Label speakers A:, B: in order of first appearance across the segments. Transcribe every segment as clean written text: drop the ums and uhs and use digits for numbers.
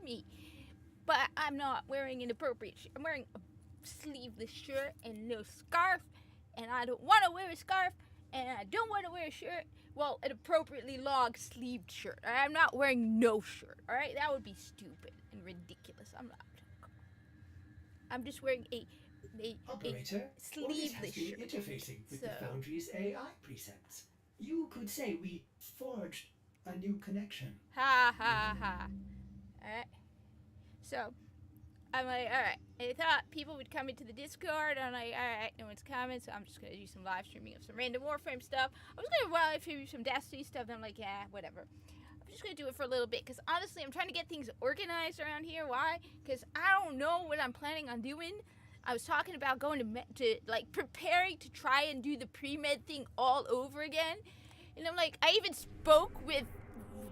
A: me. But I'm not wearing an appropriate shirt. I'm wearing a sleeveless shirt and no scarf, and I don't want to wear a scarf, and I don't want to wear a shirt. Well, an appropriately long sleeved shirt. All right? I'm not wearing no shirt. All right, that would be stupid and ridiculous. I'm not. I'm just wearing a
B: Operator,
A: sleeveless
B: Otis has been
A: shirt.
B: interfacing with the Foundry's AI precepts. You could say we forged a new connection.
A: Ha ha ha. Alright. So, I'm like, alright. I thought people would come into the Discord. I'm like, alright, no one's coming, so I'm just gonna do some live streaming of some random Warframe stuff. I was gonna live stream some Destiny stuff, then I'm like, yeah, whatever. I'm just gonna do it for a little bit, because honestly, I'm trying to get things organized around here. Why? Because I don't know what I'm planning on doing. I was talking about going to preparing to try and do the pre-med thing all over again. And I'm like, I even spoke with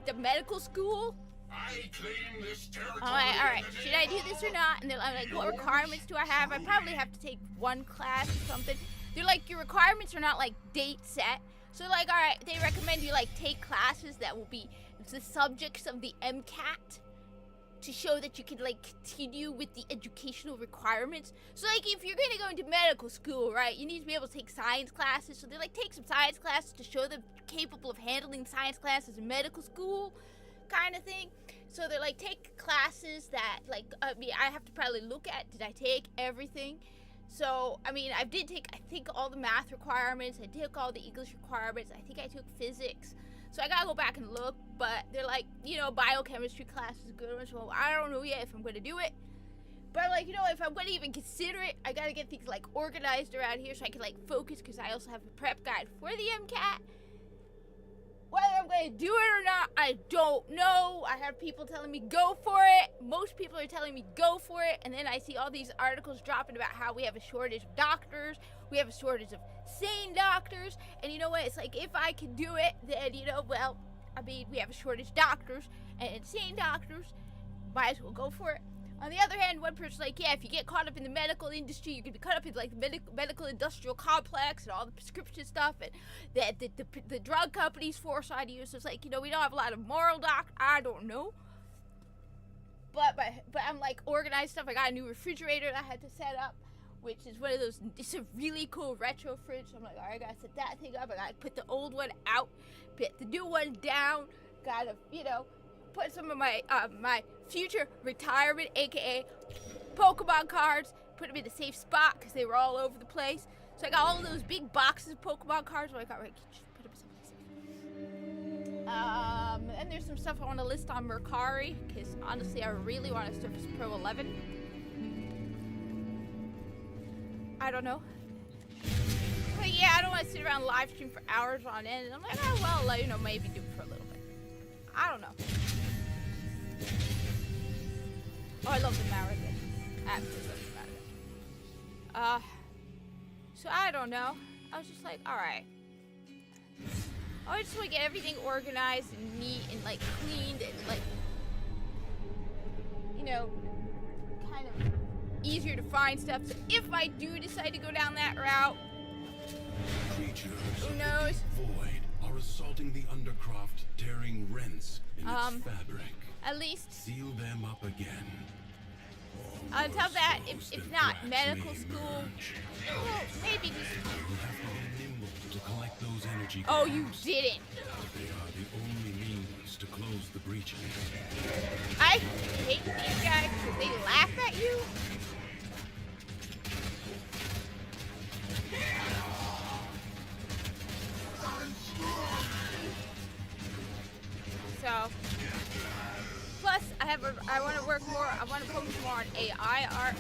A: the medical school.
C: I claim this territory.
A: I'm like, alright, should I do this or not? And they're like, what requirements do I have? I probably have to take one class or something. They're like, your requirements are not like date set. So like, alright, they recommend you like take classes that will be the subjects of the MCAT, to show that you can like continue with the educational requirements. So like if you're gonna go into medical school, right, you need to be able to take science classes. So they're like, take some science classes to show them capable of handling science classes in medical school kind of thing. So they're like, take classes that like, I mean, I have to probably look at, did I take everything? So, I mean, I did take, I think, all the math requirements. I took all the English requirements. I think I took physics. So I gotta go back and look, but they're like, you know, biochemistry class is a good one, so I don't know yet if I'm gonna do it. But I'm like, you know, if I'm gonna even consider it, I gotta get things like organized around here so I can like focus, because I also have a prep guide for the MCAT. Whether I'm gonna do it or not, I don't know. I have people telling me go for it. Most people are telling me go for it, and then I see all these articles dropping about how we have a shortage of doctors, we have a shortage of sane doctors, and you know what, it's like, if I can do it, then, you know, well, I mean, we have a shortage of doctors and insane doctors, might as well go for it. On the other hand, one person's like, yeah, if you get caught up in the medical industry, you can be caught up in like the medical industrial complex and all the prescription stuff, and the drug companies force on you. So it's like, you know, we don't have a lot of moral I don't know. But I'm like organized stuff. I got a new refrigerator that I had to set up, which is one of those, it's a really cool retro fridge. So I'm like, all right, I gotta set that thing up. I gotta put the old one out, put the new one down. Gotta, you know, put some of my my future retirement, aka Pokemon cards, put them in a safe spot because they were all over the place. So I got all of those big boxes of Pokemon cards. Where I got, right, just put them someplace safe. And there's some stuff I want to list on Mercari, because honestly, I really want a Surface Pro 11. I don't know. But yeah, I don't want to sit around live stream for hours on end. And I'm like, oh well, you know, maybe do it for a little bit. I don't know. Oh, I love the Marathon. Absolutely love the Marathon. So I don't know. I was just like, alright. I just want to get everything organized and neat and like cleaned and like, you know, kind of easier to find stuff. So if I do decide to go down that route,
C: Creatures
A: who knows?
C: Void are assaulting the Undercroft, tearing rents in its fabric.
A: At least
C: Seal them up again.
A: until that, if not medical school, well, maybe just.
C: You'll have to be nimble to collect those energy.
A: Oh, you
C: cards.
A: didn't.
C: They are the only means to close the breaches.
A: I hate these guys because they laugh at you. So, plus I want to work more. I want to focus more on AI art.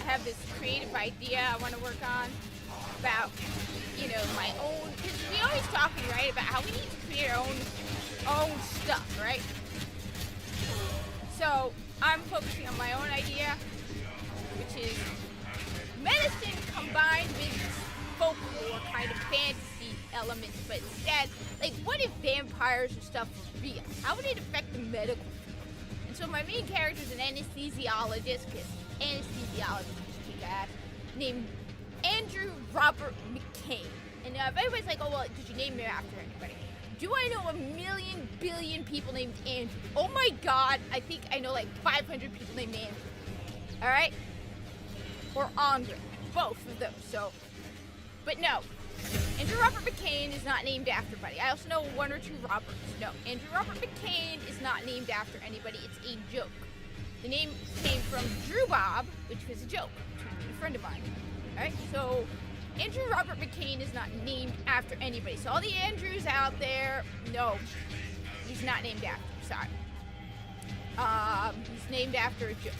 A: I have this creative idea I want to work on about, you know, my own. Because we always talking, right, about how we need to create our own stuff, right? So I'm focusing on my own idea, which is medicine combined with folklore kind of fantasy elements, but instead, like, what if vampires and stuff were real? How would it affect the medical field? And so my main character is an anesthesiologist, because anesthesiologist is kick-ass, named Andrew Robert McCain. And if anybody's like, oh, well, did you name him after anybody? Do I know a million billion people named Andrew? Oh my god, I think I know like 500 people named Andrew. Alright? Or Andre. Both of those, so. But no. Andrew Robert McCain is not named after anybody. I also know one or two Roberts. No, Andrew Robert McCain is not named after anybody. It's a joke. The name came from Drew Bob, which was a joke to a friend of mine. Alright, so Andrew Robert McCain is not named after anybody. So all the Andrews out there, no, he's not named after. Sorry. He's named after a joke.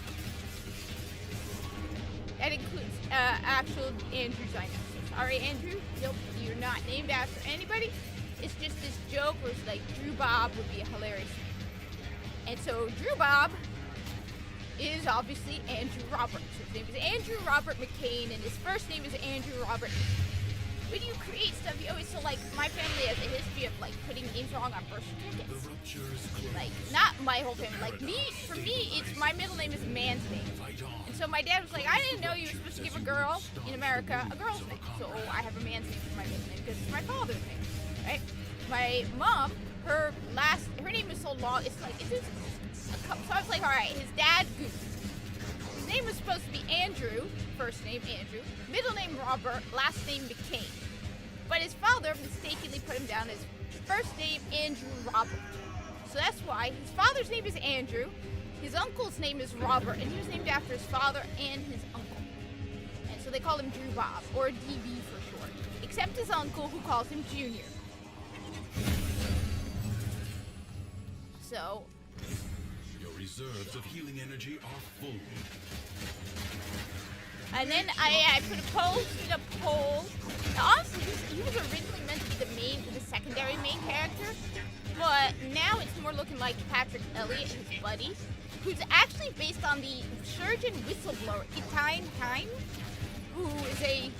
A: That includes actual Andrews I know. So sorry, Andrew. Nope, you're not named after anybody. It's just this joke where it's like Drew Bob would be a hilarious name. And so Drew Bob is obviously Andrew Roberts. His name is Andrew Robert McCain, and his first name is Andrew Robert. When you create stuff, you always, so like, my family has a history of like putting names wrong on birth certificates. Like, not my whole family. Like me, for me, it's my middle name is a man's name. And so my dad was like, I didn't know you were supposed to give a girl in America a girl's name. So I have a man's name for my middle name because it's my father's name, right? My mom, her name is so long, it's like, so I was like, all right, his dad, Goose. His name was supposed to be Andrew, first name Andrew, middle name Robert, last name McCain. But his father mistakenly put him down as first name Andrew Robert. So that's why his father's name is Andrew, his uncle's name is Robert, and he was named after his father and his uncle. And so they call him Drew Bob, or DB for short, except his uncle who calls him Junior. So,
C: Your reserves of healing energy are full.
A: and then I put a poll. Now, honestly, he was originally meant to be the secondary main character, but now it's more looking like Patrick Elliott, his buddy, who's actually based on the surgeon whistleblower, Italian Time, who is a...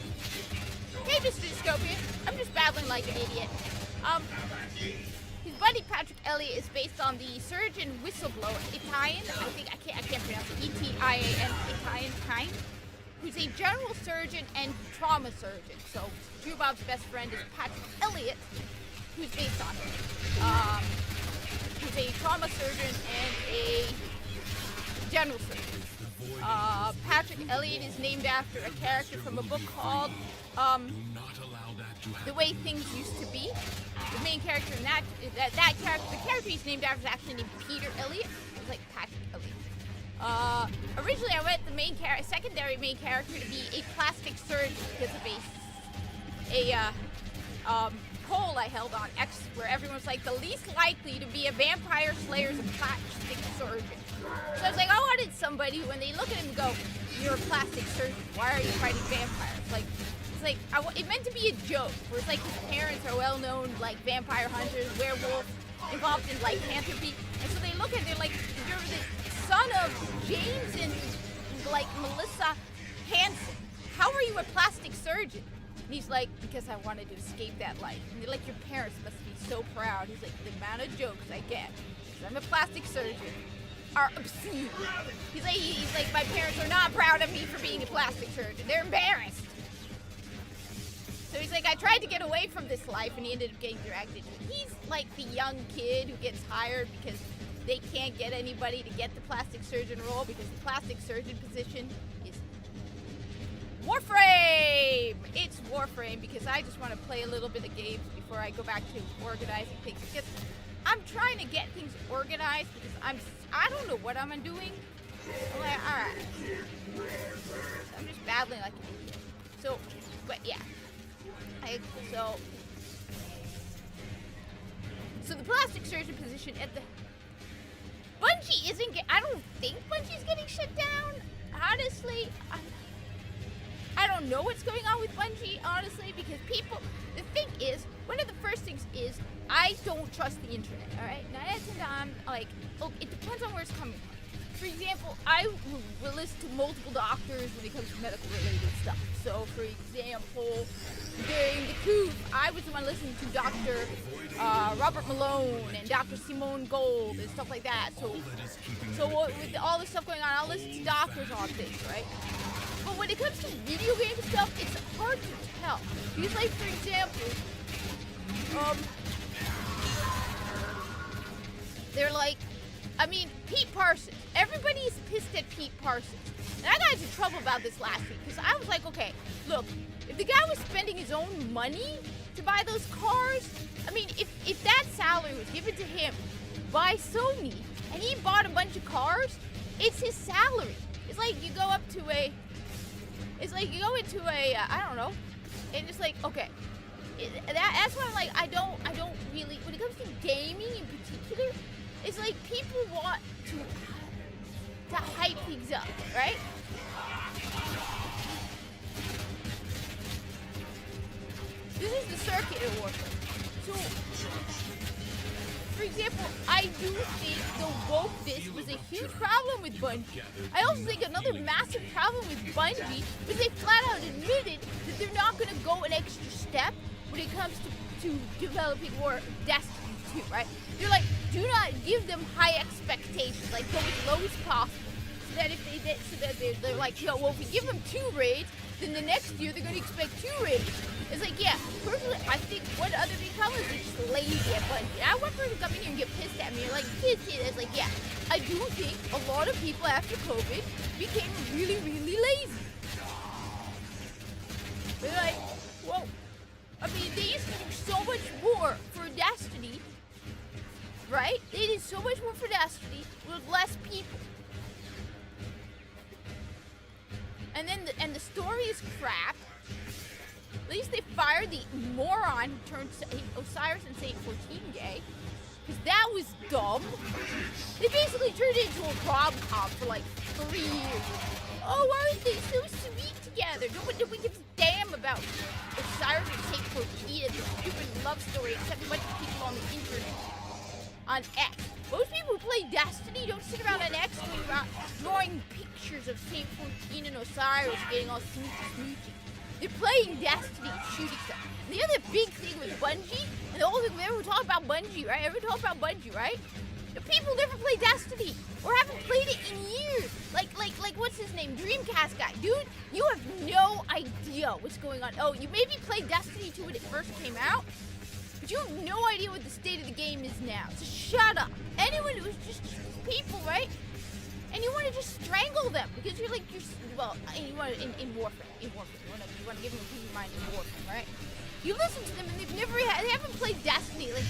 A: Hey, Mr. Dystopia, I'm just babbling like an idiot. His buddy Patrick Elliott is based on the surgeon whistleblower, Italian, I can't pronounce it, E-T-I-A-N, Italian Time, who's a general surgeon and trauma surgeon. So Drew Bob's best friend is Patrick Elliott, who's based on him. Who's a trauma surgeon and a general surgeon. Patrick Elliott is named after a character from a book called The Way Things Used to Be. The main character in that character, the character he's named after is actually named Peter Elliott. It's like Patrick Elliott. Originally I went the secondary main character to be a plastic surgeon because of a poll I held on X where everyone was like, the least likely to be a vampire slayer is a plastic surgeon. So I was like, I wanted somebody who, when they look at him and go, you're a plastic surgeon, why are you fighting vampires? It meant to be a joke, where it's like his parents are well-known, like, vampire hunters, werewolves, involved in lycanthropy, and so they look at it, they're like, you're the son of James and, like, Melissa Hansen. How are you a plastic surgeon? And he's like, because I wanted to escape that life. And they're like, your parents must be so proud. He's like, the amount of jokes I get, because I'm a plastic surgeon, are obscene. He's like, my parents are not proud of me for being a plastic surgeon. They're embarrassed. So he's like, I tried to get away from this life, and he ended up getting dragged into it. He's like the young kid who gets hired because they can't get anybody to get the plastic surgeon role because the plastic surgeon position is Warframe! It's Warframe because I just want to play a little bit of games before I go back to organizing things. Because I'm trying to get things organized because I don't know what I'm doing. I'm like, alright. So I'm just babbling like an idiot. So, but yeah. So the plastic surgeon position at the Bungie I don't think Bungie's getting shut down. Honestly, I don't know what's going on with Bungie, honestly, because the thing is, one of the first things is, I don't trust the internet, alright? Now that's it depends on where it's coming from. For example, I will listen to multiple doctors when it comes to medical related stuff. So, for example, during the coup, I was the one listening to Dr. Robert Malone and Dr. Simone Gold and stuff like that. So with all this stuff going on, I'll listen to doctors on things, right? But when it comes to video game stuff, it's hard to tell. Because, like, for example, they're like, I mean, Pete Parsons. Everybody's pissed at Pete Parsons. And I got into trouble about this last week because I was like, okay, look, if the guy was spending his own money to buy those cars, I mean, if that salary was given to him by Sony and he bought a bunch of cars, it's his salary. It's like you go into a, I don't know, and it's like, okay, that's why I'm like, I don't really, when it comes to gaming in particular, it's like people want to hype things up, right? This is the circuit in Warfare. So, for example, I do think the wokeness was a huge problem with Bungie. I also think another massive problem with Bungie was they flat out admitted that they're not going to go an extra step when it comes to developing more Destiny 2, right? They're like, do not give them high expectations, like go as low as possible. So that if they did, so that they're like, yo, well, if we give them 2 raids, then the next year they're going to expect 2 raids. It's like, yeah, personally, I think one other big problem is they're just lazy at Bungie. I want people to come in here and get pissed at me, like, it's like, yeah, I do think a lot of people after COVID became really, really lazy. They're like, well, I mean, they used to do so much more for Destiny, right? They did so much more for Destiny with less people. And then the story is crap. At least they fired the moron who turned Osiris and Saint 14 gay. Because that was dumb. They basically turned it into a rom-com for like 3 years. Oh, aren't they so sweet together? Nobody gives a damn about Osiris and Saint 14 and the stupid love story except a bunch of people on the internet. On X. Most people who play Destiny don't sit around on X drawing pictures of Saint 14 and Osiris getting all smoochy. They're playing Destiny, shooting stuff. And the other big thing with Bungie, and the whole thing, everyone talk about Bungie, right? The people never play Destiny, or haven't played it in years. Like, what's his name? Dreamcast guy. Dude, you have no idea what's going on. Oh, you maybe played Destiny 2 when it first came out, but you have no idea what the state of the game is now. So shut up. Anyone who's just people, right? And you want to just strangle them because you're like, well, and you want to, in Warfare, you want to give them a piece of mind in Warfare, right? You listen to them and they haven't played Destiny, like,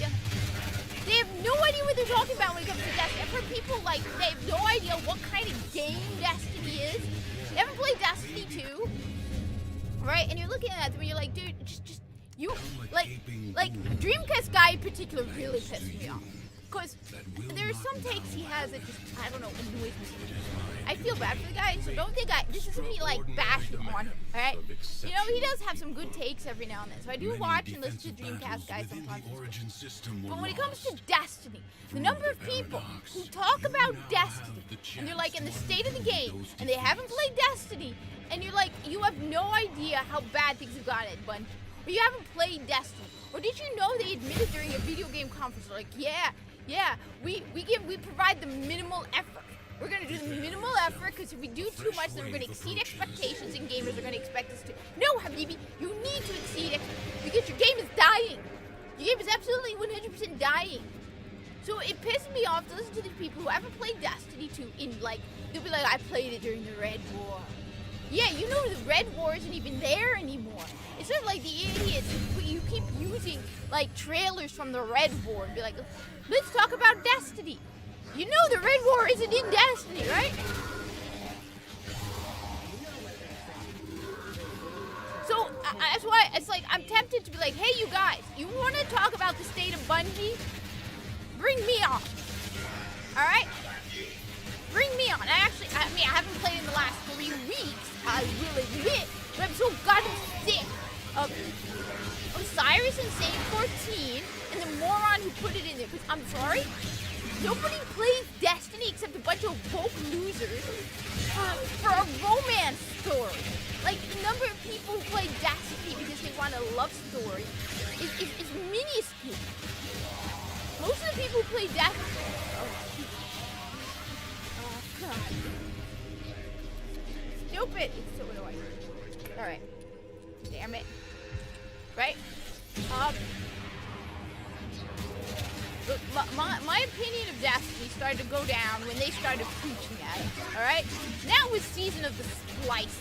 A: they have no idea what they're talking about when it comes to Destiny. I've heard people, like, they have no idea what kind of game Destiny is. They haven't played Destiny 2, right? And you're looking at them and you're like, dude, just, you, like, Dreamcast guy in particular really pissed me off. Because there are some takes he has that just, I don't know, annoys me. I feel bad for the guy, so don't think this isn't me, like, bashing on him, alright? You know, he does have some good takes every now and then, so I do watch and listen to Dreamcast guys sometimes. But when it comes to Destiny, the number of people who talk about Destiny, and they're like in the state of the game, and they haven't played Destiny, and you're like, you have no idea how bad things have gotten at Bungie, or you haven't played Destiny, or did you know they admitted during a video game conference, they're like, yeah, we provide the minimal effort. We're going to do the minimal effort because if we do too much, then we're going to exceed expectations and gamers are going to expect us to. No, Habibi, you need to exceed because your game is dying. Your game is absolutely 100% dying. So it pisses me off to listen to these people who haven't played Destiny 2 in, like, they'll be like, I played it during the Red War. Yeah, you know the Red War isn't even there anymore. It's sort of like the idiots you keep using, like, trailers from the Red War and be like, let's talk about Destiny. You know the Red War isn't in Destiny, right? So that's why it's like I'm tempted to be like, hey, you guys, you want to talk about the state of Bungie? Bring me on. All right? Bring me on. I haven't played in the last 3 weeks, I will admit, but I'm so goddamn sick of Osiris and Saint 14 and the moron who put it in there. Because I'm sorry, nobody plays Destiny except a bunch of woke losers for a romance story. Like, the number of people who play Destiny because they want a love story is minuscule. Most of the people who play Destiny... Oh, God. Stupid. It's so annoying. Alright. Damn it. Right? Look, my opinion of Destiny started to go down when they started preaching at it, alright? That was Season of the Splice.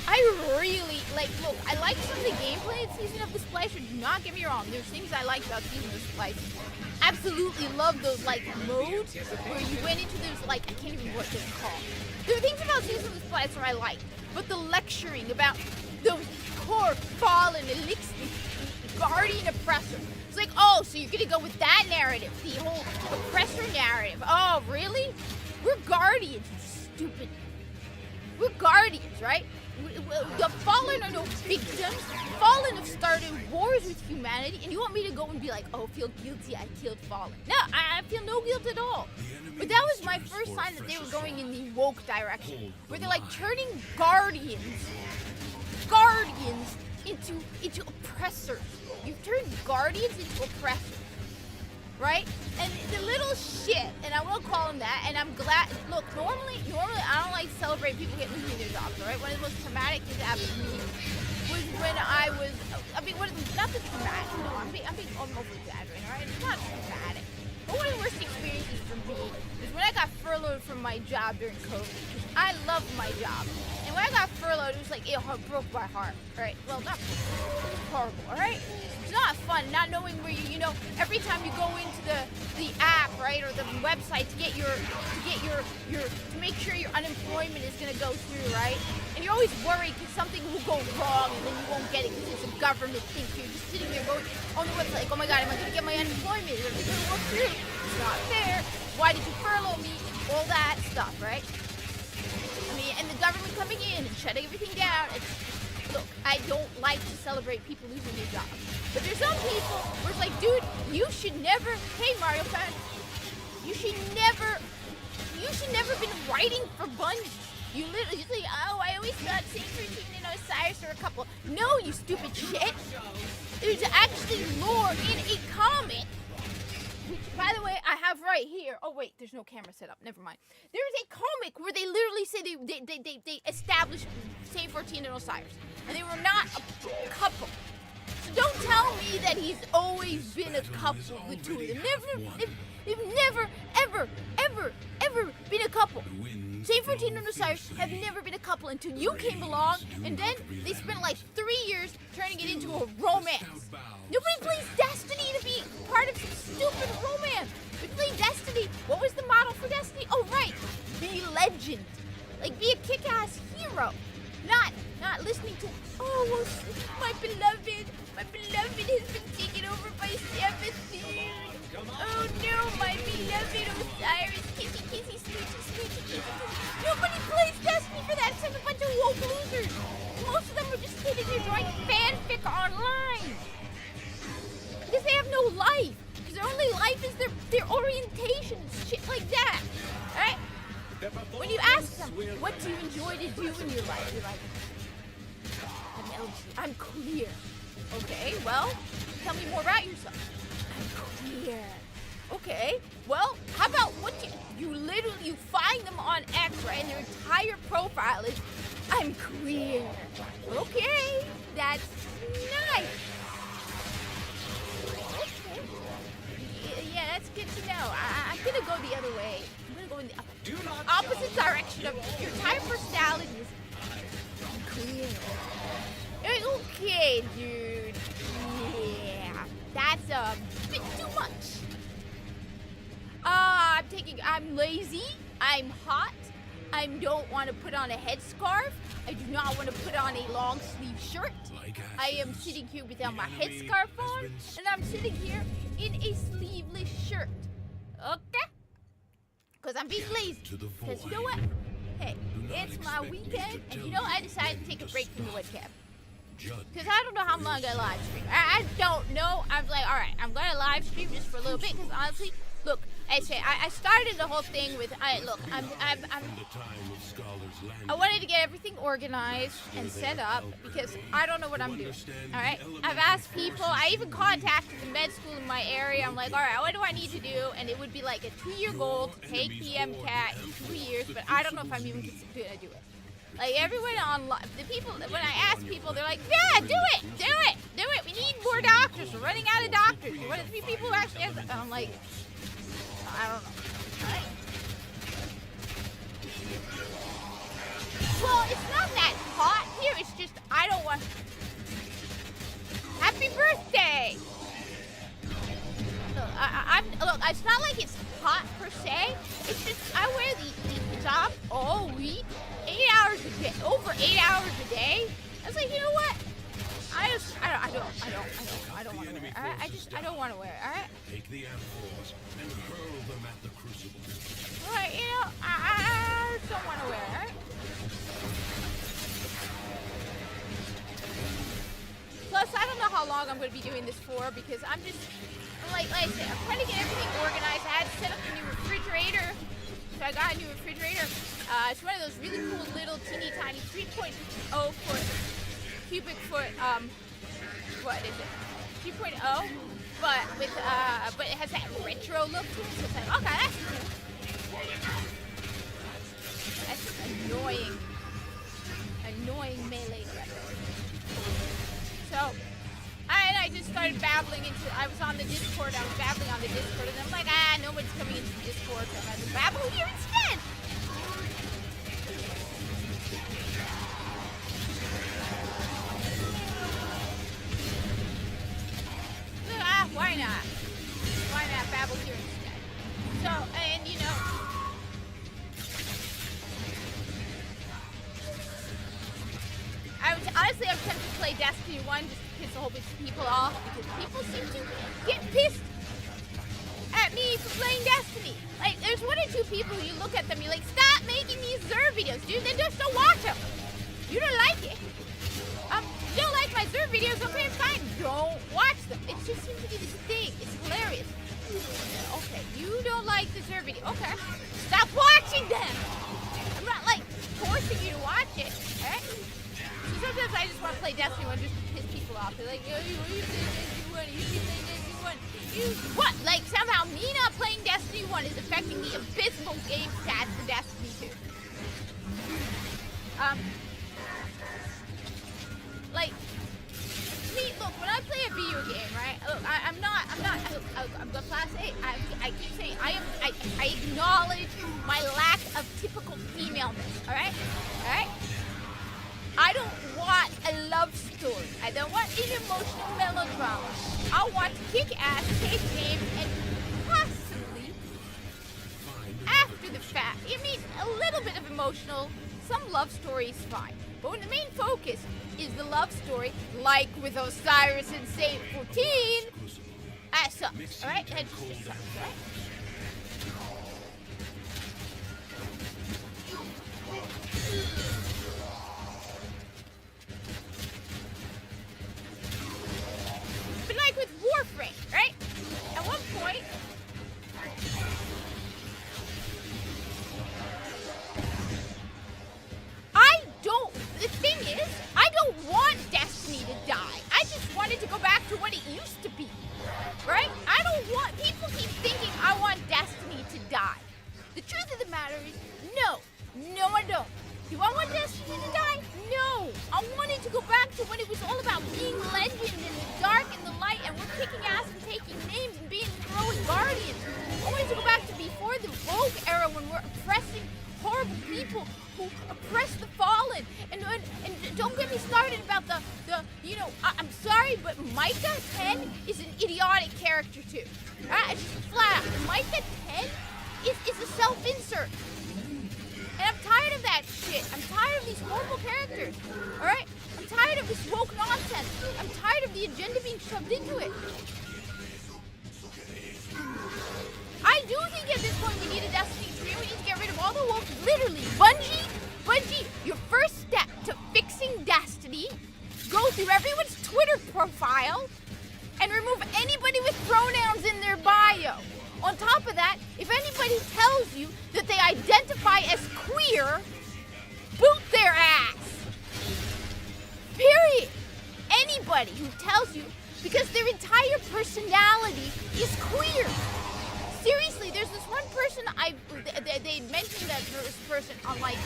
A: I really, look, I like some of the gameplay in Season of the Splice, do not get me wrong, there's things I like about Season of the Splice. Absolutely love those, modes where you went into those, I can't even remember what they're called. There are things about Season of the Splice where I like, but the lecturing about the core, fallen, elixir, guardian oppressor. It's like, oh, so you're gonna go with that narrative, the whole oppressor narrative. Oh, really? We're guardians, you stupid. We're guardians, right? The fallen are no victims. Fallen have started wars with humanity, and you want me to go and be like, oh, feel guilty, I killed Fallen. No, I feel no guilt at all. But that was my first sign that they were going in the woke direction, where they're turning guardians into oppressors. You've turned guardians into oppressors, right? And the little shit, and I will call them that, and I'm glad, look, normally I don't like to celebrate people getting losing their jobs, right? One of the most traumatic things that happened to me was when I was, not the traumatic, no, I'm over exaggerating, all right? It's not traumatic. But one of the worst experiences for me was when I got furloughed from my job during COVID. I loved my job. And when I got furloughed, it was it broke my heart, right? Well, not broke, it was horrible, all right? It's not fun not knowing where every time you go into the app, right, or the website to make sure your unemployment is gonna go through, right? And you're always worried because something will go wrong and then you won't get it because it's a government thing. So you're just sitting there going on the website, oh my God, am I gonna get my unemployment? Is it gonna work through? It's not fair. Why did you furlough me? All that stuff, right? And the government coming in and shutting everything down. Look, I don't like to celebrate people losing their jobs. But there's some people where it's dude, you should never, hey Mario fan, you should never been writing for Bungie. You literally say, oh, I always thought Saint 13 and Osiris are a couple. No, you stupid shit. There's actually lore in a comic. Which, by the way, I have right here. Oh wait, there's no camera set up. Never mind. There is a comic where they literally say they established Saint 14 and Osiris, and they were not a couple. So don't tell me that he's always been a couple. The two of them. They've never, ever been a couple. Saint 14 and Osiris have never been a couple until you came along, and then they spent 3 years turning it into a romance. Nobody plays Destiny to be part of some stupid romance. We play Destiny. What was the model for Destiny? Oh, right. Be legend. Be a kick-ass hero. Not listening to, oh, my beloved has been taken over by Seraphine. Oh no, my beloved Osiris, kissy, sweetie. Nobody plays Destiny for that. It's a bunch of woke losers. Most of them are just sitting there drawing fanfic online. Because they have no life. Because their only life is their orientation and shit like that. Alright? When you ask them, what do you enjoy to do in your life? You're like, I'm queer. Okay, well, tell me more about yourself. I'm queer. Okay, well, how about what you find them on X, right? And their entire profile is, I'm queer. Okay, that's nice. Okay. Yeah, that's good to know. I'm gonna go the other way. I'm gonna go in the opposite direction of your entire personality is queer. Okay, dude. Yeah, that's a bit too much. I'm lazy. I'm hot. I don't want to put on a headscarf. I do not want to put on a long sleeve shirt. I am sitting here without my headscarf on, and I'm sitting here in a sleeveless shirt. Okay? Because I'm being lazy. Because you know what? Hey, it's my weekend, and I decided to take a break from the webcam. Because I don't know how long I'm going to live stream. I don't know. I was like, alright, I'm going to live stream just for a little bit, because honestly, look, I started the whole thing with, I wanted to get everything organized and set up because I don't know what I'm doing. All right, I've asked people. I even contacted the med school in my area. I'm like, all right, what do I need to do? And it would be like a 2-year goal to take the MCAT in 2 years, but I don't know if I'm even gonna do it. Like everyone online, the people, when I ask people, they're like, yeah, do it. We need more doctors. We're running out of doctors. What are the people who actually have, and I'm like, I don't know. All right. Well, it's not that hot here. It's just, I don't want, happy birthday. Look, it's not like it's hot per se. It's just I wear the job all week, 8 hours a day, over 8 hours a day. I was like, you know what? I don't want to wear it. All right, I don't want to wear it. All right.
C: Take the F4s and hurl them at the crucible.
A: All right, you know, I don't want to wear it. All right. Plus, I don't know how long I'm going to be doing this for because I'm just. Like I said, I'm trying to get everything organized. I had to set up a new refrigerator. So I got a new refrigerator. It's one of those really cool little teeny tiny 3.0 foot cubic foot, what is it? 3.0? But with, but it has that retro look to it. So it's like, okay, that's cool. That's annoying melee weapon. So, I just started babbling I was on the Discord, I was babbling on the Discord, and I'm like, nobody's coming into the Discord, so I just babble here instead! Why not? Why not babble here instead? So, and you know, I was tempted to play Destiny 1 just to piss a whole bunch of people off because people seem to get pissed at me for playing Destiny. Like, there's one or two people who you look at them, you're like, stop making these Zerg videos, dude. Then just don't watch them. You don't like it. You don't like my Zerg videos, okay, fine. Don't watch them. It just seems to be this thing. It's hilarious. Okay, you don't like the Zerg video. Okay. Stop watching them. I'm not, like, forcing you to watch it, alright? Sometimes I just want to play Destiny 1 just to piss people off. They're like, yo, you play Destiny 1, you keep playing Destiny 1. What? Like, somehow me not playing Destiny 1 is affecting the abysmal game stats for Destiny 2. Like, me, look, when I play a video game, right? Look, I'm the class A. I keep saying, I acknowledge my lack of typical femaleness, alright? Alright? I don't want a love story. I don't want an emotional melodrama. I want to kick ass, take names, and possibly, after the fact, I mean, a little bit of emotional, some love story is fine. But when the main focus is the love story, like with Osiris and Saint 14, that sucks, alright? That just sucks, alright? But like with Warframe, right? At one point, the thing is, I don't want Destiny to die. I just wanted to go back to what it used to be, right? I don't want, people keep thinking I want Destiny to die. The truth of the matter is, no, I don't. Do I want Destiny to die? No. I wanted to go back to when it was all about being legend in the dark and the light, and we're kicking ass and taking names and being heroic guardians. I wanted to go back to before the Rogue era when we're oppressing horrible people who oppress the fallen. And don't get me started about the you know, I'm sorry, but Micah 10 is an idiotic character too. It's just flat out. Micah 10 is a self-insert. And I'm tired of that shit. I'm tired of these horrible characters. Alright? I'm tired of this woke nonsense. I'm tired of the agenda being shoved into it. I do think at this point we need a Destiny 3 and we need to get rid of all the woke. Literally, Bungie, your first step to fixing Destiny, go through everyone's Twitter profile and remove anybody with pronouns in their bio. On top of that, if anybody tells you that they identify as queer, boot their ass. Period. Anybody who tells you, because their entire personality is queer. Seriously, there's this one person they mentioned that this person on like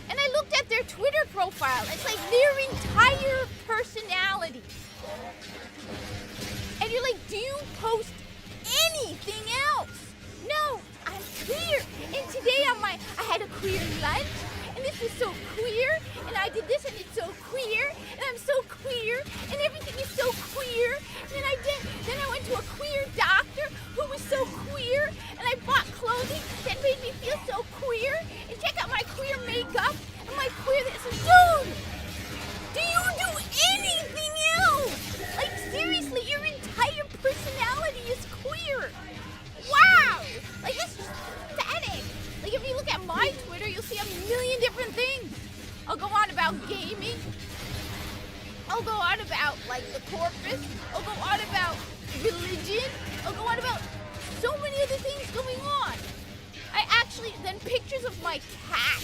A: And I looked at their Twitter profile. It's like their entire personality. And you're like, do you post anything else? No, I'm queer. And today I had a queer lunch. And this is so queer. And I did this and it's so queer. And I'm so queer. And everything is so queer. And then I went to a queer doctor who was so queer. And I bought clothing that made me feel so queer. And check out my queer makeup and my queer this. Dude, do you do anything else? Like seriously, your entire personality is queer. Wow! Like this is pathetic. Like if you look at my Twitter, you'll see a million different things. I'll go on about gaming. I'll go on about like the corpus. I'll go on about religion. I'll go on about so many other things going on. I actually, then pictures of my cat.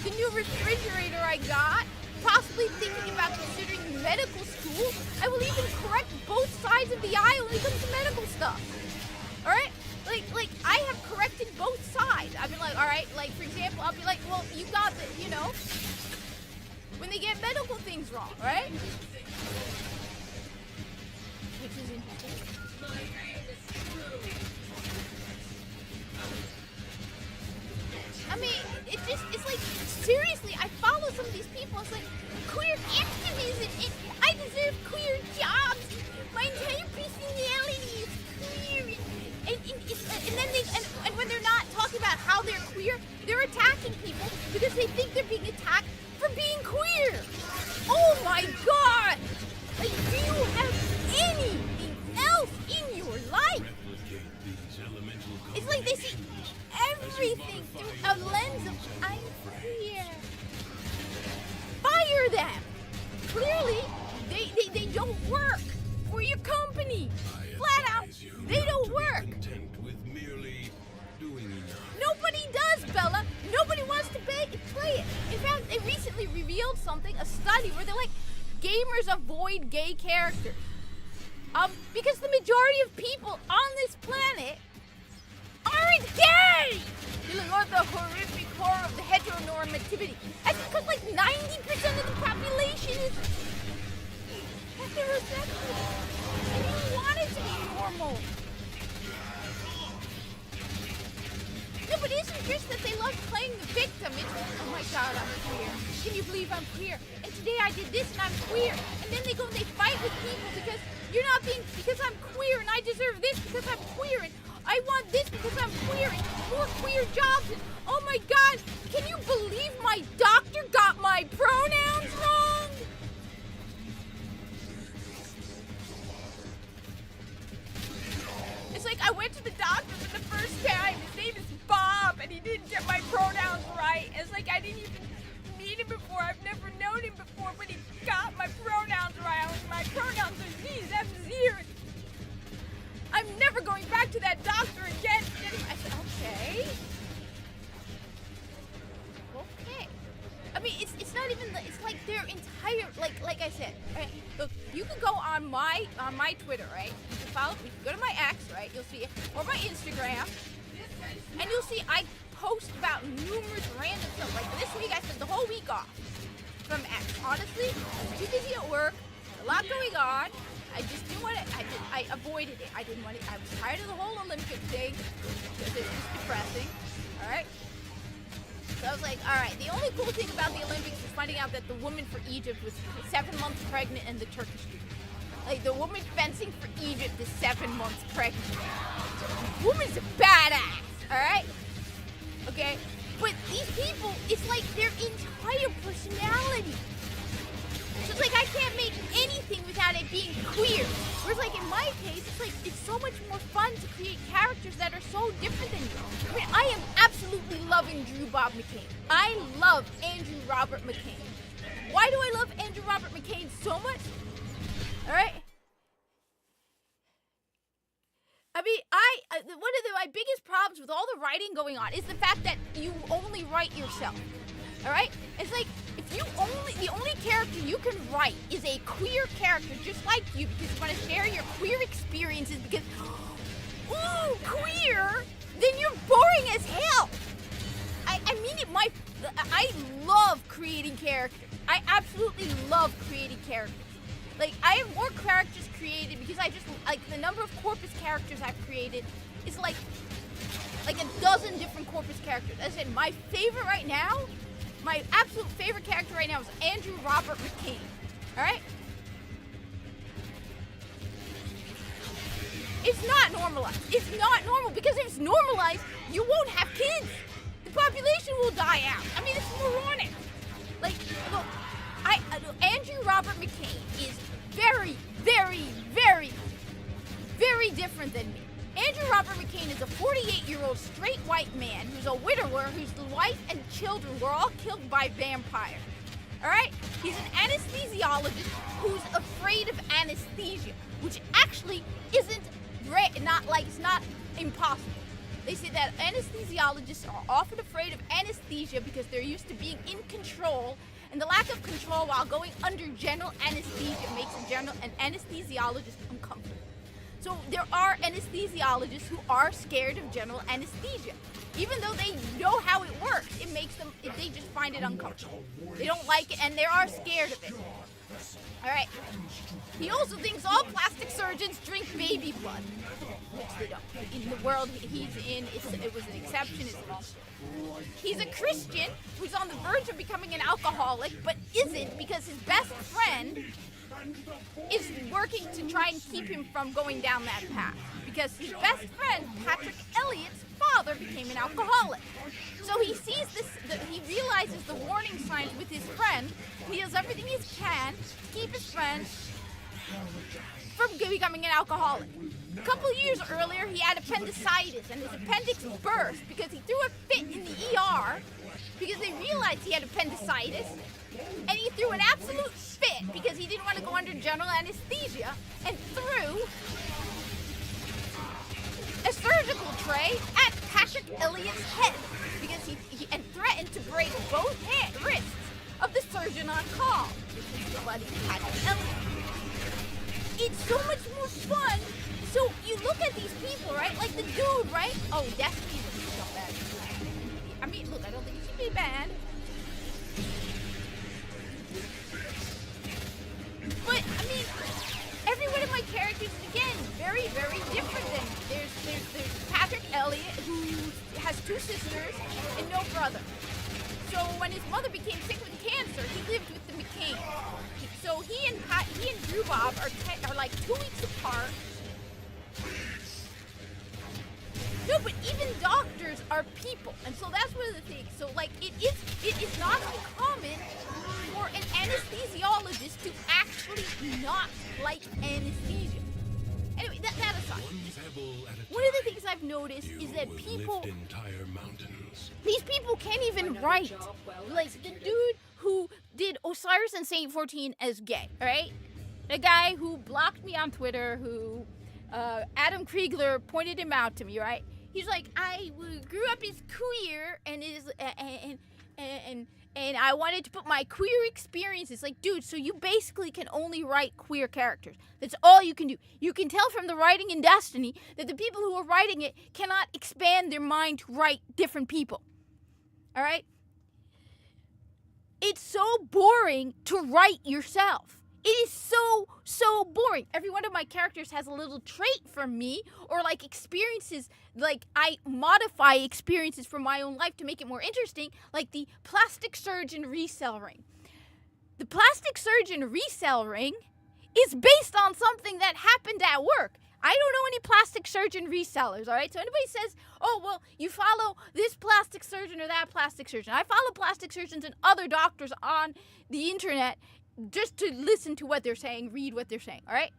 A: The new refrigerator I got. Possibly thinking about considering medical school. I will even correct both sides of the aisle when it comes to medical stuff. Alright? Like I have corrected both sides. I've been like, alright, like for example, I'll be like, well, you got the, you know, when they get medical things wrong, right? Which is interesting. I mean, it's like, seriously, I follow some of these people. It's like, queer activism, I deserve queer jobs. My entire personality is queer. And then and when they're not talking about how they're queer, they're attacking people because they think they're being attacked for being queer. Oh my God! Like, do you have anything else in your life? It's like they see everything through a lens of I'm queer. Fire them! Clearly, they don't work for your company. Flat out, they don't work. Nobody does, Bella. Nobody wants to play it. In fact, they recently revealed something, a study where they're like, gamers avoid gay characters. Because the majority of people on this planet aren't gay! You're like, oh, the horrific horror of the heteronormativity. That's because like 90% of the population is heterosexual. And you want it to be normal. No, but isn't just that they love playing the victim? It's, oh my God, I'm queer. Can you believe I'm queer? And today I did this and I'm queer. And then they go and they fight with people because you're not being, because I'm queer and I deserve this because I'm queer and I want this because I'm queer and more queer jobs and oh my God, can you believe my doctor got my pronouns wrong? It's like I went to the doctor for the first time. His name is Bob and he didn't get my pronouns right. It's like I didn't even meet him before. I've never known him before, but he got my pronouns right. I was like, my pronouns are these, F's, here. I'm never going back to that doctor again. I said, okay. Okay. I mean, it's not even, it's like their entire, like I said, right? Look, you can go on my Twitter, right? You can follow, you can go to my X, right? You'll see it, or my Instagram, and you'll see I post about numerous random stuff. Like this week, I spent the whole week off from X. Honestly, I was too busy at work, a lot going on. I just didn't want it. I avoided it. I didn't want it. I was tired of the whole Olympic thing because it was depressing. All right. So I was like, all right. The only cool thing about the Olympics is finding out that the woman for Egypt was 7 months pregnant in the Turkish team. Like the woman fencing for Egypt is 7 months pregnant. The woman's a badass. All right. Okay. But these people, it's like their entire personality. So it's like I can't make anything without it being queer. Whereas like in my case, it's like it's so much more fun to create characters that are so different than you. I mean, I am absolutely loving Drew Bob McCain. I love Andrew Robert McCain. Why do I love Andrew Robert McCain so much? All right. I mean, one of my biggest problems with all the writing going on is the fact that you only write yourself. All right? It's like the only character you can write is a queer character just like you because you want to share your queer experiences because, ooh, queer, then you're boring as hell. I mean it, I love creating characters. I absolutely love creating characters. Like, I have more characters created because I just, like, the number of Corpus characters I've created is like a dozen different Corpus characters. As I said, my favorite right now, my absolute favorite character right now is Andrew Robert McCain. Alright? It's not normalized. It's not normal because if it's normalized, you won't have kids. The population will die out. I mean, it's moronic. Like, look, Andrew Robert McCain is very, very, very, very different than me. Andrew Robert McCain is a 48-year-old straight white man who's a widower whose wife and children were all killed by vampires. Alright? He's an anesthesiologist who's afraid of anesthesia, which actually isn't it's not impossible. They say that anesthesiologists are often afraid of anesthesia because they're used to being in control, and the lack of control while going under general anesthesia makes an anesthesiologist uncomfortable. So there are anesthesiologists who are scared of general anesthesia. Even though they know how it works, they just find it uncomfortable. They don't like it, and they are scared of it. Alright. He also thinks all plastic surgeons drink baby blood. Which they don't. In the world he's in, it was an exception. It's also. He's a Christian who's on the verge of becoming an alcoholic, but isn't because his best friend is working to try and keep him from going down that path. Because his best friend, Patrick Elliott's father, became an alcoholic. So he sees this, he realizes the warning signs with his friend, and he does everything he can to keep his friend from becoming an alcoholic. A couple years earlier, he had appendicitis, and his appendix burst because he threw a fit in the ER because they realized he had appendicitis, and he threw an absolute fit because he didn't want to go under general anesthesia and threw a surgical tray at Patrick Elliott's head because he and threatened to break both wrists of the surgeon on call. This is the buddy Patrick Elliott. It's so much more fun. So you look at these people, right? Like the dude, right? Oh, Destiny's a scumbag. I mean, look, I don't think he should be bad. But I mean, every one of my characters is again very, very different than me. There's Patrick Elliott, who has two sisters and no brother. So when his mother became sick with cancer, he lived with the McCain. So he and Drew Bob are like 2 weeks apart. No, but even doctors are people, and so that's one of the things. So like it is not uncommon for an anesthesiologist to actually not like anesthesia. Anyway, that aside, one of the things I've noticed is that people, these people can't even write. Like the dude who did Osiris and Saint 14 as gay, alright? The guy who blocked me on Twitter, who Adam Kriegler pointed him out to me, right? He's like, I grew up as queer and I wanted to put my queer experiences. Like, dude, so you basically can only write queer characters. That's all you can do. You can tell from the writing in Destiny that the people who are writing it cannot expand their mind to write different people. All right? It's so boring to write yourself. It is so boring. Every one of my characters has a little trait from me or like experiences, like I modify experiences from my own life to make it more interesting, like the plastic surgeon resell ring. The plastic surgeon resell ring is based on something that happened at work. I don't know any plastic surgeon resellers, all right? So anybody says, oh, well, you follow this plastic surgeon or that plastic surgeon. I follow plastic surgeons and other doctors on the internet just to listen to what they're saying, read what they're saying, all right?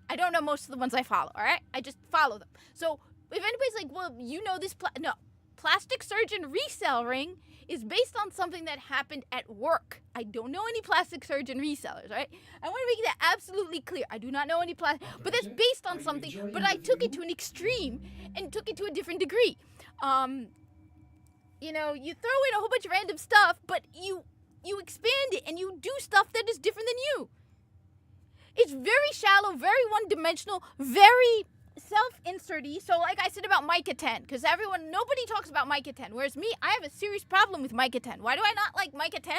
A: I don't know most of the ones I follow, all right? I just follow them. So if anybody's like, well, you know this, no. Plastic surgeon resell ring is based on something that happened at work. I don't know any plastic surgeon resellers, right? I want to make that absolutely clear. I do not know any plastic, but that's based on something, but I took it to an extreme and took it to a different degree. You know, you throw in a whole bunch of random stuff, but you expand it and you do stuff that is different than you. It's very shallow, very one-dimensional, very self-inserty. So like I said about Micah 10, because nobody talks about Micah 10. Whereas me, I have a serious problem with Micah 10. Why do I not like Micah 10?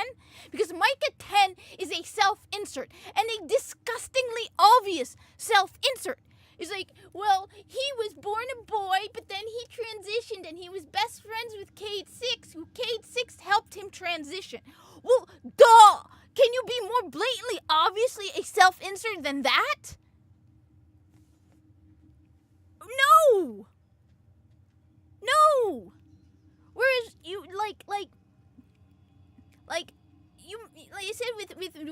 A: Because Micah 10 is a self-insert, and a disgustingly obvious self-insert. It's like, well, he was born a boy, but then he transitioned, and he was best friends with Cade Six, who Cade Six helped him transition. Well, duh! Can you be more blatantly, obviously a self-insert than that? No! No! Whereas you, like I said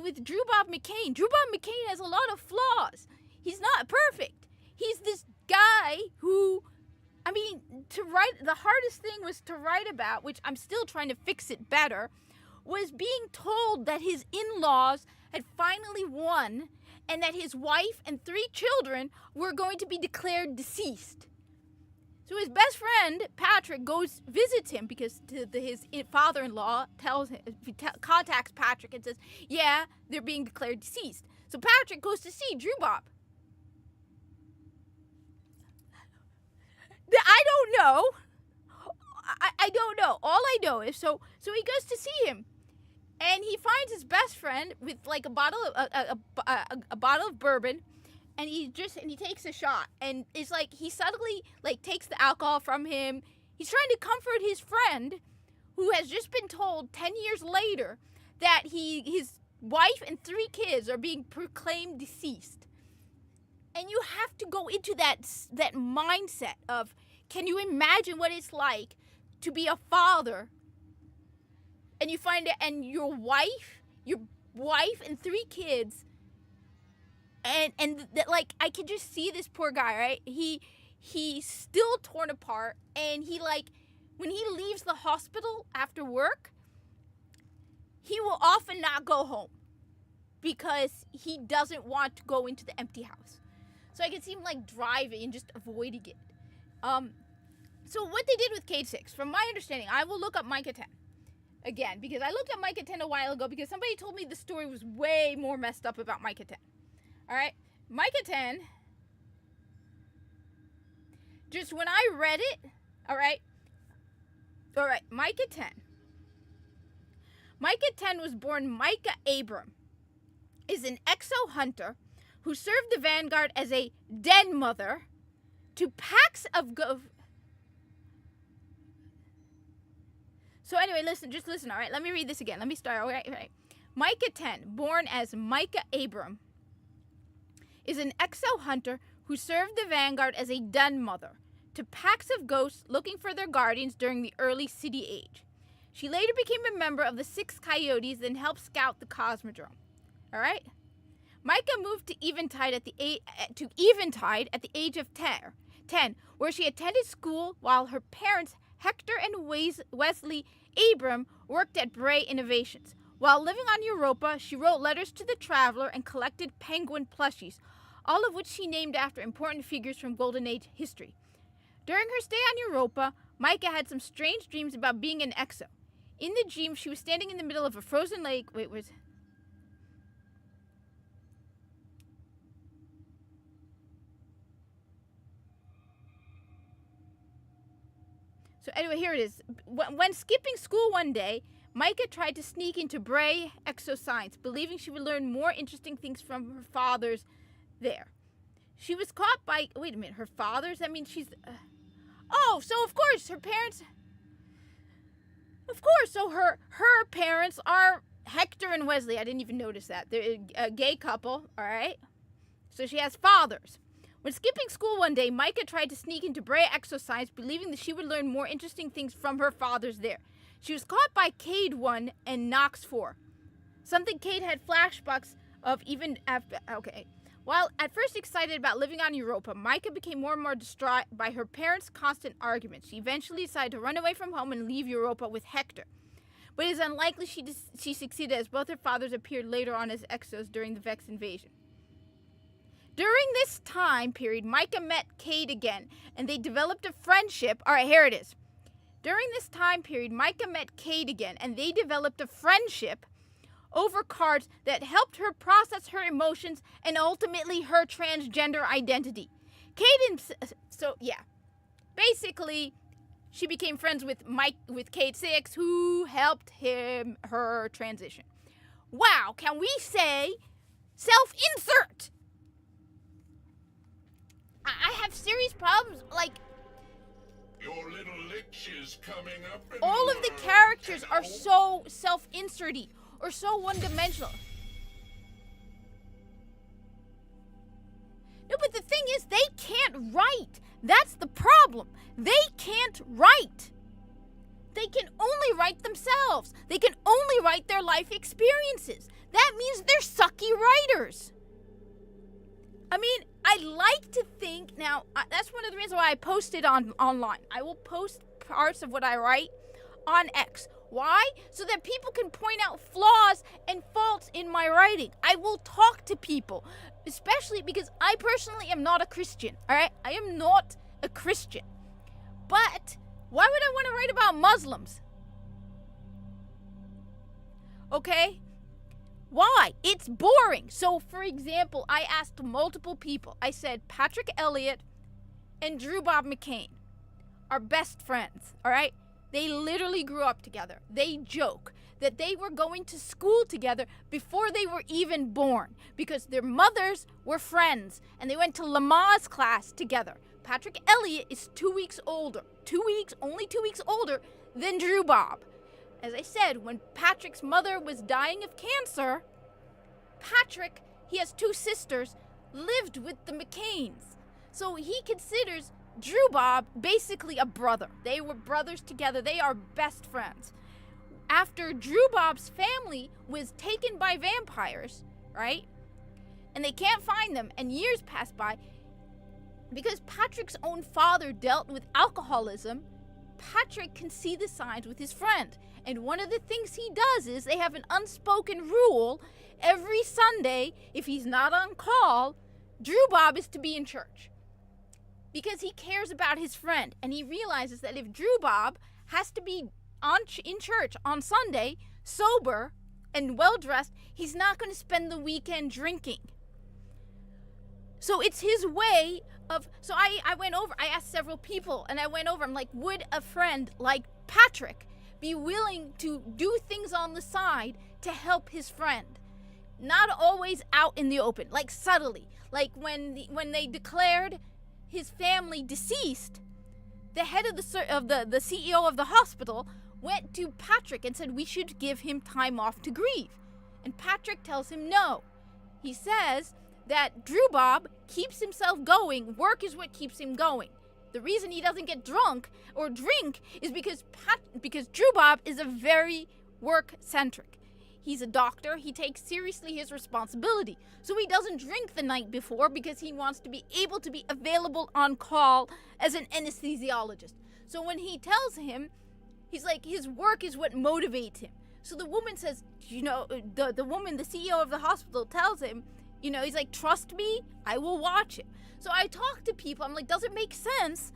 A: with Drew Bob McCain has a lot of flaws. He's not perfect. He's this guy who, the hardest thing was to write about, which I'm still trying to fix it better, was being told that his in-laws had finally won and that his wife and 3 children were going to be declared deceased. So his best friend, Patrick, visits him because his father-in-law contacts Patrick and says, yeah, they're being declared deceased. So Patrick goes to see Drew Bob. I don't know. I don't know. All I know is, so he goes to see him. And he finds his best friend with like a bottle of bourbon, and he takes a shot, and it's like he suddenly like takes the alcohol from him. He's trying to comfort his friend, who has just been told 10 years later that his wife and 3 kids are being proclaimed deceased. And you have to go into that mindset of, can you imagine what it's like to be a father? And you find it, and your wife and 3 kids, and like I can just see this poor guy, right? He's still torn apart, and he like when he leaves the hospital after work, he will often not go home because he doesn't want to go into the empty house. So I can see him like driving and just avoiding it. So what they did with Cade Six, from my understanding, I will look up Micah 10. Again, because I looked at Micah 10 a while ago because somebody told me the story was way more messed up about Micah 10. Alright? Micah 10, just when I read it, alright, Micah 10. Micah 10 was born Micah Abram, is an exo-hunter who served the Vanguard as a den mother to packs of So anyway, listen, all right? Let me read this again. Let me start, all right? Micah 10, born as Micah Abram, is an exo-hunter who served the Vanguard as a den mother to packs of ghosts looking for their guardians during the early City Age. She later became a member of the 6 Coyotes, then helped scout the Cosmodrome. All right? Micah moved to Eventide at the age of 10, where she attended school while her parents, Hector and Wesley Abram, worked at Bray Innovations. While living on Europa, she wrote letters to the Traveler and collected penguin plushies, all of which she named after important figures from Golden Age history. During her stay on Europa, Micah had some strange dreams about being an exo. In the dream, she was standing in the middle of a frozen lake. So anyway, here it is. When skipping school one day, Micah tried to sneak into Bray Exoscience, believing she would learn more interesting things from her fathers there. She was caught by... Wait a minute, her fathers? That means she's... so of course, her parents... Of course, so her parents are Hector and Wesley. I didn't even notice that. They're a gay couple, all right? So she has fathers. When skipping school one day, Micah tried to sneak into Bray Exoscience, believing that she would learn more interesting things from her fathers there. She was caught by Cade 1 and Nox 4. Something Cade had flashbacks of even after... Okay. While at first excited about living on Europa, Micah became more and more distraught by her parents' constant arguments. She eventually decided to run away from home and leave Europa with Hector. But it is unlikely she succeeded, as both her fathers appeared later on as Exos during the Vex invasion. During this time period, Micah met Cade again, and they developed a friendship. All right, here it is. During this time period, Micah met Cade again, and they developed a friendship over cards that helped her process her emotions and ultimately her transgender identity. So yeah, basically, she became friends with Kate Six, who helped her transition. Wow, can we say self-insert? I have serious problems, like,
C: Your little lich is coming up.
A: all of the characters are so self-inserty or so one-dimensional. No, but the thing is, they can't write. That's the problem. They can't write. They can only write themselves. They can only write their life experiences. That means they're sucky writers. I mean, I like to think, now, that's one of the reasons why I post it online. I will post parts of what I write on X. Why? So that people can point out flaws and faults in my writing. I will talk to people, especially because I personally am not a Christian, all right? I am not a Christian. But why would I want to write about Muslims? Okay? Why? It's boring. So, for example, I asked multiple people. I said Patrick Elliott and Drew Bob McCain are best friends, all right? They literally grew up together. They joke that they were going to school together before they were even born because their mothers were friends and they went to Lamaze class together. Patrick Elliott is 2 weeks older. Only 2 weeks older than Drew Bob. As I said, when Patrick's mother was dying of cancer, Patrick, he has 2 sisters, lived with the McCains. So he considers Drew Bob basically a brother. They were brothers together. They are best friends. After Drew Bob's family was taken by vampires, right? And they can't find them, and years pass by, because Patrick's own father dealt with alcoholism, Patrick can see the signs with his friend. And one of the things he does is they have an unspoken rule. Every Sunday, if he's not on call, Drew Bob is to be in church. Because he cares about his friend. And he realizes that if Drew Bob has to be in church on Sunday, sober and well-dressed, he's not going to spend the weekend drinking. So it's his way of, so I went over, I asked several people, and I went over, I'm like, would a friend like Patrick be willing to do things on the side to help his friend? Not always out in the open, like subtly. Like when they declared his family deceased, the head of the CEO of the hospital went to Patrick and said we should give him time off to grieve. And Patrick tells him no. He says that Drew Bob keeps himself going. Work is what keeps him going. The reason he doesn't get drunk or drink is because Drew Bob is a very work-centric. He's a doctor. He takes seriously his responsibility. So he doesn't drink the night before because he wants to be able to be available on call as an anesthesiologist. So when he tells him, he's like, his work is what motivates him. So the woman says, the woman, the CEO of the hospital tells him, he's like, trust me, I will watch it. So I talk to people. I'm like, does it make sense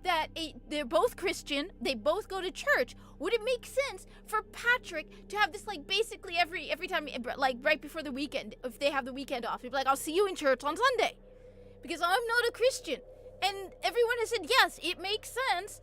A: that they're both Christian, they both go to church? Would it make sense for Patrick to have this, like, basically every time, like, right before the weekend, if they have the weekend off, he'd be like, I'll see you in church on Sunday because I'm not a Christian. And everyone has said, yes, it makes sense.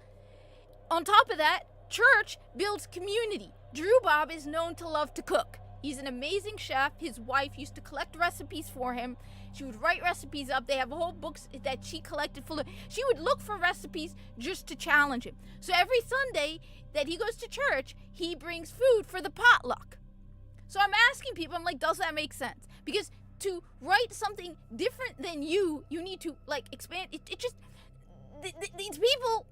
A: On top of that, church builds community. Drew Bob is known to love to cook. He's an amazing chef. His wife used to collect recipes for him. She would write recipes up. They have whole books that she collected full of. She would look for recipes just to challenge him. So every Sunday that he goes to church, he brings food for the potluck. So I'm asking people, I'm like, does that make sense? Because to write something different than you need to, like, expand. It just, these people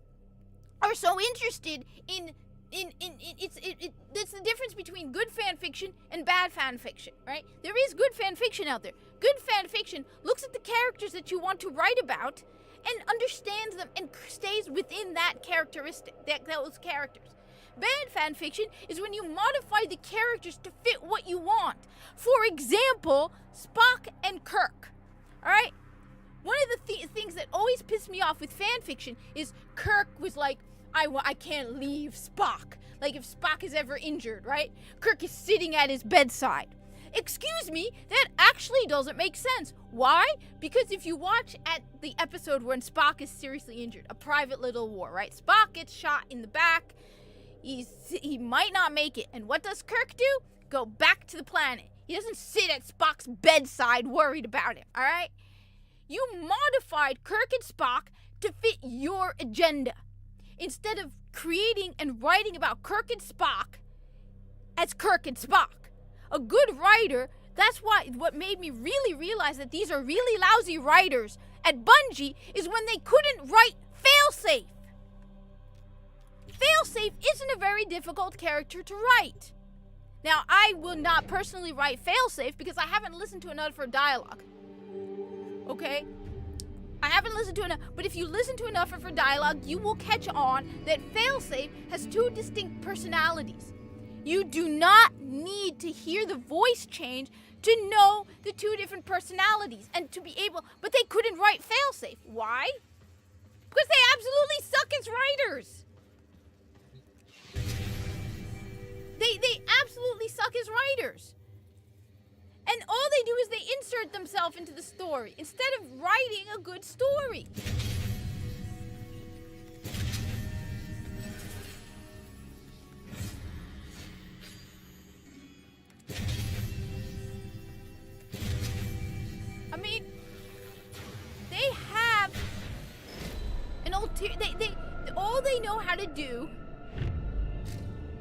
A: are so interested in it's the difference between good fan fiction and bad fan fiction, right? There is good fan fiction out there. Good fan fiction looks at the characters that you want to write about and understands them and stays within that characteristic, those characters. Bad fan fiction is when you modify the characters to fit what you want. For example, Spock and Kirk, all right? One of the things that always pissed me off with fan fiction is Kirk was like, I can't leave Spock. Like, if Spock is ever injured, right? Kirk is sitting at his bedside. excuse me, that actually doesn't make sense. Why? Because if you watch at the episode when Spock is seriously injured, a private little war, right? Spock gets shot in the back. He might not make it. And what does Kirk do? Go back to the planet. He doesn't sit at Spock's bedside worried about him, all right? You modified Kirk and Spock to fit your agenda. Instead of creating and writing about Kirk and Spock as Kirk and Spock. A good writer, that's what made me really realize that these are really lousy writers at Bungie is when they couldn't write Failsafe. Failsafe isn't a very difficult character to write. Now, I will not personally write Failsafe because I haven't listened to enough of her dialogue. Okay? I haven't listened to enough, but if you listen to enough of her dialogue, you will catch on that Failsafe has two distinct personalities. You do not need to hear the voice change to know the two different personalities and to be able, but they couldn't write Failsafe. Why? Because they absolutely suck as writers. They absolutely suck as writers. And all they do is they insert themselves into the story instead of writing a good story. I mean, they have an all they know how to do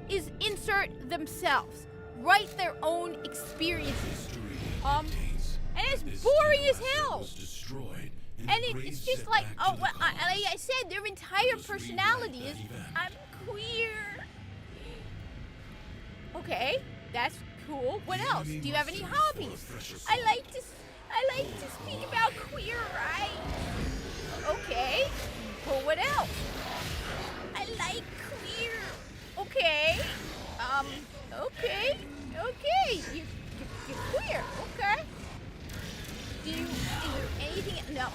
A: is insert themselves, write their own experiences. And it's boring as hell. And it's just like, oh, well, like I said, their entire personality is, I'm queer. Okay, that's cool. What else? Do you have any hobbies? I like to speak about queer rights. Okay, well, what else? I like queer. Okay, okay, you're queer, okay. Is there anything, no,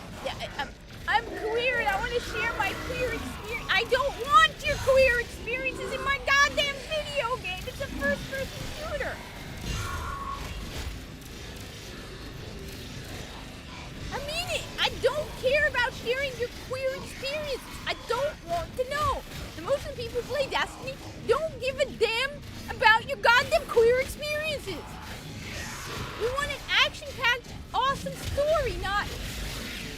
A: I'm queer and I want to share my queer experience. I don't want your queer experiences in my goddamn video game. It's a first-person shooter. I mean it. I don't care about sharing your queer experiences. I don't want to know. The most of the people who play Destiny don't give a damn about your goddamn queer experiences. We want an action-packed, awesome story, not,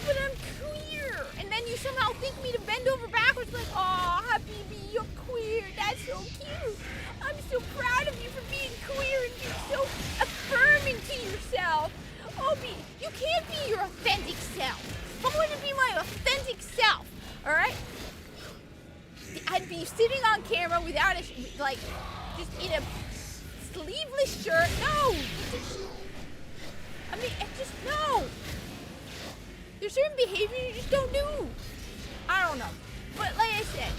A: but I'm queer. And then you somehow think me to bend over backwards like, oh, Habibi, you're queer. That's so cute. I'm so proud of you for being queer and being so affirming to yourself. Obi, you can't be your authentic self. If I want to be my authentic self, all right? I'd be sitting on camera without just in a sleeveless shirt. No. No. There's certain behavior you just don't do. I don't know. But like I said,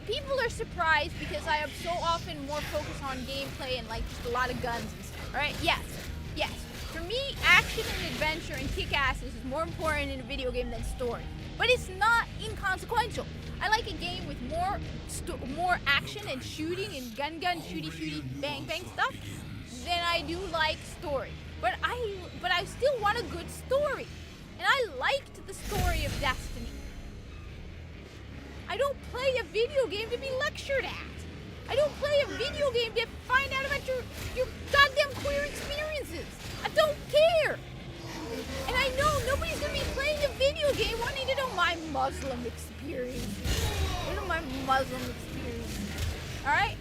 A: people are surprised because I am so often more focused on gameplay and like just a lot of guns and stuff. Alright? Yes. For me, action and adventure and kick-asses is more important in a video game than story. But it's not inconsequential. I like a game with more action and shooting and gun, shooty, bang stuff than I do like story. But I still want a good story. And I liked the story of Destiny. I don't play a video game to be lectured at. I don't play a video game to find out about your goddamn queer experiences. I don't care. And I know nobody's gonna be playing a video game wanting to know my Muslim experience. What are my Muslim experiences? Alright?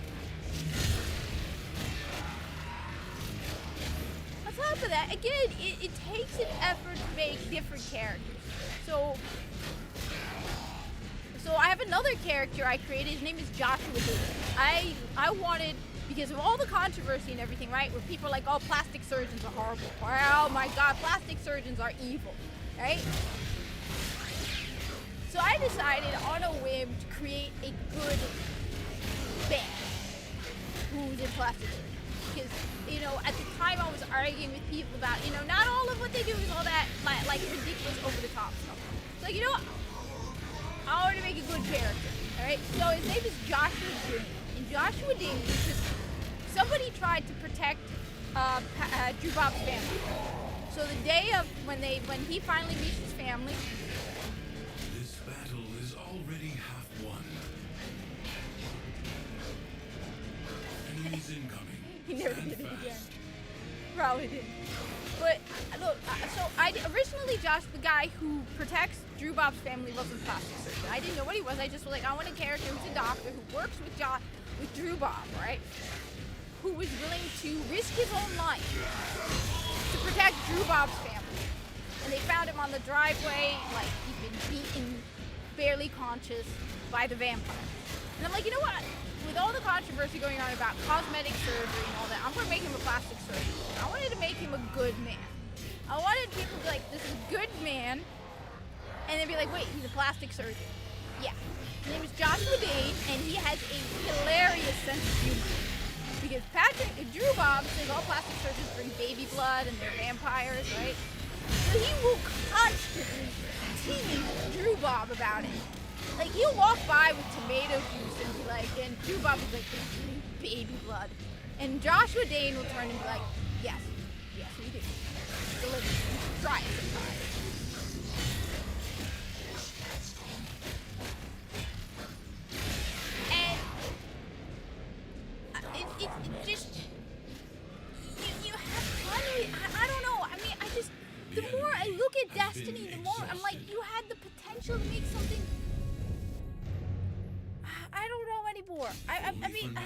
A: On top of that, again, it takes an effort to make different characters. So I have another character I created. His name is Joshua Davis. I wanted, because of all the controversy and everything, right? Where people are like, oh, plastic surgeons are horrible. Or, oh my God, plastic surgeons are evil, right? So I decided on a whim to create a good band who's in plastic surgery. Because, at the time I was arguing with people about, not all of what they do is all that, like ridiculous over the top stuff. So, what? I want to make a good character, alright? So his name is Joshua Green. in Joshua Dane, because somebody tried to protect Drew Bob's family. So the day of when he finally meets his family,
C: This battle is already half won. Enemies incoming.
A: he never
C: Stand
A: did it
C: fast.
A: again. Probably didn't. But look, so originally Josh, the guy who protects Drew Bob's family, wasn't a plastic surgeon. I didn't know what he was. I just was like, I want a character who's a doctor who works with Drew Bob, right? Who was willing to risk his own life to protect Drew Bob's family. And they found him on the driveway, like he'd been beaten, barely conscious by the vampire. And I'm like, you know what? With all the controversy going on about cosmetic surgery and all that, I'm gonna make him a plastic surgeon. I wanted to make him a good man. I wanted people to be like, this is a good man, and then be like, wait, he's a plastic surgeon. Yeah. His name is Joshua Dane, and he has a hilarious sense of humor. Because Drew Bob says all plastic surgeons bring baby blood and they're vampires, right? So he will constantly tease Drew Bob about it. Like, he'll walk by with tomato juice and be like, and Drew Bob will be like, "They're eating baby blood." And Joshua Dane will turn and be like, yes, we do. It's delicious. You should try it sometime. And it's just, you have fun with it. I don't know. I mean, the more I look at Destiny, the more I'm like, you had the potential to make something. I don't know anymore. I mean,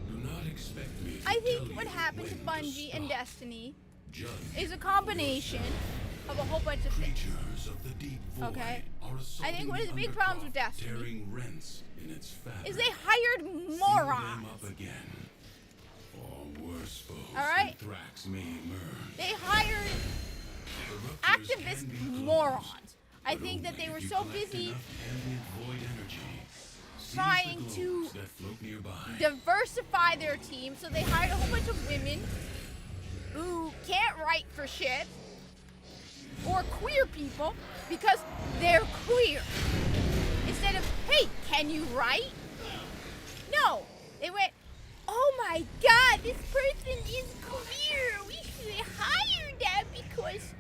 C: Do not expect me to
A: I
C: tell
A: think
C: you
A: what happened to
C: when
A: Bungie and
C: stop.
A: Destiny
C: Judge
A: is a combination of a whole bunch of things.
C: creatures of the deep void
A: Okay.
C: are
A: I think one of the big problems with
C: undercroft,
A: Destiny
C: tearing rents in its fabric.
A: Is they hired
C: Seal
A: morons.
C: them up again. Or worse foes
A: All right.
C: than Thrax may emerge.
A: They hired
C: The ruptures
A: activist
C: can be closed,
A: morons. I
C: but
A: think that
C: only
A: they were
C: if you
A: so
C: collect
A: busy
C: enough ambient void energy. Seize
A: trying
C: the
A: to
C: globes that float nearby.
A: diversify their team, so they hired a whole bunch of women who can't write for shit, or queer people because they're queer. Instead of, hey, can you write? No, they went, oh my god, this person is queer. We should hire them because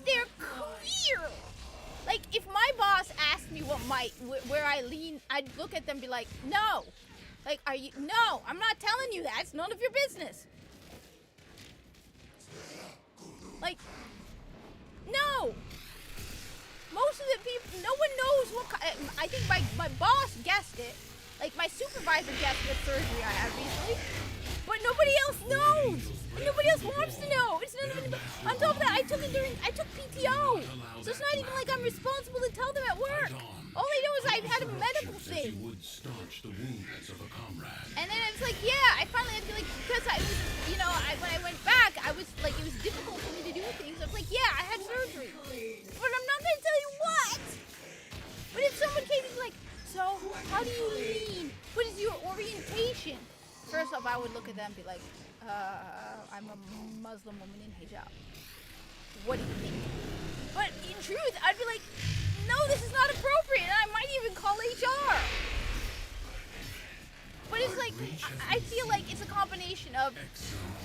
A: they're queer. Like, if my boss asked me where I lean, I'd look at them and be like, no. Like, no, I'm not telling you that. It's none of your business. Like, no. Most of the people, no one knows I think my boss guessed it. Like, my supervisor guessed what surgery I had recently. But nobody else knows. And nobody else wants to know. It's not even, on top of that, I took PTO. So it's not even like I'm responsible to tell them at work. All they know is I had a medical
C: As you
A: thing.
C: would staunch the wounds of a comrade.
A: And then it's like, yeah, I finally had to be like, because I was, when I went back, I was like, it was difficult for me to do things. I was like, yeah, I had surgery. But I'm not going to tell you what. But if someone came and was like, so, how do you lean? What is your orientation? First off, I would look at them and be like, I'm a Muslim woman in hijab. What do you think? But in truth, I'd be like, no, this is not appropriate. And I might even call HR. But it's like, I feel like it's a combination of,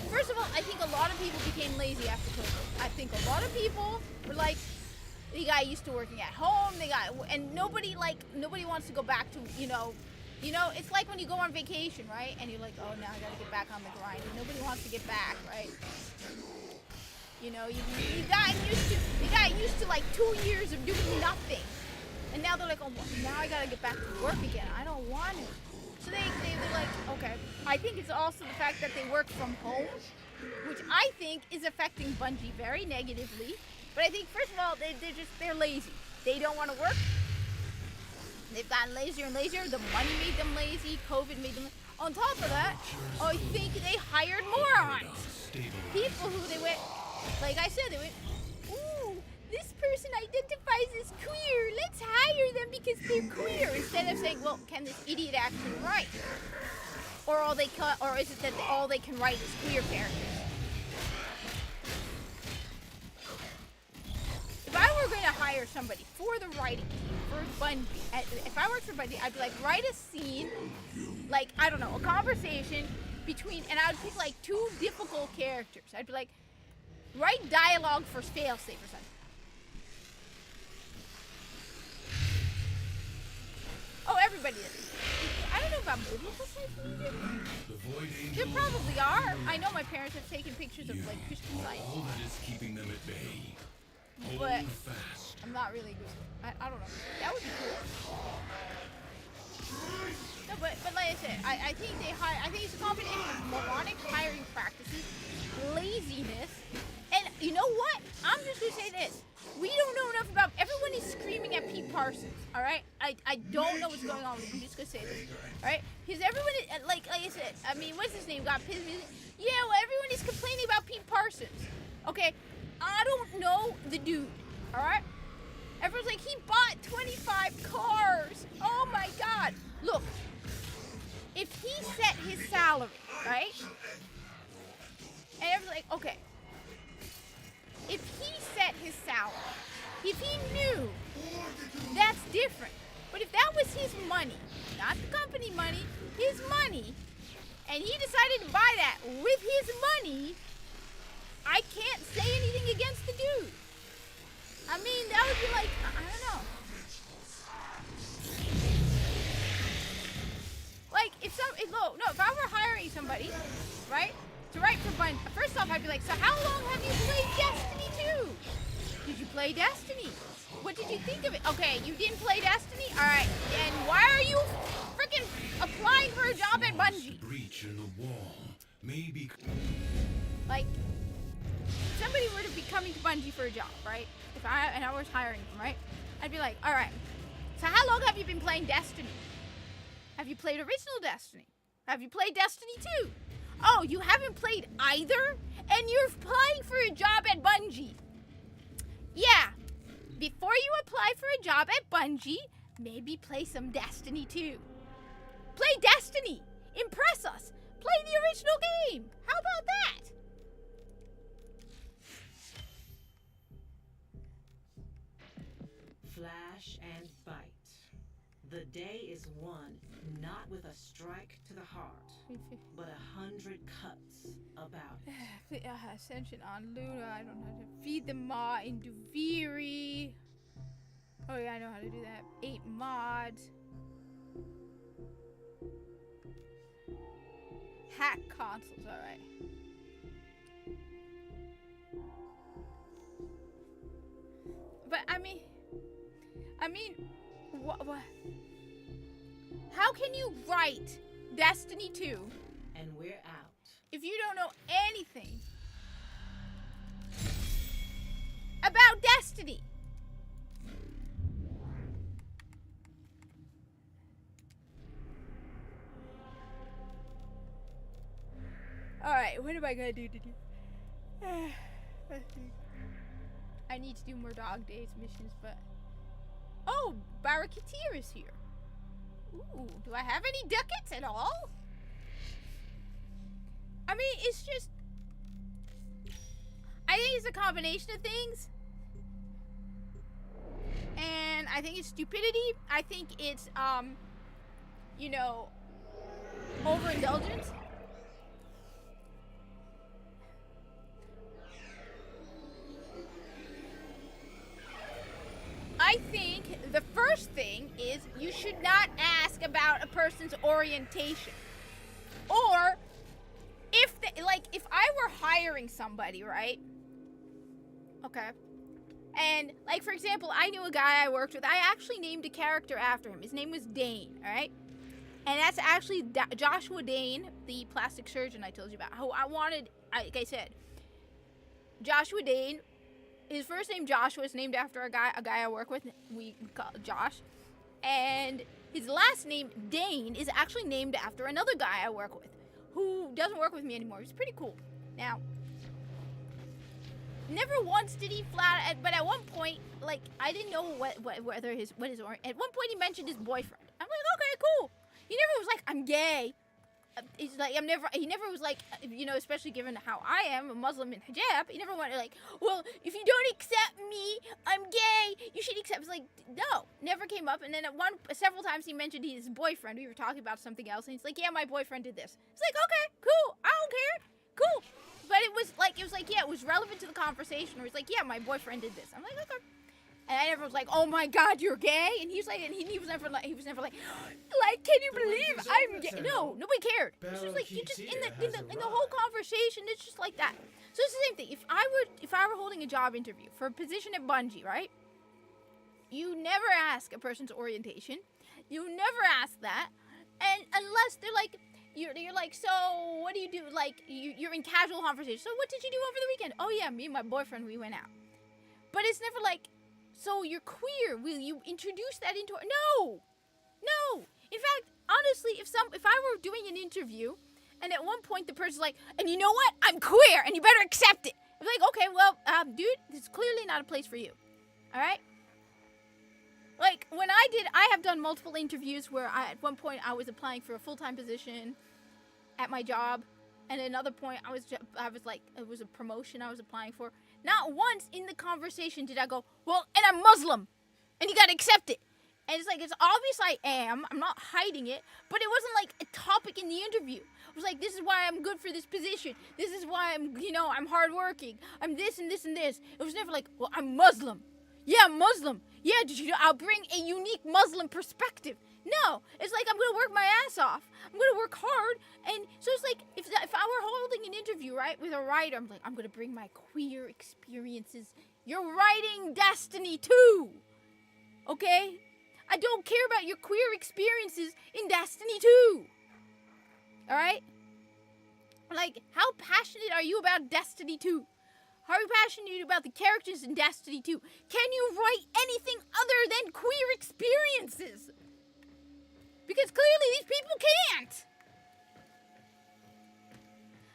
A: first of all, I think a lot of people became lazy after COVID. I think a lot of people were like, they got used to working at home. And nobody wants to go back to, it's like when you go on vacation, right? And you're like, oh, now I gotta get back on the grind. And nobody wants to get back, right? You got used to like 2 years of doing nothing. And now they're like, oh, well, now I gotta get back to work again. I don't want to. So they're like, okay. I think it's also the fact that they work from home, which I think is affecting Bungie very negatively. But I think, first of all, they're lazy. They don't want to work. They've gotten lazier and lazier. The money made them lazy. COVID made them. On top of that, I think they hired morons. People who they went, like I said, they went, ooh, this person identifies as queer. Let's hire them because they're queer. Instead of saying, well, can this idiot actually write? Or is it that all they can write is queer characters? If I were going to hire hire somebody for the writing team, for Bungie, if I worked for Bungie, I'd be like, write a scene, like, I don't know, a conversation between, and I would pick like 2 difficult characters. I'd be like, write dialogue for failsafe or something. Oh, everybody does it. I don't know about movies.
C: The Void
A: There
C: Angels
A: probably are. I know my parents have taken pictures of like Christian Science,
C: all that is keeping them at bay. Hold
A: but
C: fast.
A: I'm not really good. I don't know. That would be cool. No, but like I said, I think they hire. I think it's a combination of moronic hiring practices, laziness, and you know what? I'm just gonna say this. We don't know enough about. Everyone is screaming at Pete Parsons. All right, I don't know what's going on with him. I'm just gonna say this. All right, because everyone is, like I said. I mean, what's his name? Got pissed. Yeah, well, everyone is complaining about Pete Parsons. Okay, I don't know the dude. All right, everyone's like he bought 25 cars. Oh my God! Look, if he set his salary right, and everyone's like, okay. If he set his salary, if he knew, that's different. But if that was his money, not the company money, his money, and he decided to buy that with his money, I can't say anything against the dude. I mean, that would be like, I don't know. Like, if I were hiring somebody, right? To write for Bungie. First off, I'd be like, so how long have you played Destiny 2? Did you play Destiny? What did you think of it? Okay, you didn't play Destiny? Alright, and why are you freaking applying for a job at Bungie?
C: Breach in the wall. Maybe.
A: Like, if somebody were to be coming to Bungie for a job, right? If I was hiring them, right? I'd be like, alright, so how long have you been playing Destiny? Have you played original Destiny? Have you played Destiny 2? Oh, you haven't played either? And you're applying for a job at Bungie. Yeah. Before you apply for a job at Bungie, maybe play some Destiny 2. Play Destiny. Impress us. Play the original game. How about that?
D: Flash and bite. The day is won not with a strike to the heart, but 100 cuts about it.
A: Ascension on Luna. I don't know how to feed the Maw in Duviri. Oh yeah, I know how to do that. 8 mods. Hack consoles, alright. But I mean, what? How can you write Destiny 2
D: And we're out.
A: if you don't know anything about Destiny? Alright, what am I gonna do today? Let's see. I need to do more Dog Days missions, but... Oh, Barraketeer is here. Ooh, do I have any ducats at all? I mean, it's just... I think it's a combination of things. And I think it's stupidity. I think it's, you know, overindulgence. I think the first thing is you should not ask about a person's orientation. Or if if I were hiring somebody, right? Okay. And like for example, I knew a guy I worked with. I actually named a character after him. His name was Dane, all right? And that's actually Joshua Dane, the plastic surgeon I told you about. Who I wanted, like I said, Joshua Dane. His first name Joshua is named after a guy I work with. We call Josh. And his last name Dane is actually named after another guy I work with, who doesn't work with me anymore. He's pretty cool. Now, never once did he but at one point, like I didn't know at one point he mentioned his boyfriend. I'm like, okay, cool. He never was like, I'm gay. He's like, he never was like, you know, especially given how I am, a Muslim in hijab, he never wanted like, well, if you don't accept me, I'm gay, you should accept. It's like, no, never came up. And then several times he mentioned his boyfriend. We were talking about something else, and he's like, yeah, my boyfriend did this. It's like, okay, cool, I don't care, cool. But it was like, yeah, it was relevant to the conversation. Where he's like, yeah, my boyfriend did this. I'm like, okay. And everyone's like, oh my God, you're gay? And he's like, and he was never like, can you believe I'm gay? No, nobody cared. It's just like, you just, in the whole conversation, it's just like that. So it's the same thing. If I were holding a job interview for a position at Bungie, right? You never ask a person's orientation. You never ask that. And unless they're like, you're like, so what do you do? Like, you're in casual conversation. So what did you do over the weekend? Oh yeah, me and my boyfriend, we went out. But it's never like, so you're queer. Will you introduce that into? No. In fact, honestly, if I were doing an interview, and at one point the person's like, and you know what? I'm queer, and you better accept it. I'm like, okay, well, dude, this is clearly not a place for you. All right. Like I have done multiple interviews where at one point I was applying for a full-time position at my job, and at another point I was like, it was a promotion I was applying for. Not once in the conversation did I go, well, and I'm Muslim, and you gotta accept it. And it's like, it's obvious I am. I'm not hiding it, but it wasn't like a topic in the interview. It was like, this is why I'm good for this position. This is why I'm hardworking. I'm this and this and this. It was never like, well, I'm Muslim. Yeah, I'm Muslim. Yeah, I'll bring a unique Muslim perspective. No, it's like, I'm gonna work my ass off. I'm gonna work hard, and so it's like, if I were holding an interview, right, with a writer, I'm like, I'm gonna bring my queer experiences. You're writing Destiny 2, okay? I don't care about your queer experiences in Destiny 2, all right? Like, how passionate are you about Destiny 2? How are you passionate about the characters in Destiny 2? Can you write anything other than queer experiences? Because clearly these people can't.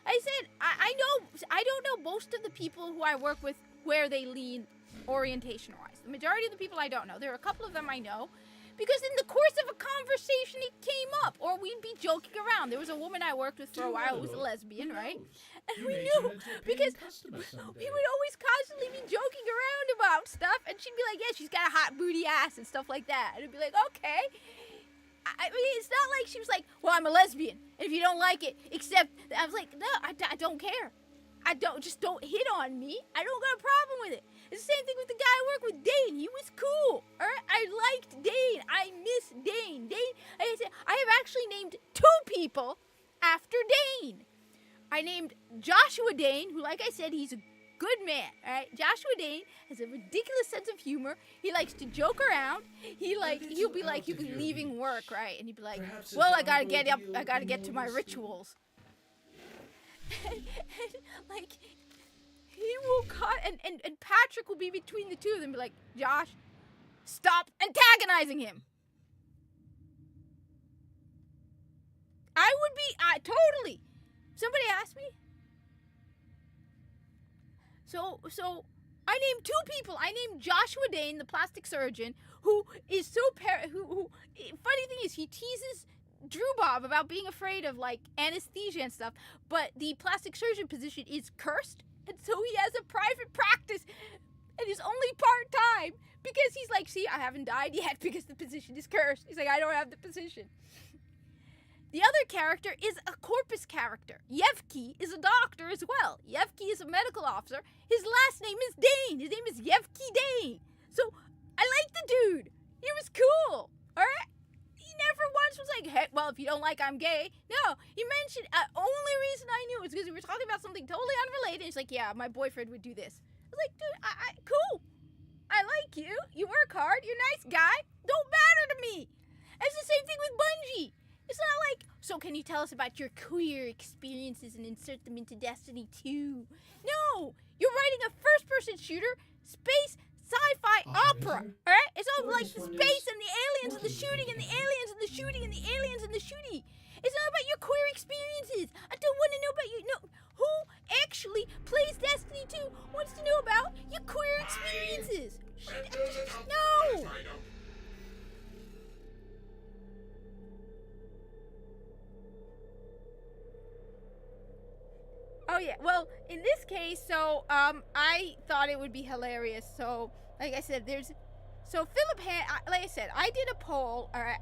A: I said, I don't know most of the people who I work with where they lean orientation-wise. The majority of the people I don't know. There are a couple of them I know. Because in the course of a conversation, it came up. Or we'd be joking around. There was a woman I worked with for a while who was a lesbian, right? And we knew, because we would always constantly be joking around about stuff. And she'd be like, yeah, she's got a hot booty ass and stuff like that. And I'd be like, okay. I mean, it's not like she was like, well, I'm a lesbian. And if you don't like it, except, I was like, no, I don't care. Just don't hit on me. I don't got a problem with it. It's the same thing with the guy I work with, Dane. He was cool. All right? I liked Dane. I miss Dane. Dane, like I said, I have actually named 2 people after Dane. I named Joshua Dane, who, like I said, he's a good man. All right? Joshua Dane has a ridiculous sense of humor. He likes to joke around. He'll be leaving work, right? And he'd be like, well, I gotta get up. I gotta get to my rituals. and like, he will cut, and Patrick will be between the two of them, be like, Josh, stop antagonizing him. I would be, totally. Somebody asked me. So I named 2 people. I named Joshua Dane, the plastic surgeon, who is so who funny thing is, he teases Drew Bob about being afraid of, like, anesthesia and stuff, but the plastic surgeon position is cursed, and so he has a private practice, and is only part-time, because he's like, see, I haven't died yet because the position is cursed. He's like, I don't have the position. The other character is a corpus character. Yevki is a doctor as well. Yevki is a medical officer. His last name is Dane. His name is Yevki Dane. So, I like the dude. He was cool, alright? He never once was like, hey, well, if you don't like I'm gay. No, he mentioned, only reason I knew was because we were talking about something totally unrelated. He's like, yeah, my boyfriend would do this. I was like, dude, cool. I like you. You work hard. You're a nice guy. Don't matter to me. It's the same thing with Bungie. It's not like, so can you tell us about your queer experiences and insert them into Destiny 2? No, you're writing a first-person shooter, space, sci-fi opera, alright? It's all like the space and the aliens and the shooting and the aliens and the shooting and the aliens and the shooting. It's not about your queer experiences. I don't want to know about you. No, who actually plays Destiny 2 wants to know about your queer experiences? No! Oh yeah, well, in this case, so, I thought it would be hilarious, so, like I said, there's So like I said, I did a poll. All right,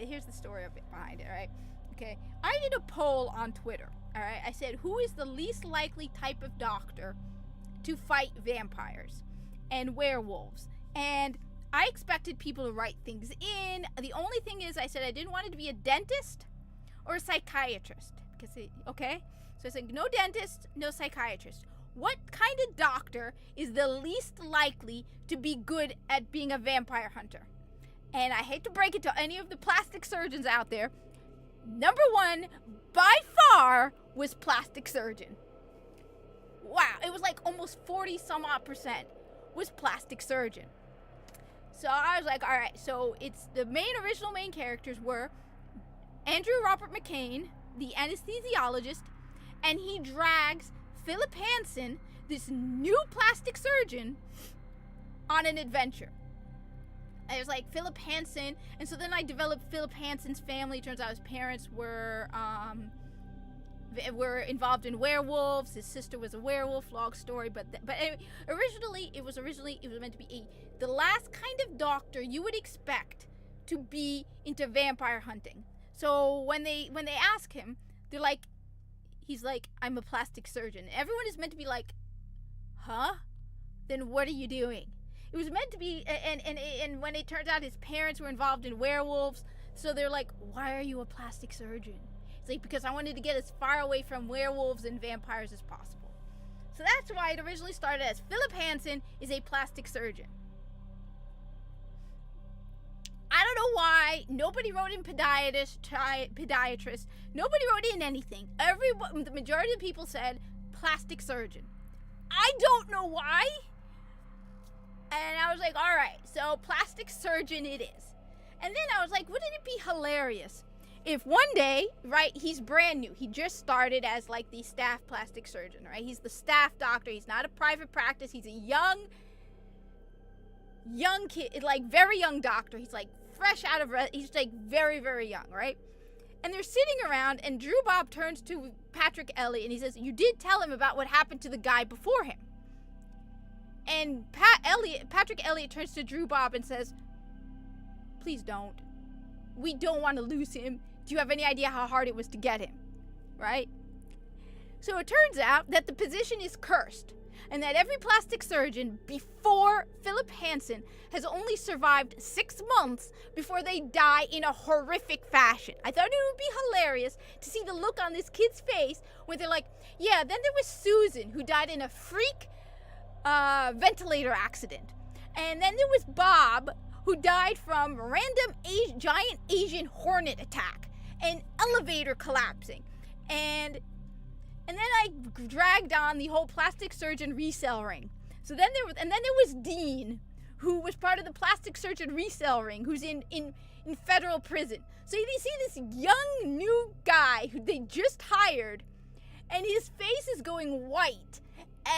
A: here's the story of it behind it. All right, okay. I did a poll on Twitter. All right, I said, who is the least likely type of doctor to fight vampires and werewolves? And I expected people to write things in. The only thing is, I said I didn't want it to be a dentist or a psychiatrist. Okay? So I said, no dentist, no psychiatrist. What kind of doctor is the least likely to be good at being a vampire hunter? And I hate to break it to any of the plastic surgeons out there. Number one, by far, was plastic surgeon. Wow, it was like almost 40 some odd percent was plastic surgeon. So I was like, all right, so it's the original main characters were Andrew Robert McCain, the anesthesiologist, and he drags Philip Hansen, this new plastic surgeon, on an adventure. And it was like Philip Hansen, and so then I developed Philip Hansen's family. Turns out his parents were involved in werewolves. His sister was a werewolf. Long story, but anyway, originally it was meant to be the last kind of doctor you would expect to be into vampire hunting. So when they ask him, they're like, he's like, I'm a plastic surgeon. Everyone is meant to be like, huh? Then what are you doing? It was meant to be, and when it turns out his parents were involved in werewolves, so they're like, why are you a plastic surgeon? It's like, because I wanted to get as far away from werewolves and vampires as possible. So that's why it originally started as Philip Hansen is a plastic surgeon. I don't know why nobody wrote in podiatrist. Nobody wrote in anything. The majority of the people said plastic surgeon. I don't know why. And I was like, all right, so plastic surgeon it is. And then I was like, wouldn't it be hilarious if one day, right, he's brand new. He just started as like the staff plastic surgeon, right? He's the staff doctor. He's not a private practice. He's a young kid, like very young doctor. He's like fresh out of, he's like very, very young, right? And they're sitting around, and Drew Bob turns to Patrick Elliott and he says, you did tell him about what happened to the guy before him. And Patrick Elliott turns to Drew Bob and says, please don't. We don't want to lose him. Do you have any idea how hard it was to get him? Right? So it turns out that the position is cursed, and that every plastic surgeon before Philip Hansen has only survived 6 months before they die in a horrific fashion. I thought it would be hilarious to see the look on this kid's face when they're like, yeah, then there was Susan, who died in a freak ventilator accident. And then there was Bob, who died from random giant Asian hornet attack and elevator collapsing. And then I dragged on the whole plastic surgeon resale ring. So then there was Dean, who was part of the plastic surgeon resale ring, who's in federal prison. So you see this young new guy who they just hired, and his face is going white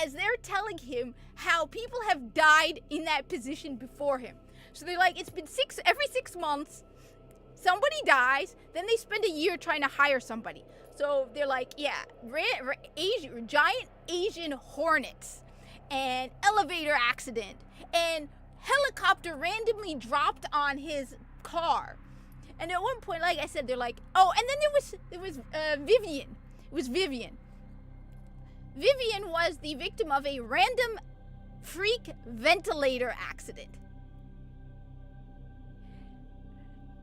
A: as they're telling him how people have died in that position before him. So they're like, it's been every 6 months, somebody dies, then they spend a year trying to hire somebody. So they're like, yeah, giant Asian hornets, and elevator accident, and helicopter randomly dropped on his car. And at one point, like I said, they're like, oh, and then there was Vivian. It was Vivian. Vivian was the victim of a random freak ventilator accident.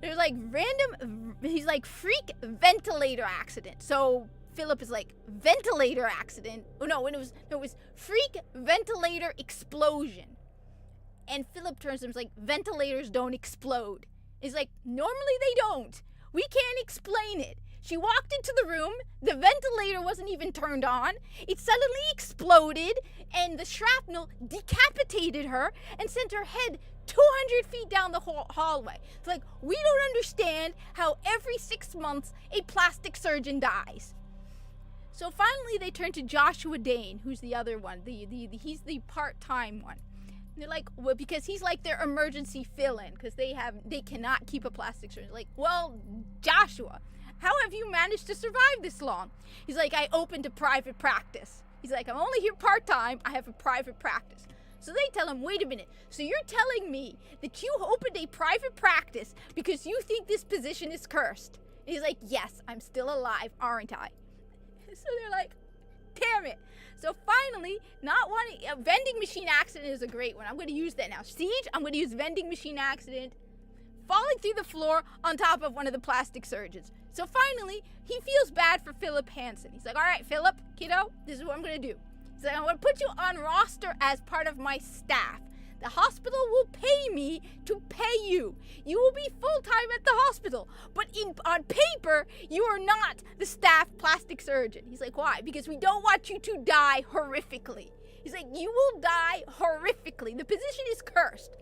A: There's like he's like freak ventilator accident. So Philip is like ventilator accident. Oh no, it was freak ventilator explosion. And Philip turns to him and is like, ventilators don't explode. He's like, normally they don't. We can't explain it. She walked into the room, the ventilator wasn't even turned on, it suddenly exploded, and the shrapnel decapitated her and sent her head 200 feet down the hallway. It's like, we don't understand how every 6 months a plastic surgeon dies. So finally they turn to Joshua Dane, who's the other one, he's the part-time one. And they're like, well, because he's like their emergency fill-in, because they cannot keep a plastic surgeon. Like, well, Joshua, how have you managed to survive this long? He's like, I opened a private practice. He's like, I'm only here part-time. I have a private practice. So they tell him, wait a minute, so you're telling me that you opened a private practice because you think this position is cursed? And he's like, yes, I'm still alive, aren't I? So they're like, damn it. So finally, a vending machine accident is a great one. I'm going to use that now. Siege, I'm going to use vending machine accident. Falling through the floor on top of one of the plastic surgeons. So finally, he feels bad for Philip Hansen. He's like, all right, Philip, kiddo, this is what I'm going to do. He's like, I'm going to put you on roster as part of my staff. The hospital will pay me to pay you. You will be full-time at the hospital. But on paper, you are not the staff plastic surgeon. He's like, why? Because we don't want you to die horrifically. He's like, you will die horrifically. The position is cursed.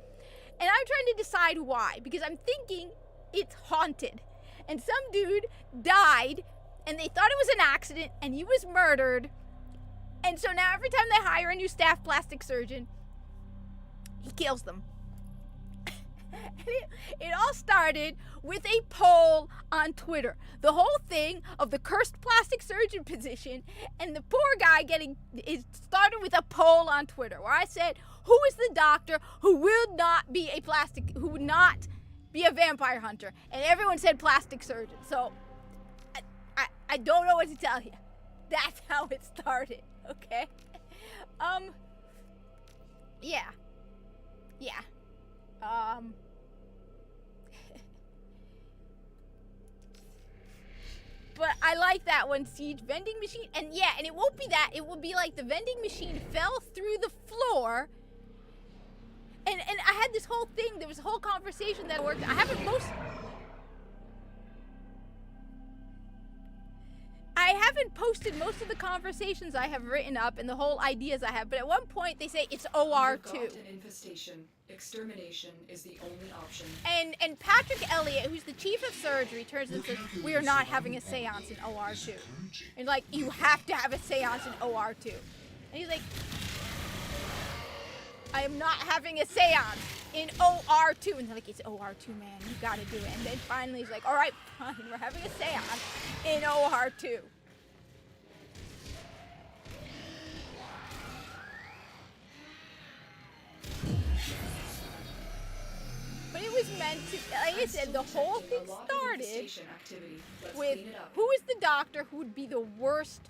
A: And I'm trying to decide why. Because I'm thinking it's haunted. And some dude died, and they thought it was an accident, and he was murdered. And so now every time they hire a new staff plastic surgeon, he kills them. It all started with a poll on Twitter. The whole thing of the cursed plastic surgeon position and the poor guy it started with a poll on Twitter where I said, who is the doctor who would not be a vampire hunter? And everyone said plastic surgeon. So I don't know what to tell you. That's how it started, okay? Yeah. But I like that one, Siege. Vending machine, and it won't be that. It will be like the vending machine fell through the floor. And I had this whole thing, there was a whole conversation that worked. I haven't posted most of the conversations I have written up and the whole ideas I have, but at one point they say it's OR2.
E: An infestation. Extermination is the only option.
A: And Patrick Elliott, who's the chief of surgery, turns and says, we are not having a seance in OR2. And like, you have to have a seance in OR2. And he's like, I am not having a seance in OR2. And they're like, it's OR2, man. You gotta do it. And then finally he's like, all right, fine. We're having a seance in OR2. But it was meant to, like I said, the whole thing started with who is the doctor who would be the worst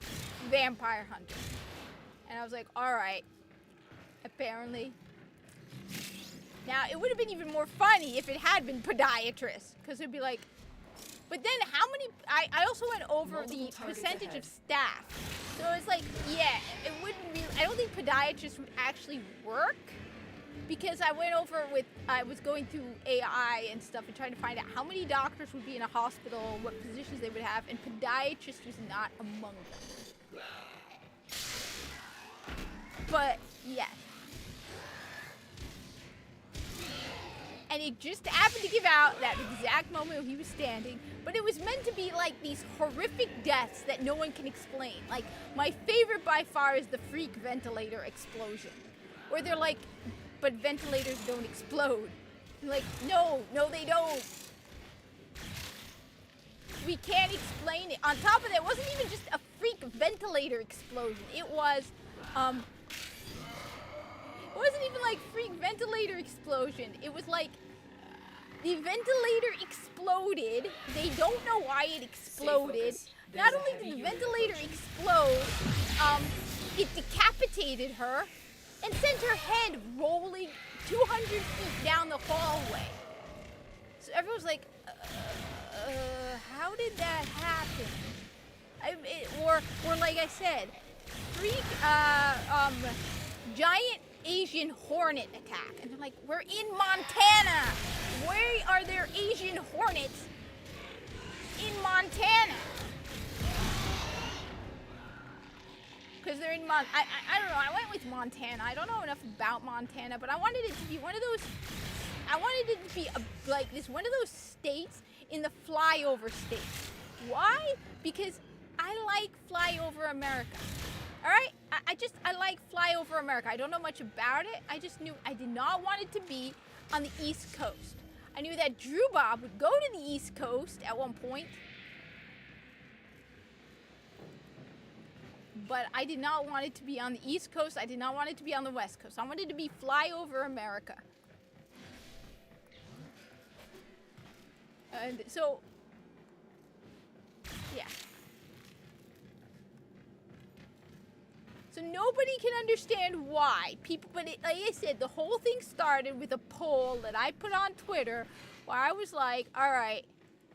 A: vampire hunter? And I was like, all right, apparently. Now, it would have been even more funny if it had been podiatrist, because it'd be like, but then how many, I also went over the percentage of staff. So it's like, yeah, it wouldn't be, I don't think podiatrist would actually work, because I went over I was going through AI and stuff and trying to find out how many doctors would be in a hospital, what positions they would have, and podiatrist was not among them. But, yes. And it just happened to give out that exact moment when he was standing, but it was meant to be like these horrific deaths that no one can explain. Like, my favorite by far is the freak ventilator explosion, where they're like, but ventilators don't explode. I'm like, no, they don't. We can't explain it. On top of that, it wasn't even just a freak ventilator explosion. It wasn't even like freak ventilator explosion. It was like the ventilator exploded. They don't know why it exploded. Not only did the ventilator explode, it decapitated her and sent her head rolling 200 feet down the hallway. So everyone's like, how did that happen? Or like I said, freak, giant Asian hornet attack. And they're like, we're in Montana. Where are there Asian hornets in Montana? Because they're in I don't know, I went with Montana. I don't know enough about Montana, but I wanted it to be one of those, one of those states in the flyover states. Why? Because I like flyover America. Alright? I like flyover America. I don't know much about it. I just knew I did not want it to be on the East Coast. I knew that Drew Bob would go to the East Coast at one point. but I did not want it to be on the East Coast. I did not want it to be on the West Coast. I wanted it to be flyover America. And so, yeah. So nobody can understand why people, but like I said, the whole thing started with a poll that I put on Twitter where I was like, all right,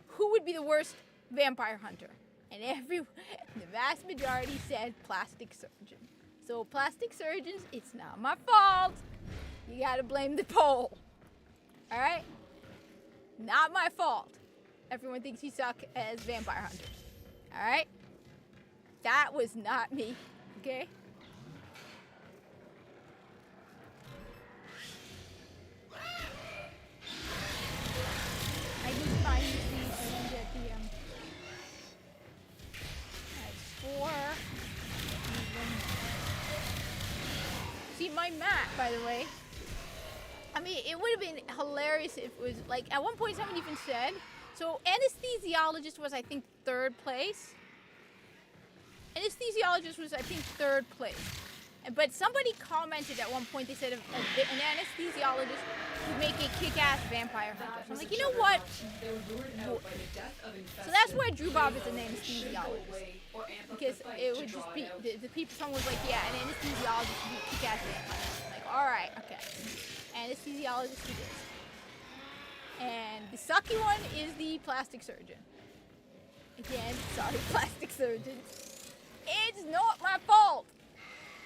A: who would be the worst vampire hunter? And the vast majority said plastic surgeon. So plastic surgeons, it's not my fault. You gotta blame the poll. All right? Not my fault. Everyone thinks you suck as vampire hunters. All right? That was not me. Okay? I can find these at the that's 4. See my map, by the way. I mean, it would have been hilarious if it was like at one point someone even said. So anesthesiologist was I think 3rd place. Anesthesiologist was I think 3rd place. But somebody commented at one point, they said an anesthesiologist would make a kick-ass vampire hunter. So I'm like, you know what? So that's why Drew Bob is an anesthesiologist. Because it would just be, the people, someone was like, yeah, an anesthesiologist would be a kick-ass vampire. I'm like, alright, okay. Anesthesiologist it is. And the sucky one is the plastic surgeon. Again, sorry, plastic surgeon. It's not my fault.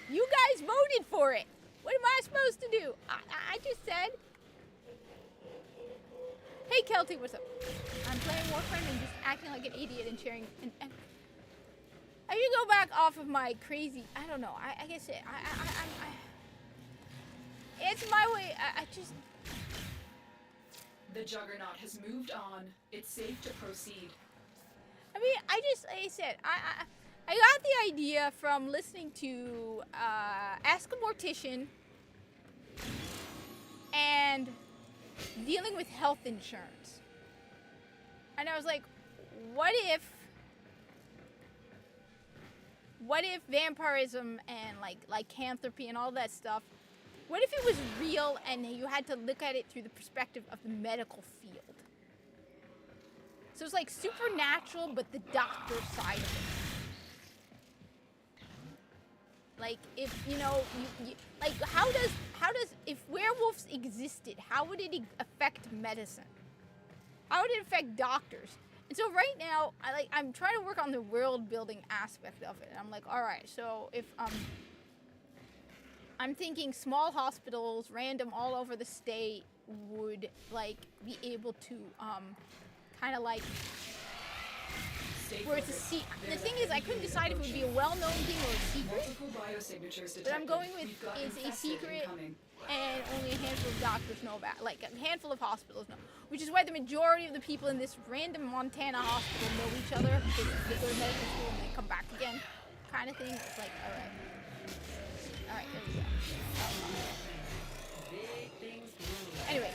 A: You guys voted for it. What am I supposed to do? I just said. Hey, Kelty, what's up? I'm playing Warframe and just acting like an idiot and sharing. And I should go back off of my crazy. I don't know. I guess it's my way. I just.
E: The Juggernaut has moved on. It's safe to proceed.
A: I mean, like I said, I got the idea from listening to Ask a Mortician and dealing with health insurance. And I was like, what if vampirism and like lycanthropy and all that stuff, what if it was real and you had to look at it through the perspective of the medical field? So it's like supernatural, but the doctor side of it. Like if you know, you like how does if werewolves existed, how would it affect medicine? How would it affect doctors? And so right now, I'm trying to work on the world building aspect of it. And I'm like, all right, so if I'm thinking small hospitals, random all over the state, would like be able to kind of like. Where it's the thing is, I couldn't decide if it would be a well-known thing or a secret. But I'm going with it's a secret and only a handful of doctors know about, like a handful of hospitals know. Which is why the majority of the people in this random Montana hospital know each other because they go to medical school and they come back again, kind of thing. It's like, all right, there we go. Anyway,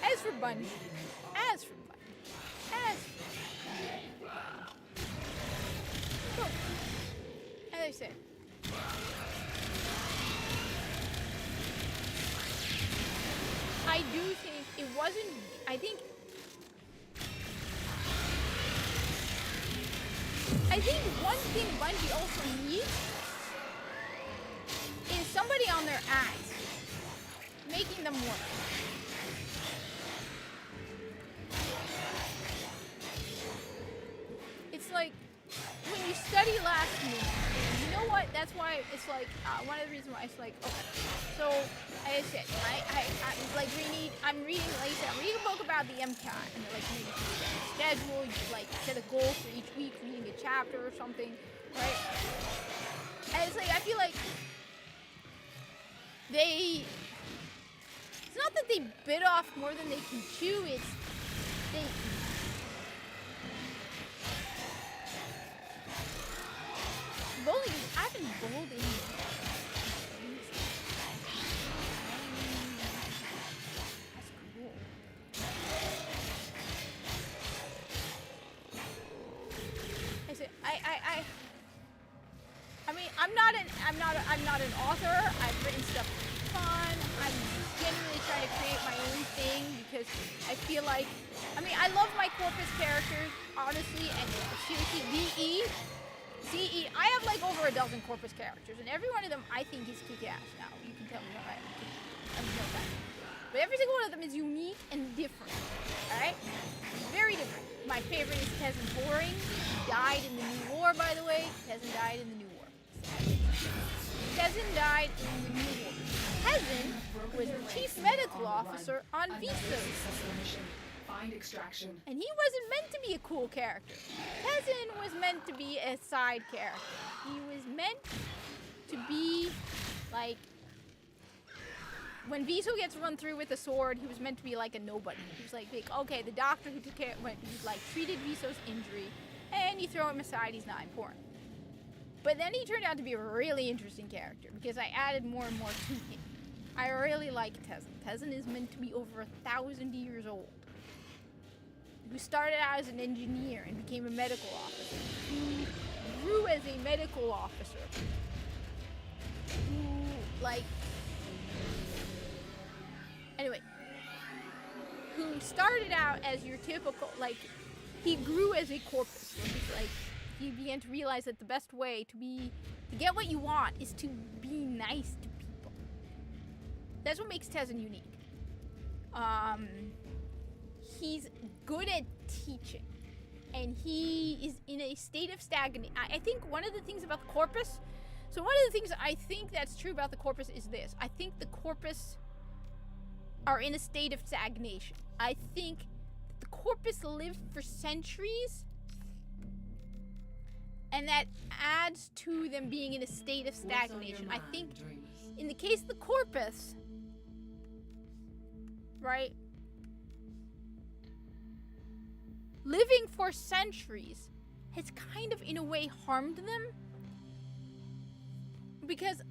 A: as for Bungie. So, as I said, I do think it wasn't, I think one thing Bungie also needs is somebody on their ass, making them work. It's like, when you study last minute, you know what? That's why it's like one of the reasons why it's like, okay. So as I said, I'm like I'm reading a book about the MCAT, and they're like maybe you set a schedule, you like set a goal for each week, reading a chapter or something, right? And it's like I feel like it's not that they bit off more than they can chew. It's they. Bowling, I haven't bowled in. That's cool. I said, I'm not an author. I've written stuff for fun. I'm genuinely trying to create my own thing because I feel like, I mean, I love my Corpus characters, honestly, and seriously, VE, CE, I have like over a dozen Corpus characters, and every one of them I think is kick-ass now. You can tell me how I'm no that. But every single one of them is unique and different, alright? Very different. My favorite is Tezzin Boring. He died in the New War, by the way. Tezzin died in the New War. Tezzin died in the New War. Tezzin was the chief medical officer on
E: Another
A: Vistos.
E: successful mission. Find extraction.
A: And he wasn't meant to be a cool character. Tezzin was meant to be a side character. He was meant to be like, when Viso gets run through with a sword, he was meant to be like a nobody. He was like, okay, the doctor who took care, he like treated Viso's injury, and you throw him aside, he's not important. But then he turned out to be a really interesting character because I added more and more to him. I really like Tezzin. Tezzin is meant to be over 1,000 years old. Who started out as an engineer and became a medical officer. Who grew as a medical officer. Who, like... Anyway. Who started out as your typical, like... He grew as a corpus. Where he's like... He began to realize that the best way to get what you want is to be nice to people. That's what makes Tezzin unique. He's good at teaching, and he is in a state of stagnation. I think one of the things about the Corpus, so one of the things I think that's true about the Corpus is this. I think the Corpus are in a state of stagnation. I think the Corpus lived for centuries, and that adds to them being in a state of stagnation. I think in the case of the Corpus, right, living for centuries has kind of in a way harmed them, because,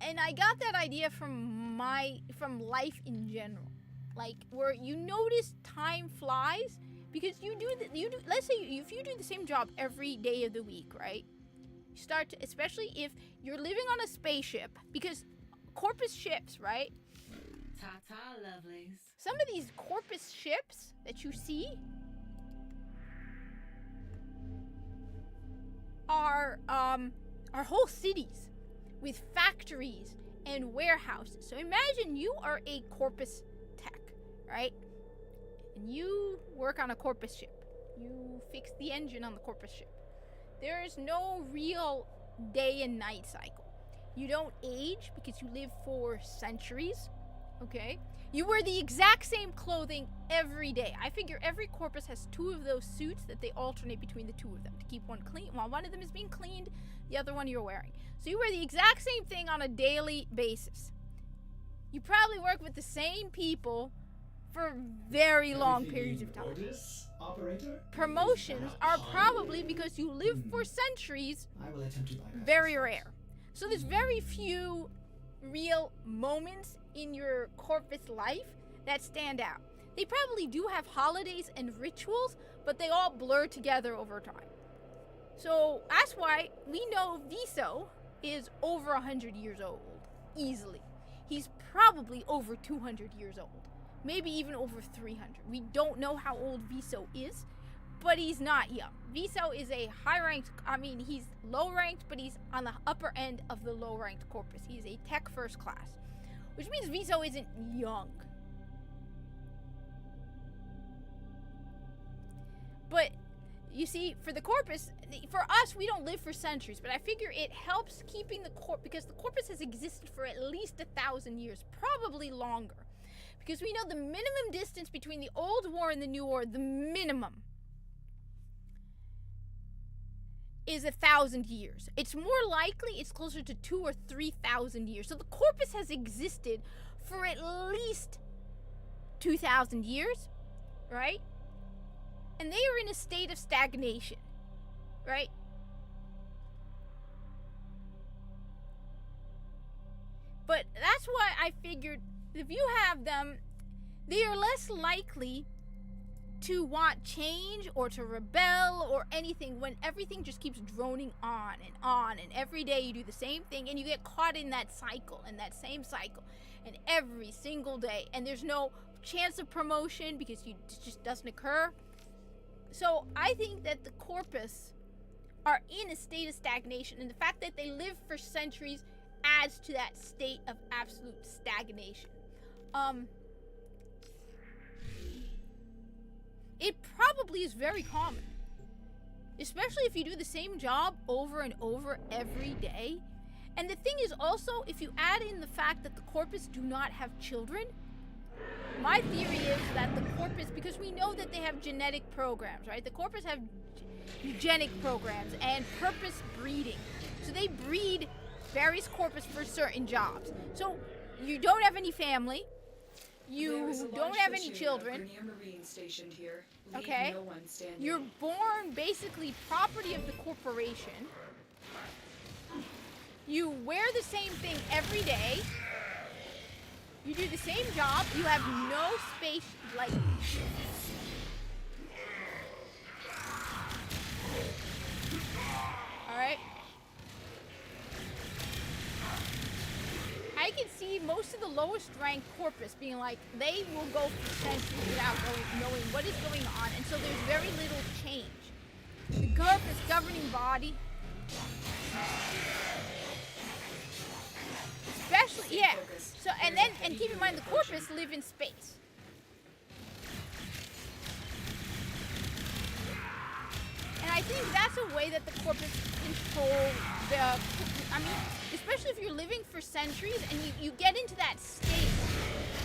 A: and I got that idea from life in general, like where you notice time flies because let's say if you do the same job every day of the week, right? You start to, especially if you're living on a spaceship, because Corpus ships, right?
D: Ta-ta, lovelies.
A: Some of these Corpus ships that you see are whole cities with factories and warehouses. So imagine you are a Corpus tech, right? And you work on a Corpus ship. You fix the engine on the Corpus ship. There is no real day and night cycle. You don't age because you live for centuries, okay? You wear the exact same clothing every day. I figure every Corpus has 2 of those suits that they alternate between the 2 of them to keep one clean. While one of them is being cleaned, the other one you're wearing. So you wear the exact same thing on a daily basis. You probably work with the same people for very long periods of time.
B: Orders, operator?
A: Promotions are probably because you live for centuries,
B: I will attempt to bypass
A: very
B: this.
A: rare. So there's very few real moments in your Corpus life that stand out. They probably do have holidays and rituals, but they all blur together over time. So that's why we know Viso is over 100 years old, easily. He's probably over 200 years old, maybe even over 300. We don't know how old Viso is, but he's not young. Viso is a high-ranked, he's low-ranked, but he's on the upper end of the low-ranked Corpus. He's a tech first class, which means Viso isn't young. But you see, for the Corpus, for us, we don't live for centuries, but I figure it helps keeping the Corpus, because the Corpus has existed for at least 1,000 years, probably longer. Because we know the minimum distance between the Old War and the New War, the minimum, is 1,000 years. It's more likely it's closer to 2,000 or 3,000 years. So the Corpus has existed for at least 2,000 years, right? And they are in a state of stagnation, right? But that's why I figured if you have them, they are less likely to want change or to rebel or anything when everything just keeps droning on, and every day you do the same thing and you get caught in that cycle and that same cycle and every single day, and there's no chance of promotion because it just doesn't occur. So I think that the Corpus are in a state of stagnation, and the fact that they live for centuries adds to that state of absolute stagnation. It probably is very common, especially if you do the same job over and over every day. And the thing is also, if you add in the fact that the Corpus do not have children, my theory is that the Corpus, because we know that they have genetic programs, right? The Corpus have eugenic programs and purpose breeding. So they breed various Corpus for certain jobs. So you don't have any family. You don't have any children.
E: Marine stationed here. Leave
A: Okay.
E: no one standing.
A: You're born basically property of the corporation. You wear the same thing every day. You do the same job. You have no space, like... Alright? I can see most of the lowest ranked Corpus being like, they will go for centuries without knowing what is going on, and so there's very little change. The Corpus governing body, especially, yeah. So, and keep in mind, the Corpus live in space. And I think that's a way that the Corpus control especially if you're living for centuries and you get into that state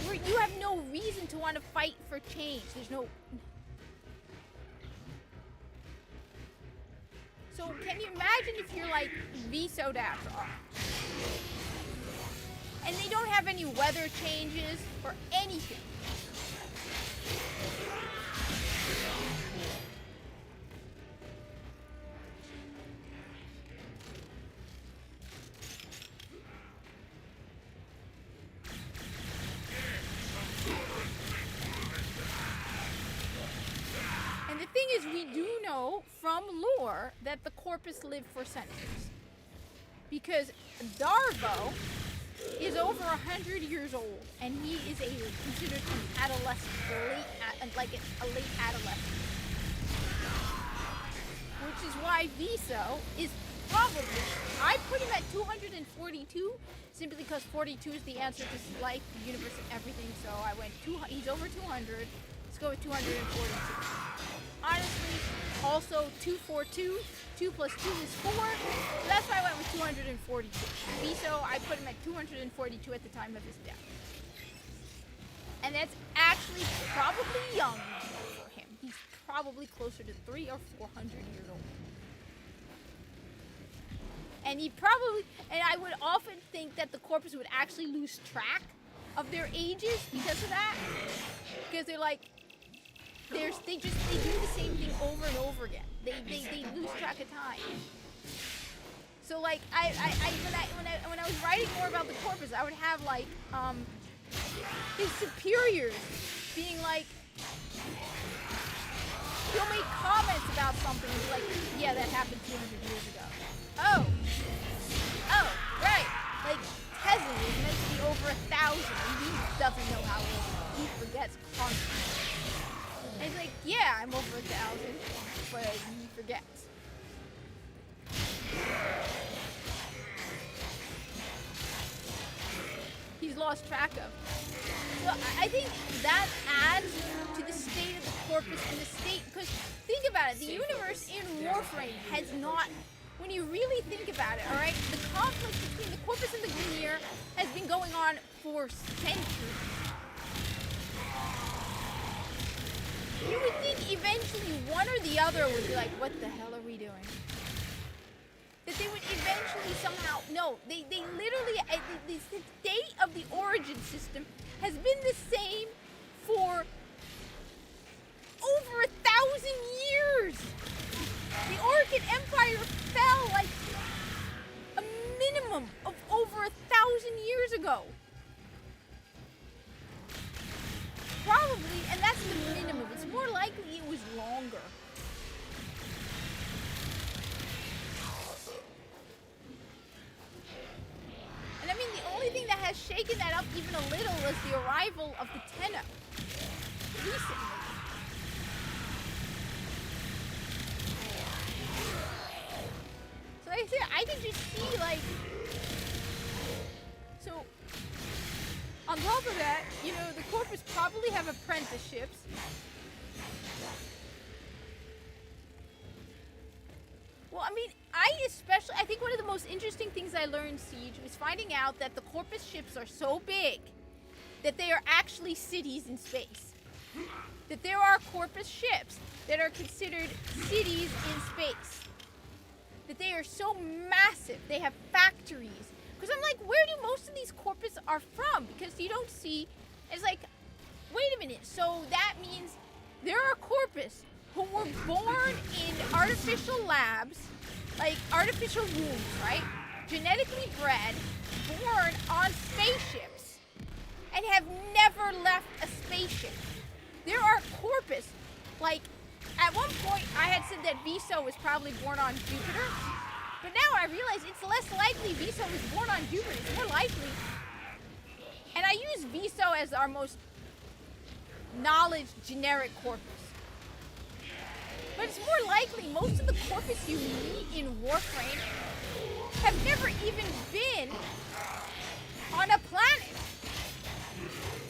A: where you have no reason to want to fight for change. There's no... So can you imagine if you're like vetoed after all? And they don't have any weather changes or anything. And the thing is, we do know from lore that the Corpus live for centuries. Because Darvo is over 100 years old, and he is considered an adolescent, a late adolescent. Which is why Viso is probably, I put him at 242, simply because 42 is the answer to life, the universe, and everything, so I went, he's over 200, let's go with 242. Honestly, also 242, 2 plus 2 is 4, so that's why I went with 242. Viso, I put him at 242 at the time of his death. And that's actually probably young for him. He's probably closer to 300 or 400 years old. And I would often think that the Corpus would actually lose track of their ages because of that. Because they're like, they do the same thing over and over again. They lose track of time. So like when I was writing more about the Corpus, I would have like his superiors being like, he'll make comments about something and be like, yeah, that happened 200 years ago. Oh, right. Like Tesla is meant to be over 1,000 and he doesn't know how old he forgets constantly. And he's like, yeah, I'm over 1,000, but he forgets. He's lost track of. So I think that adds to the state of the Corpus and the state, because think about it, the universe in Warframe has not, when you really think about it, alright, the conflict between the Corpus and the Grineer has been going on for centuries. You would think eventually one or the other would be like, what the hell are we doing? That they would eventually somehow, no, they literally, the state of the origin system has been the same for over 1,000 years. The Orcish Empire fell like a minimum of over 1,000 years ago. Probably, and that's the minimum. It's more more likely it was longer. And I mean, the only thing that has shaken that up even a little was the arrival of the Tenno recently. So like I said, I can just see, like, so on top of that, you know, the Corpus probably have apprenticeships. Well, I mean, I think one of the most interesting things I learned, Siege, was finding out that the Corpus ships are so big that they are actually cities in space. That there are Corpus ships that are considered cities in space. That they are so massive, they have factories. Because I'm like, where do most of these Corpus are from? Because you don't see, it's like, wait a minute, so that means there are Corpus who were born in artificial labs, like artificial wombs, right? Genetically bred, born on spaceships, and have never left a spaceship. There are Corpus, like, at one point I had said that Viso was probably born on Jupiter, but now I realize it's less likely Viso was born on Jupiter. It's more likely, and I use Viso as our most knowledge generic Corpus. But it's more likely most of the Corpus you meet in Warframe have never even been on a planet.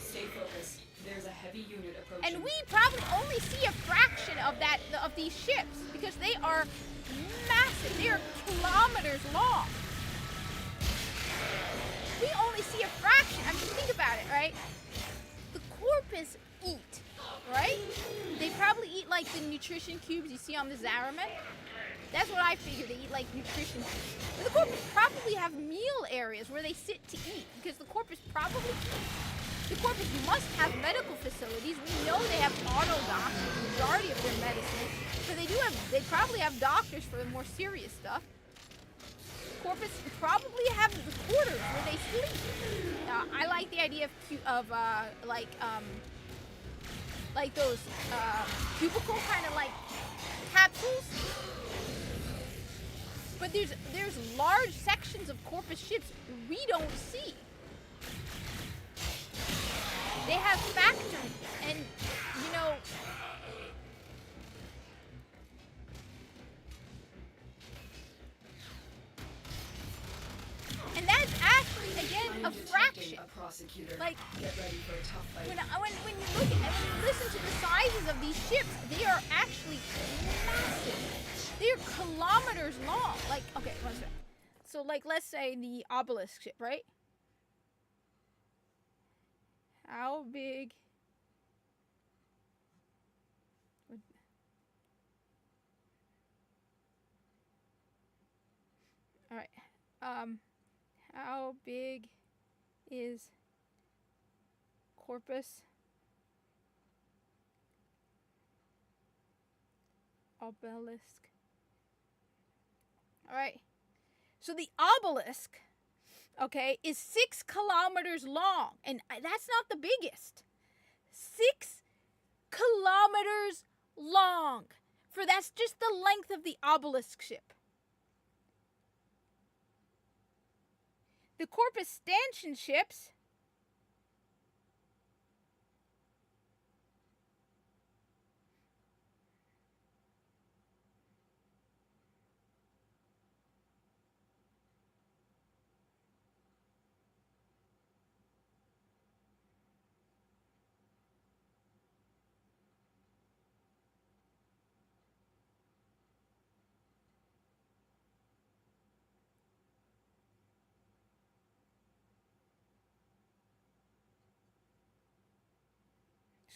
E: Stay focused. There's a heavy unit approaching.
A: And we probably only see a fraction of these ships because they are massive. They are kilometers long. We only see a fraction. I mean, think about it, right? The Corpus eat, right? They probably eat like the nutrition cubes you see on the Zaraman. That's what I figure. They eat like nutrition cubes. But the Corpus probably have meal areas where they sit to eat because the Corpus must have medical facilities. We know they have auto docs for the majority of their medicine. So they probably have doctors for the more serious stuff. Corpus probably have the quarters where they sleep. I like the idea of like those cubicle kind of like capsules. But there's large sections of Corpus ships we don't see. They have factories, and you know, and that's actually again a fraction.
E: A prosecutor.
A: Like,
E: get ready for a tough fight.
A: when you look at when you listen to the sizes of these ships, they are actually massive. They are kilometers long. Like, okay, one second. So, like, let's say the Obelisk ship, right? How big? All right. How big is Corpus Obelisk? All right. So the obelisk, okay, is 6 kilometers long, and that's not the biggest. 6 kilometers long. That's just the length of the obelisk ship. The Corpus stanchion ships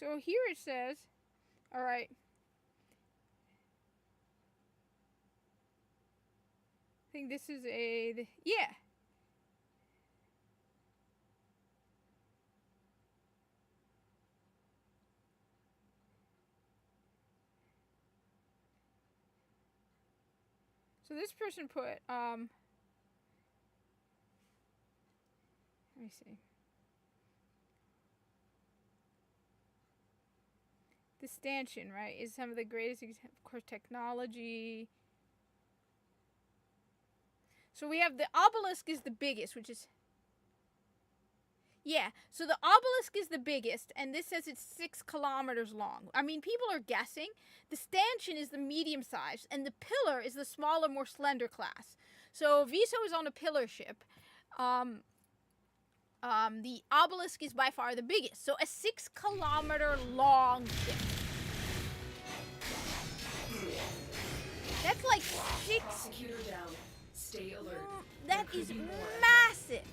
A: So here it says, all right, I think this is yeah. So this person put, let me see. The stanchion, right, is some of the greatest, of course, technology. So we have the obelisk is the biggest, which is... Yeah, so the obelisk is the biggest, and this says it's 6 kilometers long. I mean, people are guessing. The stanchion is the medium size, and the pillar is the smaller, more slender class. So Viso is on a pillar ship. The obelisk is by far the biggest. So a 6 kilometer long ship. That's like 6...
E: Executor down. Stay alert.
A: That
E: There
A: is
E: could be more.
A: massive.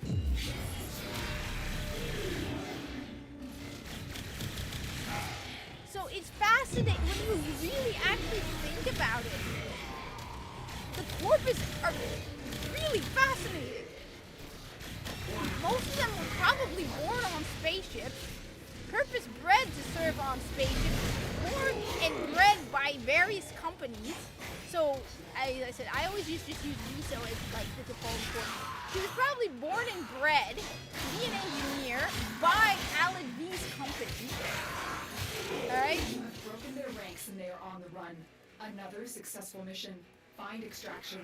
A: So it's fascinating when you really actually think about it. The Corpus are really fascinating. Most of them were probably born on spaceships, purpose-bred to serve on spaceships, born and bred by various companies. So, as I said, I always just use Viso as like the default form. She was probably born and bred to be an engineer by Alan V's company. Alright?
E: You have broken their ranks and they are on the run. Another successful mission. Find extraction.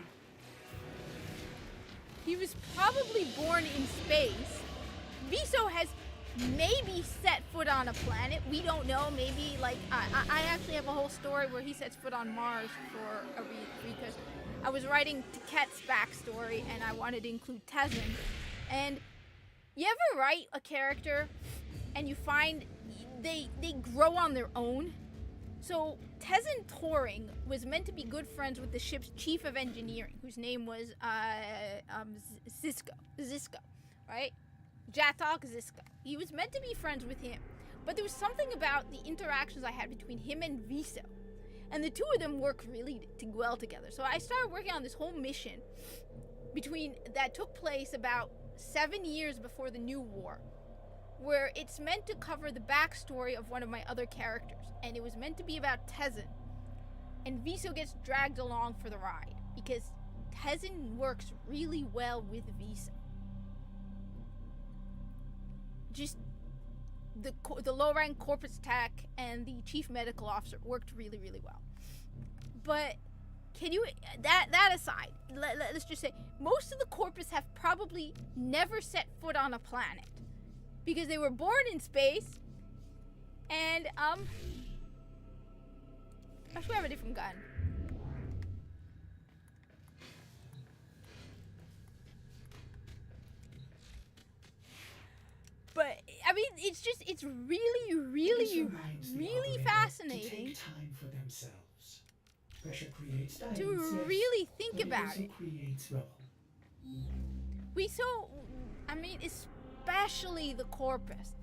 A: He was probably born in space. Viso has maybe set foot on a planet. We don't know. Maybe, like, I actually have a whole story where he sets foot on Mars for a read because I was writing Tiket's backstory and I wanted to include Tezin. And you ever write a character and you find they grow on their own? So Tezin Toring was meant to be good friends with the ship's chief of engineering, whose name was Zisco, right? Jatok Zisco. He was meant to be friends with him, but there was something about the interactions I had between him and Viso, and the two of them worked really well together. So I started working on this whole mission that took place about 7 years before the New War, where it's meant to cover the backstory of one of my other characters, and it was meant to be about Tezin. And Viso gets dragged along for the ride because Tezin works really well with Viso. Just the low-rank corpus tech and the chief medical officer worked really, really well. But can you that aside, let's just say most of the corpus have probably never set foot on a planet because they were born in space. And I should have a different gun. But I mean, it's really, really,
B: This reminds the
A: really
B: operator
A: fascinating
B: to take time for themselves. Pressure creates diamonds,
A: to
B: yes,
A: really think
B: but
A: about
B: it. Also creates rubble.
A: I mean, especially the corpus.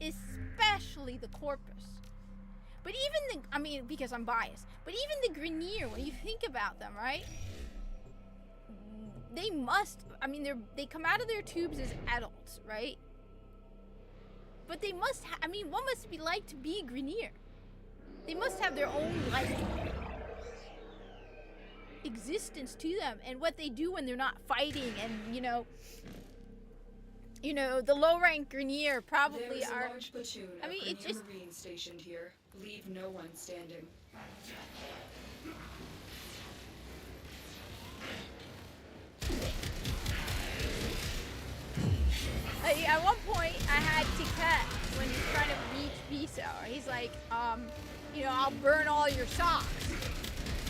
A: But even because I'm biased, but even the Grineer, when you think about them, right? They come out of their tubes as adults, right? But they must what must it be like to be Grineer? They must have their own, like, existence to them, and what they do when they're not fighting, and, the low-rank Grineer probably
E: There is a
A: are...
E: large platoon
A: I mean,
E: of
A: it's
E: Grineer
A: just-
E: Marines stationed here. Leave no one standing.
A: At one point, I had Tiket when he's trying to reach Viso. He's like, I'll burn all your socks.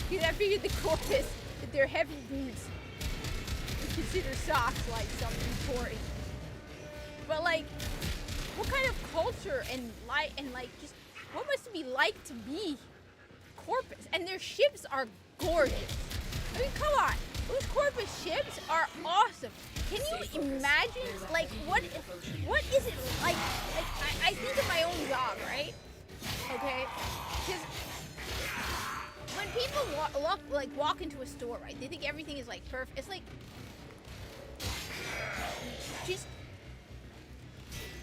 A: Because I figured the corpus, that they're heavy boots, would consider socks like something important. But like, what kind of culture and just what must it be like to be corpus? And their ships are gorgeous. I mean, come on, those corpus ships are awesome. Can you imagine, like, what is it like? I think of my own job, right? Okay, because when people walk into a store, right, they think everything is like perfect. It's like, just,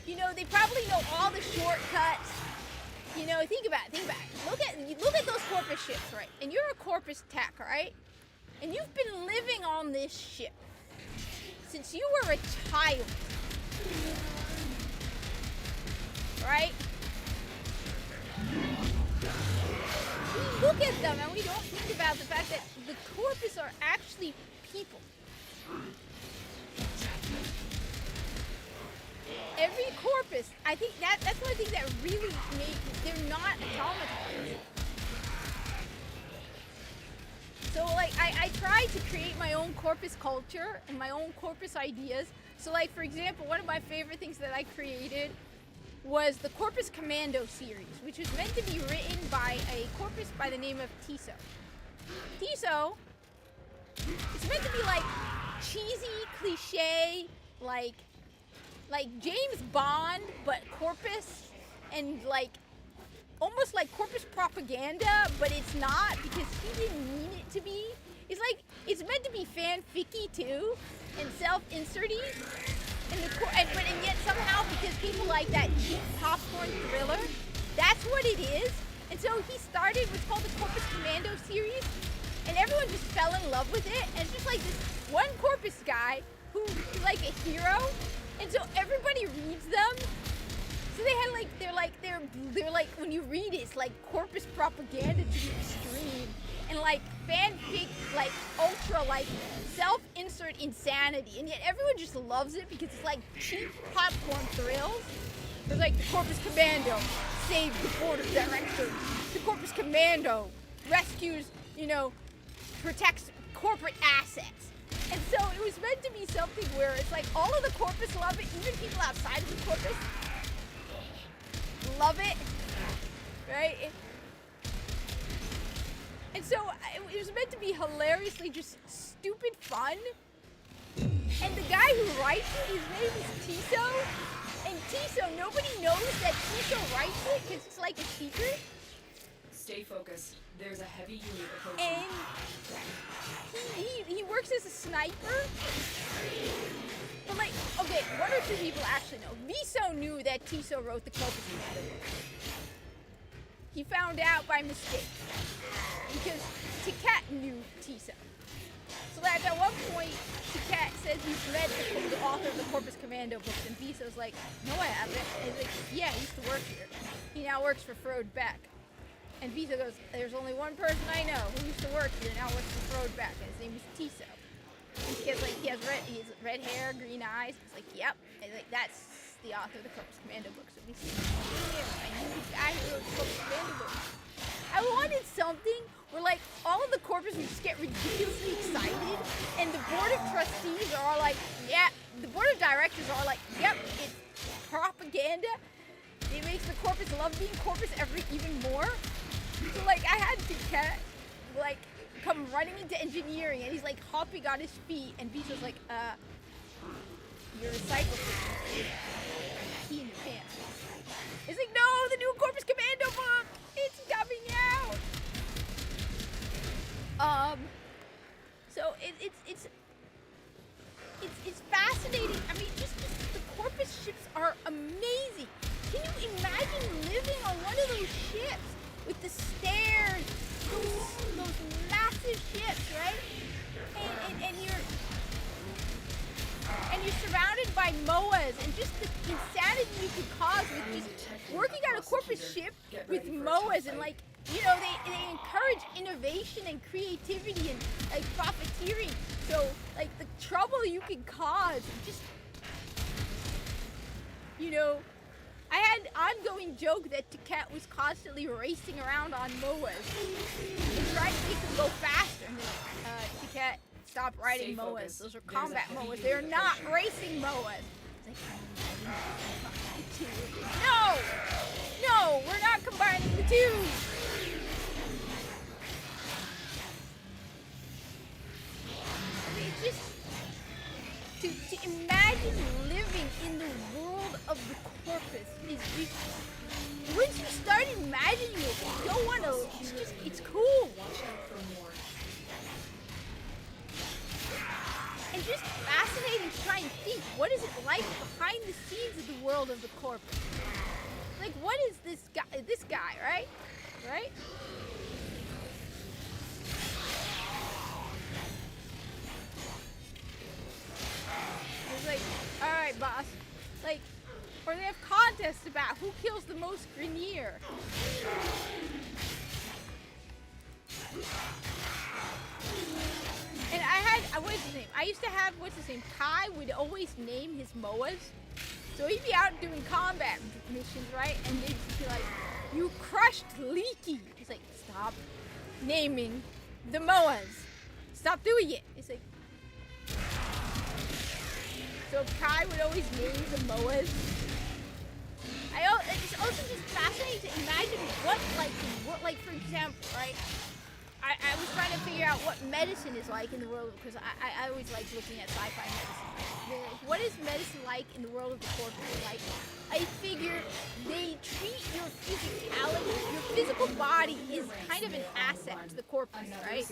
A: they probably know all the shortcuts. Think about it. Look at those corpus ships, right? And you're a corpus tech, right? And you've been living on this ship since you were a child, right? look at them and we don't think about the fact that the corpus are actually people. Every corpus, I think that's one thing that really they're not automatons. So like I try to create my own corpus culture and my own corpus ideas. So like for example, one of my favorite things that I created was the Corpus Commando series, which was meant to be written by a corpus by the name of Tiso. Tiso, it's meant to be like cheesy, cliche, like James Bond, but corpus, and like almost like corpus propaganda, but it's not because he didn't mean it to be. It's like it's meant to be fanficky too, and self-inserty, and yet somehow because people like that cheap popcorn thriller, that's what it is. And so he started what's called the Corpus Commando series, and everyone just fell in love with it. And it's just like this one corpus guy who is like a hero, and so everybody reads them. So they had like they're like when you read it, it's like corpus propaganda to the extreme, and like fanfic, like ultra like self-insert insanity, and yet everyone just loves it because it's like cheap popcorn thrills. There's like the Corpus Commando saves the board of directors. The Corpus Commando rescues, protects corporate assets. And so it was meant to be something where it's like all of the corpus love it, even people outside of the corpus love it, right? And so it was meant to be hilariously just stupid fun. And the guy who writes it, his name is Tiso. And Tiso, nobody knows that Tiso writes it because it's like a secret.
E: Stay focused. There's a heavy unit approaching.
A: And he works as a sniper. But like, okay, one or two people actually know. Viso knew that Tiso wrote the Corpus Commando book. He found out by mistake. Because Tiket knew Tiso. So that at one point, Tiket says he's read the author of the Corpus Commando books, and Viso's like, no I haven't. And he's like, yeah, he used to work here. He now works for Frode Beck. And Viso goes, there's only one person I know who used to work here, now works for Frode Beck, and his name is Tiso. He has red hair, green eyes. It's like, yep. And like that's the author of the Corpus Commando books. So we see him. I knew the guy who wrote the Corpus Commando books. I wanted something where like all of the corpus would just get ridiculously excited, and the board of trustees are all like, yeah. The board of directors are all like, yep, it's propaganda. It makes the corpus love being corpus even more. So like I had to like come running into engineering, and he's like hopping on his feet, and Viso's like, your recycle system is key in your pants. It's like, no, the new Corpus Commando book, it's coming out. So it's fascinating. I mean, just the corpus ships are amazing. Can you imagine living on one of those ships with the stairs, those massive ships, right? And you're surrounded by MOAs, and just the insanity you could cause with just working on a corpus ship with MOAs, and like, they encourage innovation and creativity and like profiteering. So like the trouble you could cause, just I had an ongoing joke that Tiket was constantly racing around on MOAs and trying to make them go faster. And then Tiket, stop riding MOAs. Those are combat MOAs. They are not racing MOAs. It's like, no, we're not combining the two. I mean, just to imagine living in the world of the corpus is just, once you start imagining it, you don't want to, it's cool. And just fascinating to try and think, what is it like behind the scenes of the world of the corpus? Like, what is this guy, right? Right? It's like, alright, boss. Like, or they have contests about who kills the most Grineer. I used to have, what's his name? Kai would always name his MOAs. So he'd be out doing combat missions, right? And they'd be like, you crushed Leaky. He's like, stop naming the MOAs. Stop doing it. It's like, so Kai would always name the MOAs. It's also just fascinating to imagine what, for example, right? I was trying to figure out what medicine is like in the world, because I always like looking at sci-fi medicine. Like, what is medicine like in the world of the corpus? Like, I figure they treat your physicality, your physical body is kind of an asset to the corpus, right?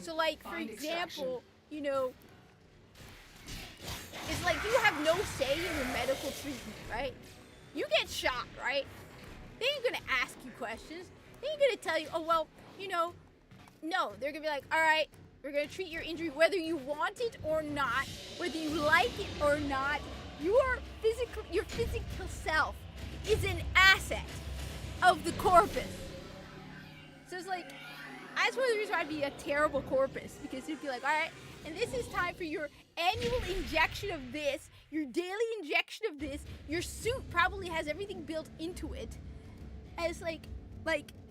A: So, like, for example, you know, it's like you have no say in your medical treatment, right? You get shot, right? They ain't gonna ask you questions. They ain't gonna tell you, oh, well, you know, no. They're gonna be like, all right, we're gonna treat your injury whether you want it or not, whether you like it or not. Your physical self is an asset of the corpus. So it's like, that's one of the reasons why I'd be a terrible corpus, because it'd be like, all right, and this is time for your annual injection of this, your daily injection of this. Your suit probably has everything built into it. And it's like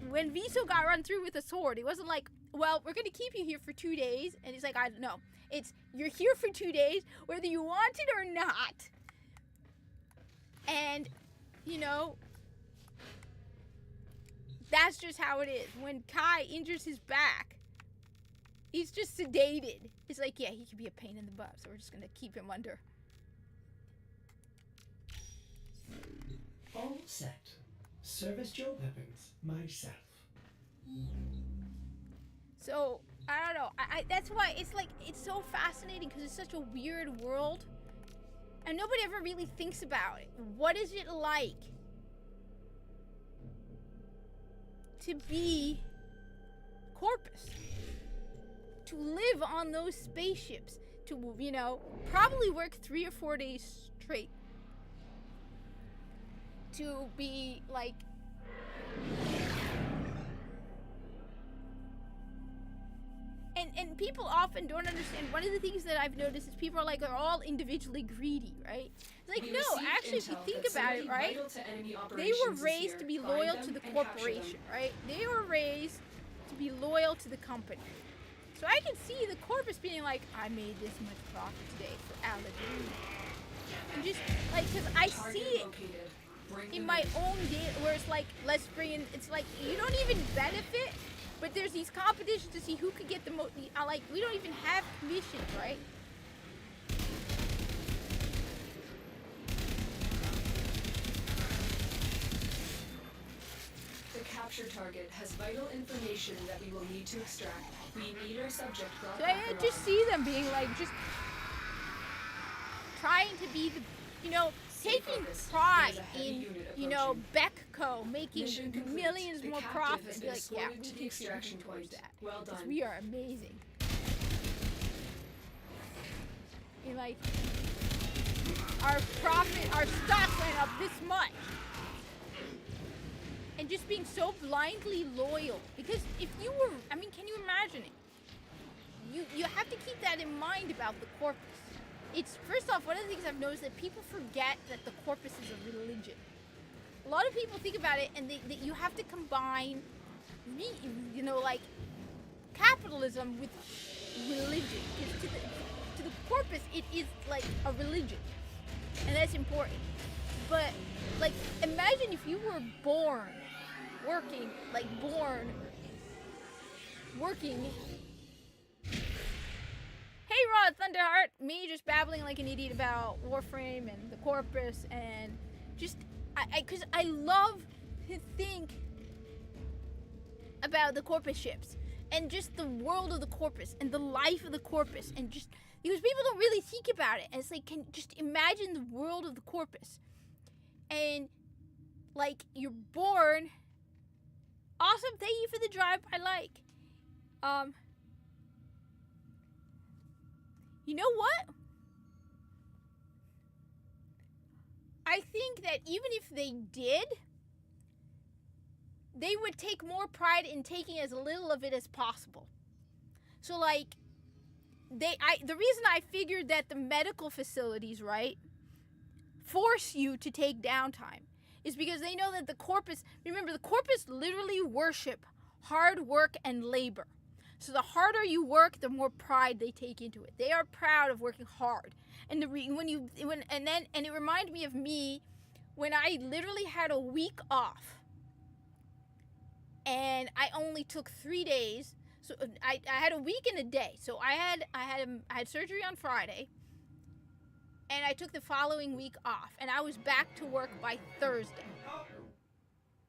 A: when Viso got run through with a sword, it wasn't like, well, we're gonna keep you here for 2 days. And he's like, I don't know. It's, you're here for 2 days, whether you want it or not. And, you know, that's just how it is. When Kai injures his back, he's just sedated. It's like, yeah, he could be a pain in the butt, so we're just gonna keep him under.
B: All set. Service your weapons myself.
A: So, I don't know. I that's why it's like, it's so fascinating, because it's such a weird world. And nobody ever really thinks about it. What is it like to be Corpus? To live on those spaceships? To, you know, probably work 3 or 4 days straight. To be like... And people often don't understand. One of the things that I've noticed is people are like, they're all individually greedy, right? It's like, no, actually, if you think about it, right? They were raised to be loyal to the corporation, right? They were raised to be loyal to the company. So I can see the corpus being like, I made this much profit today for Aladdin. And just, like, because I see it in my own day, where it's like, let's bring in, it's like, you don't even benefit. But there's these competitions to see who could get the most. Like, we don't even have commissions, right?
E: The capture target has vital information that we will need to extract. We need our subject brought
A: So
E: back
A: I
E: alive.
A: just see them being like, just trying to be the, you know, taking pride in, you know, Becco making millions more profit, and be like, yeah, we can contribute towards that.
E: Well
A: Because
E: done.
A: we are amazing. And like, our profit, our stocks went up this much. And just being so blindly loyal. Because if you were, I mean, can you imagine it? You have to keep that in mind about the corpus. It's, first off, one of the things I've noticed that people forget that the corpus is a religion. A lot of people think about it, and you have to combine, you know, like, capitalism with religion. 'Cause to the corpus, it is like a religion, and that's important. But, like, imagine if you were born working. Hey Rod Thunderheart, me just babbling like an idiot about Warframe and the corpus, and just, cause I love to think about the corpus ships, and just the world of the corpus, and the life of the corpus, and just, because people don't really think about it, and it's like, just imagine the world of the corpus, and, like, you're born, awesome, thank you for the drive, I like, you know what? I think that even if they did, they would take more pride in taking as little of it as possible. So, like, the reason I figured that the medical facilities, right, force you to take downtime is because they know that the corpus, remember, the corpus literally worship hard work and labor. So the harder you work, the more pride they take into it. They are proud of working hard. And it reminded me of me when I literally had a week off and I only took 3 days. So I had a week and a day. So I had surgery on Friday and I took the following week off and I was back to work by Thursday.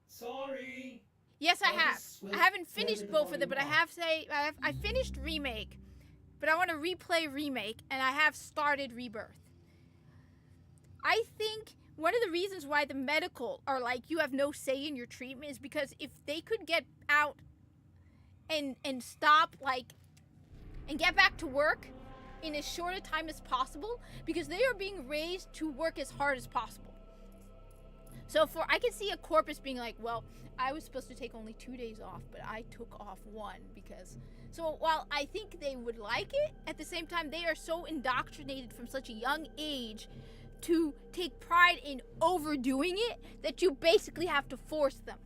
B: Sorry.
A: Yes, I have. I haven't finished both of them, but I finished Remake, but I want to replay Remake, and I have started Rebirth. I think one of the reasons why the medical are like you have no say in your treatment is because if they could get out and stop and get back to work in as short a time as possible, because they are being raised to work as hard as possible. So I can see a corpus being like, well, I was supposed to take only 2 days off, but I took off 1 because... So while I think they would like it, at the same time, they are so indoctrinated from such a young age to take pride in overdoing it that you basically have to force them.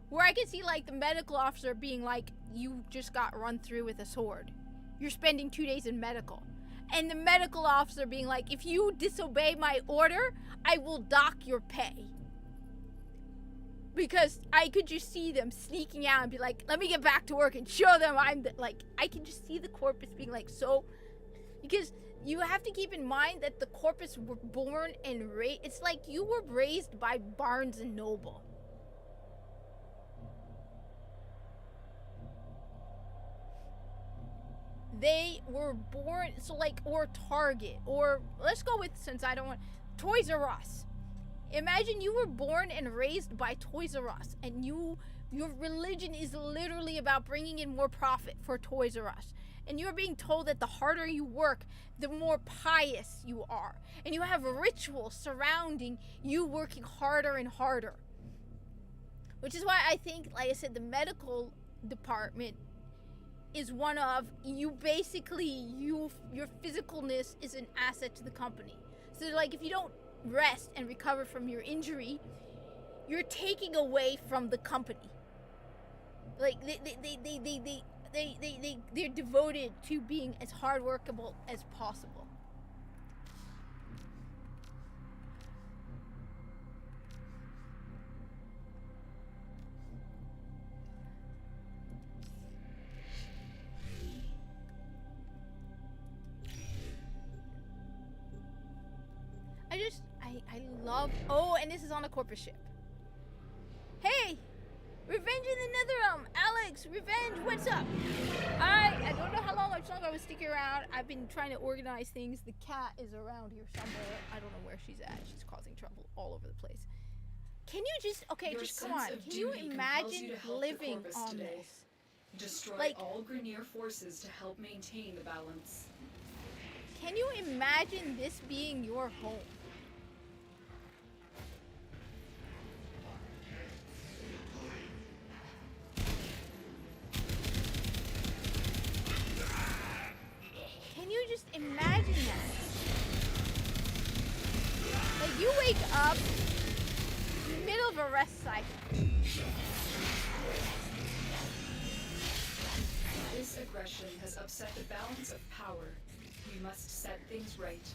A: Where I can see like the medical officer being like, you just got run through with a sword. You're spending 2 days in medical. And the medical officer being like, if you disobey my order, I will dock your pay. Because I could just see them sneaking out and be like, let me get back to work and show them I can just see the corpus being like so. Because you have to keep in mind that the corpus were born and raised. It's like you were raised by Barnes and Noble. They were born, or Target, or let's go with, since I don't want, Toys R Us. Imagine you were born and raised by Toys R Us, and your religion is literally about bringing in more profit for Toys R Us. And you're being told that the harder you work, the more pious you are. And you have rituals surrounding you working harder and harder. Which is why I think, like I said, the medical department is one of, your physicalness is an asset to the company. So like if you don't rest and recover from your injury, you're taking away from the company. Like they're devoted to being as hard workable as possible. I love... Oh, and this is on a corporate ship. Hey! Revenge in the Netherrealm! Alex! Revenge! What's up? I don't know how long I was sticking around. I've been trying to organize things. The cat is around here somewhere. I don't know where she's at. She's causing trouble all over the place. Can you just... Okay,
E: Your
A: just come
E: sense
A: on.
E: of
A: Can you
E: duty
A: imagine
E: compels you to help the
A: living
E: Corvus
A: on
E: today.
A: this?
E: Destroy
A: Like-
E: all Grineer forces to help maintain the balance.
A: Can you imagine this being your home? Can you just imagine that? Like you wake up in the middle of a rest cycle.
E: This aggression has upset the balance of power. We must set things right.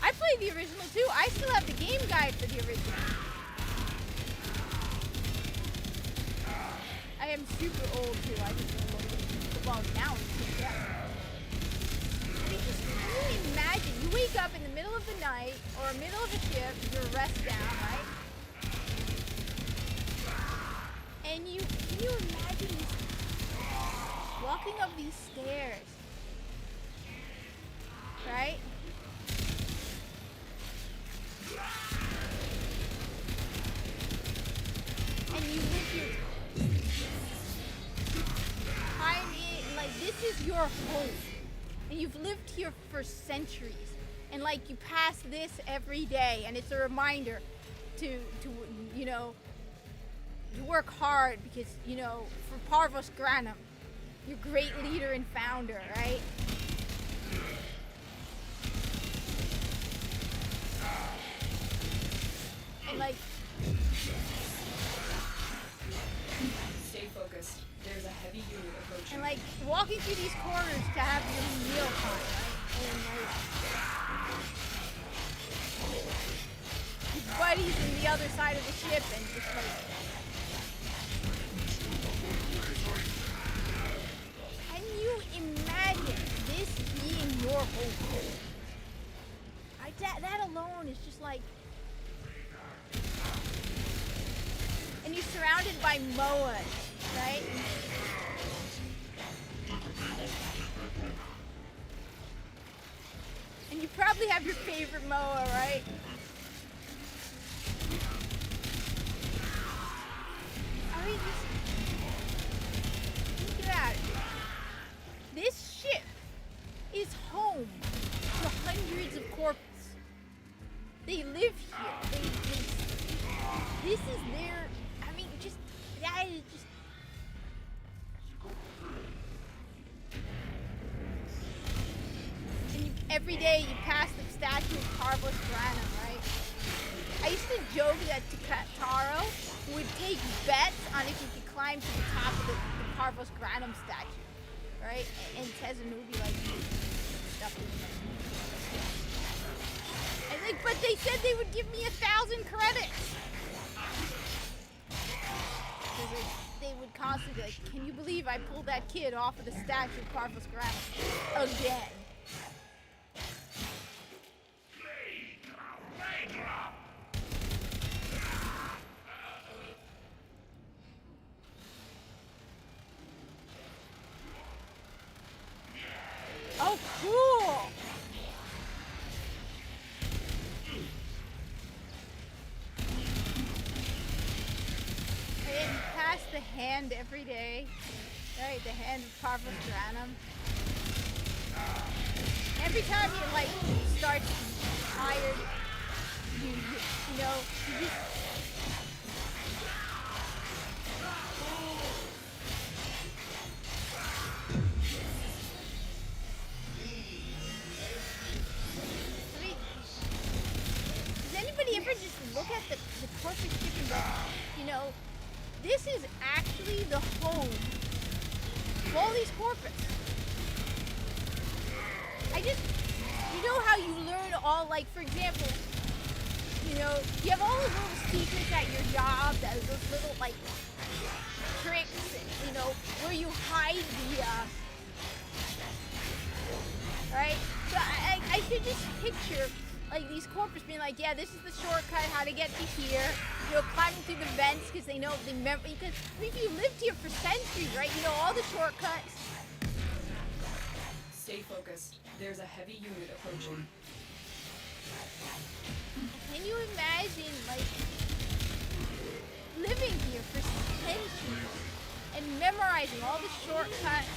A: I played the original too. I still have the game guide for the original. I am super old too. I just well now it's yeah. I mean, just can you imagine? You wake up in the middle of the night or middle of a shift, you're rest down, right? And can you imagine walking up these stairs? Right? And you live your time in, like, this is your home. And you've lived here for centuries. And, like, you pass this every day, and it's a reminder to work hard because, for Parvus Granum. your great leader and founder, right? And like,
E: Stay focused. There's a heavy unit approaching.
A: and like walking through these corners to have your meal time, right? And like, your buddies on the other side of the ship, and just like, can you imagine this being your home? That alone is just like, and you're surrounded by MOAs, right? And you probably have your favorite MOA, right? I mean, think about it. This ship is home to hundreds of corpses. They live here. This is their, I mean, just, that is just, and every day you pass the statue of Carlos Granum, right? I used to joke that Taro would take bets on if he could climb to the top of the Carlos Granum statue, right? And Tezano would be like, stuff in there. And like, but they said they would give me 1,000 credits. They would constantly be like, can you believe I pulled that kid off of the statue of Carlos Granum again? Oh, cool! And you pass the hand every day, right? The hand of Carlos Granum. Every time you like start to be tired, you know, you just. Does anybody ever just look at the corporate ship and go, you know, this is actually the home of all these corporates. You know how you learn all, like, for example, you know, you have all those little secrets at your job, those little, like, tricks, you know, where you hide the, right? So I should just picture, like, these corporates being like, yeah, this is the shortcut, how to get to here, you know, climbing through the vents, because they know, because if you lived here for centuries, right, you know all the shortcuts.
E: Stay focused. There's a heavy unit approaching.
A: Can you imagine, like, living here for centuries and memorizing all the shortcuts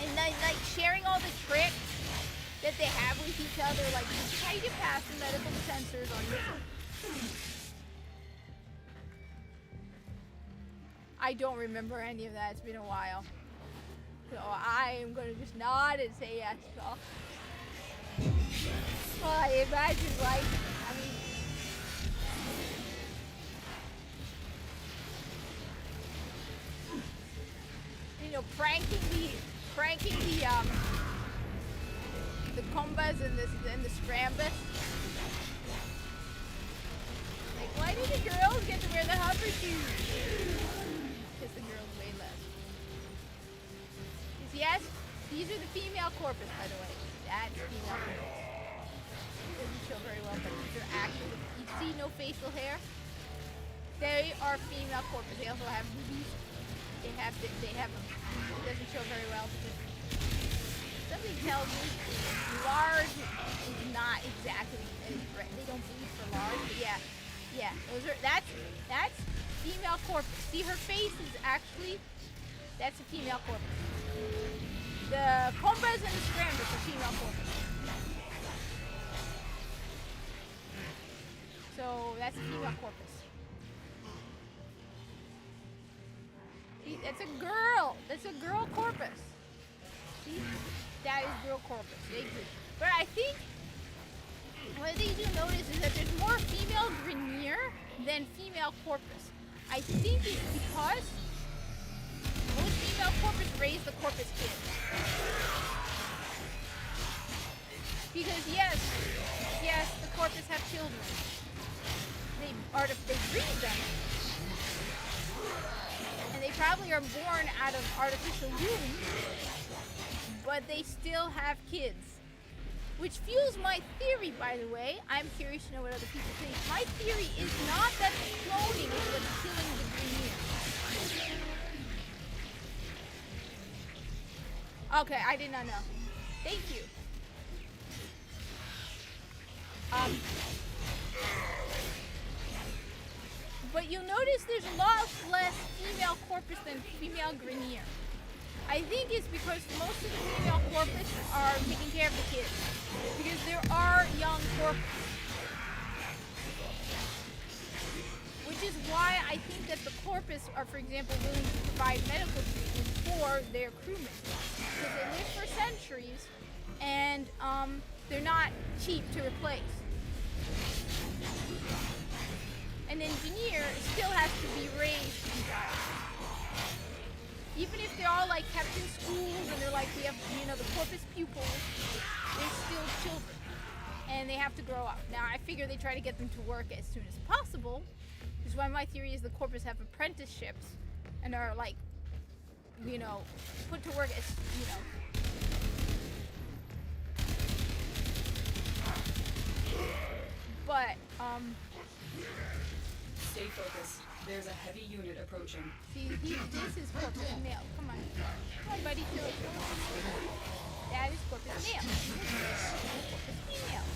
A: and then, like, sharing all the tricks that they have with each other, like, this is how you get past the medical sensors on your phone. I don't remember any of that. It's been a while. So I am going to just nod and say yes. So, well, I imagine, like, I mean, you know, pranking the Combas and the Scrambus. Like, why do the girls get to wear the hover shoes? Because the girls weigh less. Yes, these are the female corpus, by the way. That's female corpus. It doesn't show very well, but these are actually, you see no facial hair? They are female corpus. They also have boobies. They have, it doesn't show very well because something tells me large is not exactly, they don't bleed for large, but yeah, that's female corpus. See, her face is actually, that's a female corpus. The Combas and the Scrambus are female corpus. So that's a female corpus. See, That's a girl. That's a girl corpus. See? That is girl corpus. They exist. But I think what they do notice is that there's more female Grineer than female corpus. I think it's because most female corpus raise the corpus kids. Because yes, the corpus have children. They breed them. And they probably are born out of artificial wombs, but they still have kids. Which fuels my theory, by the way. I'm curious to know what other people think. My theory is not that cloning is what's killing the Grineer. Okay, I did not know. Thank you. But you'll notice there's a lot less female corpus than female Grineer. I think it's because most of the female corpus are taking care of the kids. Because there are young corpus. Which is why I think that the corpus are, for example, willing to provide medical treatment for their crewmen. Because they live for centuries and they're not cheap to replace. And then Grineer still has to be raised and died. Even if they're all like kept in schools and they're like, we have, the corpus pupils, they're still children. And they have to grow up. Now, I figure they try to get them to work as soon as possible. Which is why my theory is the corpus have apprenticeships and are like, put to work as, But,
E: Stay focused. There's a heavy unit approaching.
A: See, this is corpus male. Come on. Come on, buddy. Show it. That is corpus male. Corpus female.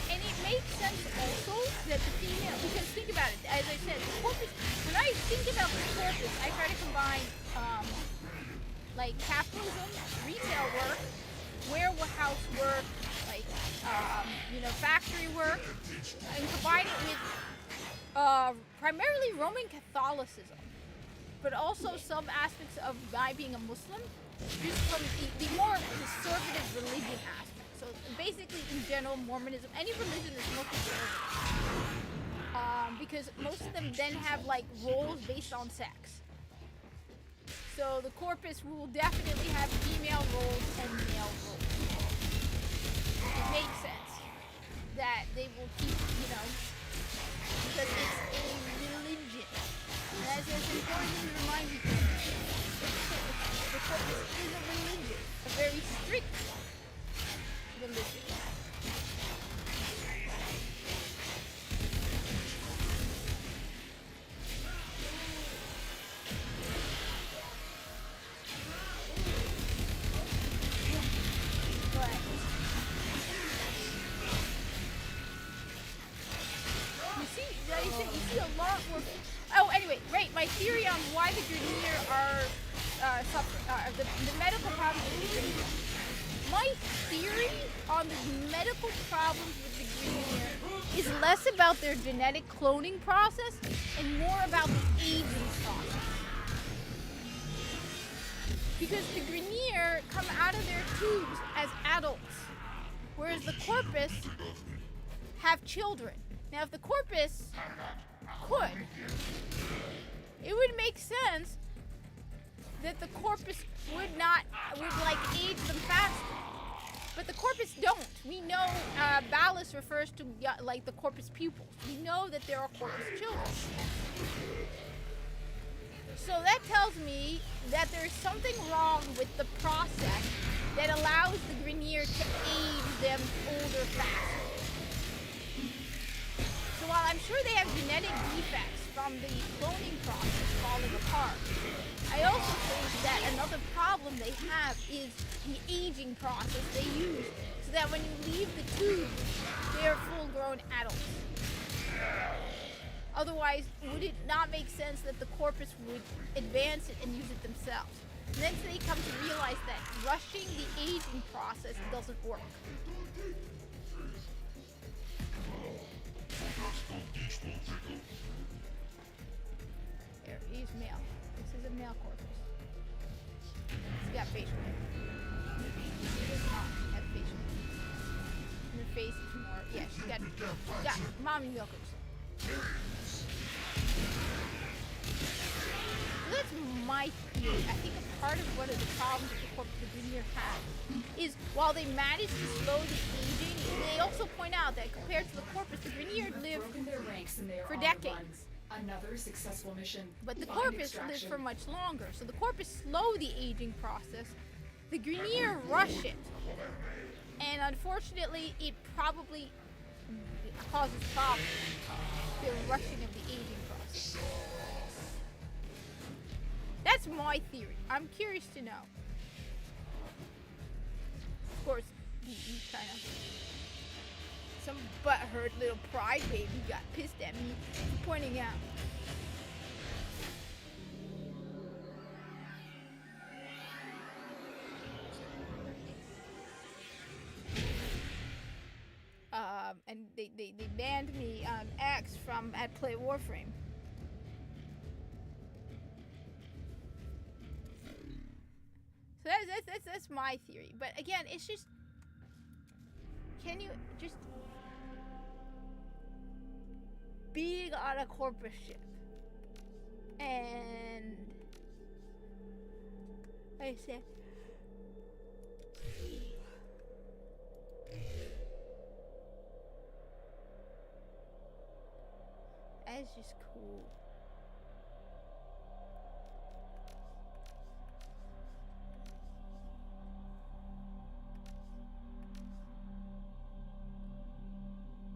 A: And it makes sense also that the female, because think about it, as I said, the corpus, when I think about the corpus, I try to combine like capitalism, retail work, warehouse work, like factory work, and combine it with primarily Roman Catholicism, but also some aspects of my being a Muslim, just from the more conservative religion aspect. So basically, in general, Mormonism, any religion is more conservative, because most of them then have like roles based on sex. So the corpus will definitely have female roles and male roles. It makes sense that they will keep, because it's a religion. And that's important to remind you, the corpus is a religion, a very strict religion. You see a lot more. Oh, anyway, right. My theory on why the Grineer are suffering, the medical problems with the Grineer. My theory on the medical problems with the Grineer is less about their genetic cloning process and more about the aging process. Because the Grineer come out of their tubes as adults, whereas the corpus have children. Now, if the corpus could, it would make sense that the corpus would age them faster. But the corpus don't. We know Ballast refers to like the corpus pupils. We know that there are corpus children. So that tells me that there's something wrong with the process that allows the Grineer to age them older faster. So while I'm sure they have genetic defects from the cloning process falling apart, I also think that another problem they have is the aging process they use, so that when you leave the tube, they're full-grown adults. Otherwise, would it not make sense that the corpus would advance it and use it themselves? And then they come to realize that rushing the aging process doesn't work. Here, he's male. This is a male corpus. He's got facial hair. He does not have facial hair. And her face is more, yeah, she's got mommy milkers. So that's my theory. I think a part of one of the problems that the Corpus of Grineer has is while they manage to slow the aging, they also point out that compared to the Corpus, the Grineer live
E: Broken their ranks and they are
A: for
E: on the
A: decades.
E: run. Another successful mission.
A: But the
E: Find
A: Corpus lives
E: extraction.
A: for much longer. So the Corpus slow the aging process. The Grineer rush it. And unfortunately, it probably causes problems. The rushing of the aging process. That's my theory. I'm curious to know. Of course, you kind of... Some butthurt little pride baby got pissed at me for pointing out. And they banned me on X from at Play Warframe. So that's my theory. But again, it's just, can you just being on a Corpus ship and I said that's just cool.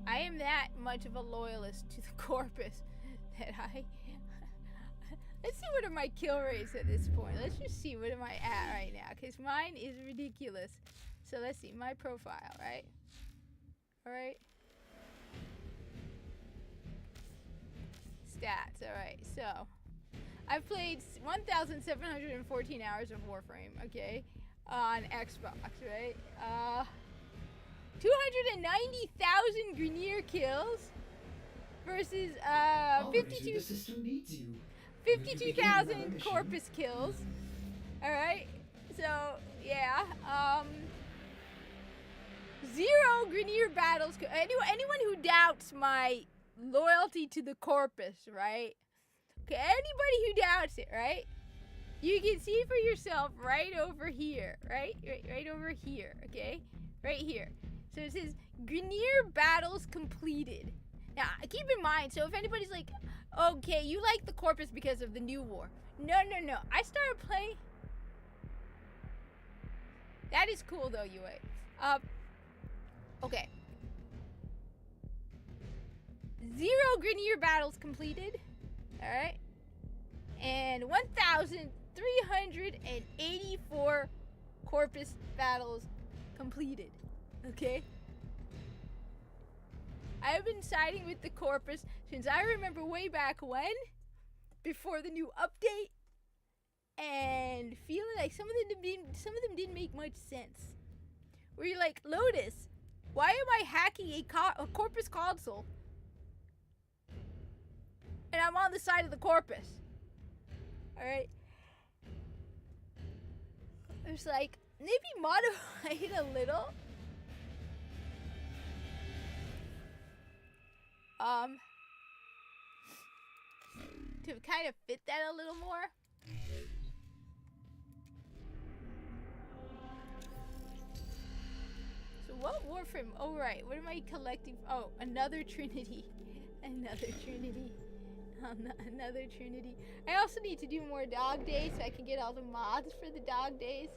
A: I am that much of a loyalist to the Corpus that I... Let's see what are my kill rates at this point. Let's just see what am I at right now, because mine is ridiculous. So let's see, my profile, right? Alright. Stats, alright, so... I've played 1,714 hours of Warframe, okay? On Xbox, right? 290,000 Grineer kills versus
B: Obviously, the system needs you.
A: 52,000 Corpus kills. All right, so yeah, 0 Grineer battles. Anyone who doubts my loyalty to the Corpus, right? Okay, anybody who doubts it, right? You can see for yourself right over here, right over here, okay, right here. So it says Grineer battles completed. Now, keep in mind, so if anybody's like, okay, you like the Corpus because of the new war. No. I started playing. That is cool though, UA. Okay. 0 Grineer battles completed. Alright. And 1,384 Corpus battles completed. Okay? I've been siding with the Corpus since I remember way back when, before the new update, and feeling like some of them didn't make much sense. Where you're like, Lotus, why am I hacking a Corpus console? And I'm on the side of the Corpus. Alright? It's like, maybe modify it a little. To kind of fit that a little more. So what Warframe? Oh right, what am I collecting? Oh, another Trinity. Another Trinity. Another Trinity. I also need to do more dog days so I can get all the mods for the dog days.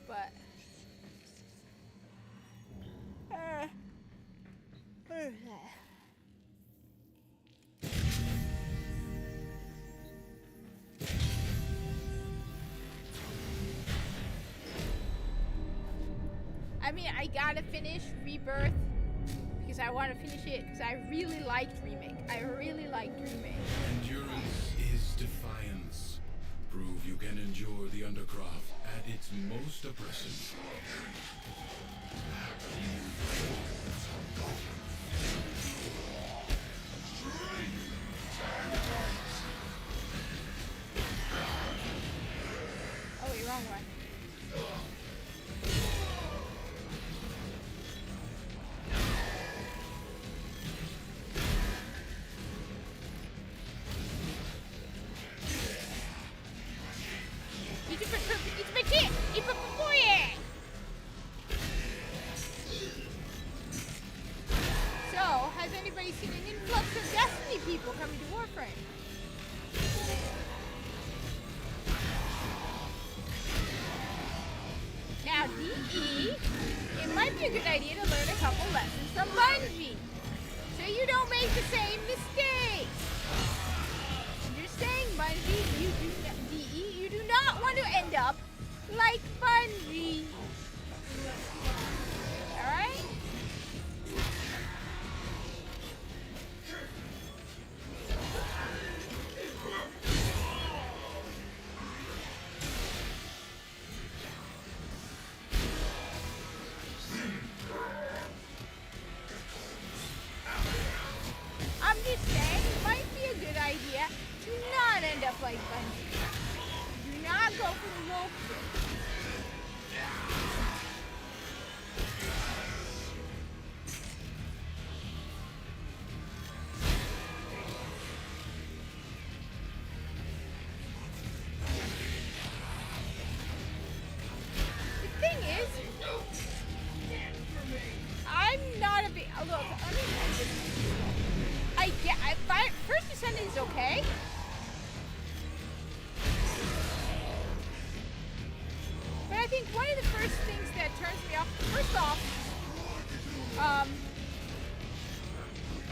A: But where is that? I gotta finish Rebirth because I want to finish it because I really liked Remake. I really liked Remake.
C: Endurance is defiance. Prove you can endure the Undercroft at its most oppressive.
A: Oh, wait, wrong one. So, has anybody seen an influx of Destiny people coming to Warframe? Now, DE, it might be a good idea to learn a couple lessons from Bungie, so you don't make the same mistakes. Understand, Bungie? DE, you do not want to end up like Bungie. All right? I'm just saying, it might be a good idea to not end up like Bungie. Do not go for the low kick. The thing is, I'm not a big. Look, let me end this. First Descendant is okay. But I think one of the first things that turns me off, first off,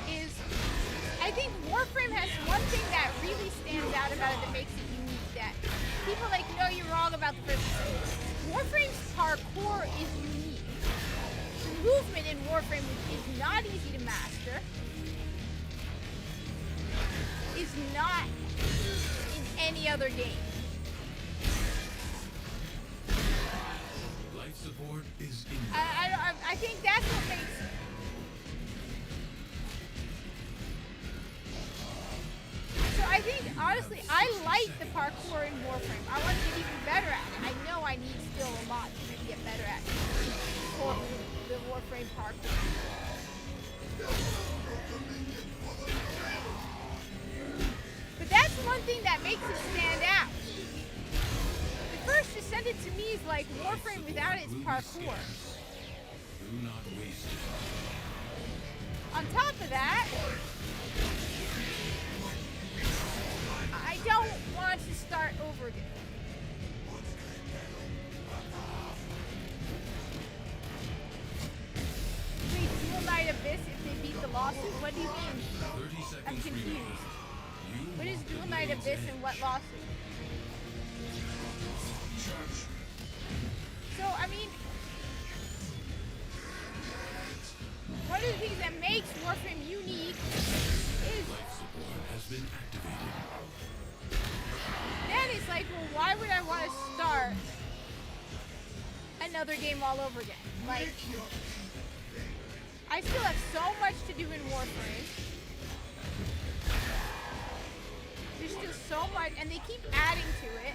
A: is I think Warframe has one thing that really stands out about it that makes it unique. That people like, no, you're wrong about the first Descendant. Warframe's parkour is unique. The movement in Warframe is not easy to master. Is not in any other game.
C: Life support is in.
A: I think that's what makes. So I think honestly, I like the parkour in Warframe. I want to get even better at it. I know I need still a lot to get better at it. For the Warframe parkour. But that's one thing that makes it stand out. The first Descendant to me is like Warframe without its parkour.
C: Do not waste it.
A: On top of that, I don't want to start over again. Wait, Dual Knight Abyss if they beat the lawsuit? What do you mean?
C: 30 seconds
A: I'm confused.
C: remaining.
A: What is Dual Knight Abyss and what lawsuit? So, I mean, one of the things that makes Warframe unique is
C: Life support has been activated.
A: then it's like, well, why would I want to start another game all over again? Like, I still have so much to do in Warframe. There's still so much, and they keep adding to it.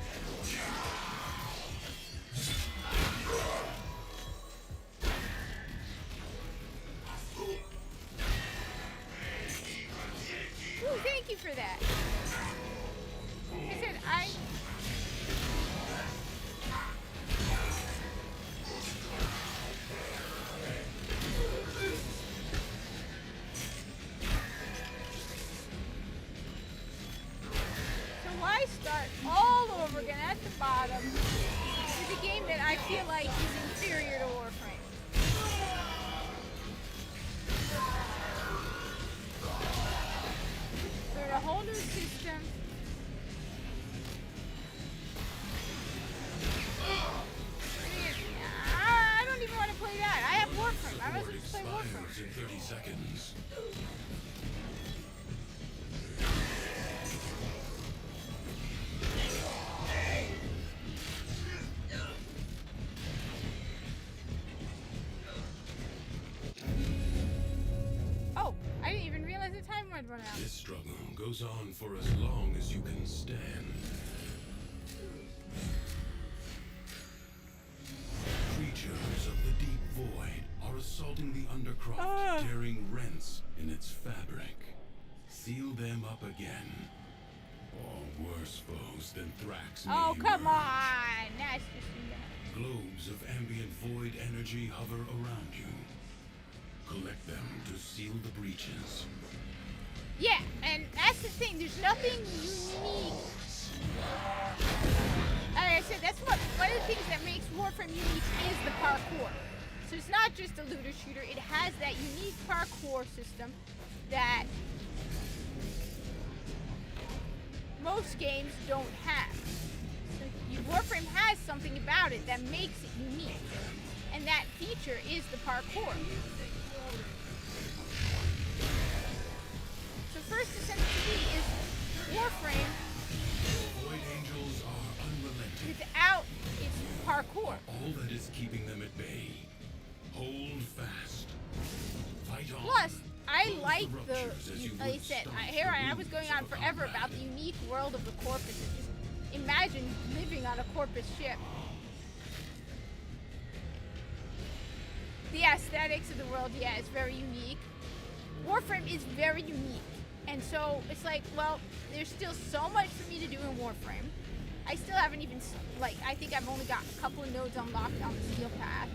A: Ooh, thank you for that. I said, So why start all over again at the bottom with a game that I feel like is inferior to Warframe? Learn a whole new system. I don't even want to play that. I have
C: in 30 seconds.
A: Oh, I didn't even realize the time would run out.
C: This struggle goes on for as long as you can stand. Creatures of the deep void are assaulting the Undercroft, tearing rents in its fabric. Seal them up again. Or worse foes than Thrax may
A: Oh, come
C: emerge.
A: on! That's just
C: Globes of ambient void energy hover around you. Collect them to seal the breaches.
A: yeah, and that's the thing. There's nothing unique. Like I said, that's what one of the things that makes Warframe unique is the parkour. So it's not just a looter shooter. It has that unique parkour system that most games don't have. So Warframe has something about it that makes it unique, and that feature is the parkour. So First Descent to me is Warframe
C: Void angels are unrelenting.
A: without its parkour.
C: All that is keeping them at bay. Hold fast. Fight on.
A: Plus, I
C: Close
A: like
C: the ruptures as you
A: like I
C: would
A: said,
C: staunch
A: here
C: the
A: I was
C: wounds
A: going
C: of
A: on
C: a
A: forever about
C: comrade.
A: the unique world of the Corpus. And just imagine living on a Corpus ship. The aesthetics of the world, yeah, it's very unique. Warframe is very unique. And so it's like, well, there's still so much for me to do in Warframe. I still haven't even, like, I think I've only got a couple of nodes unlocked on the Steel Path.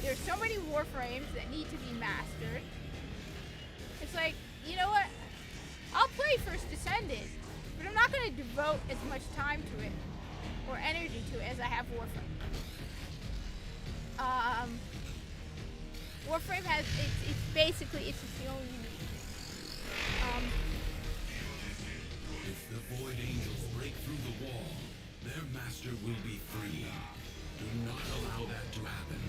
A: There's so many Warframes that need to be mastered. It's like, you know what? I'll play First Descendant, but I'm not going to devote as much time to it or energy to it as I have Warframe. Warframe has, it's basically, it's its own unique.
C: If the Void Angels break through the wall, their master will be free. Do not allow that to happen.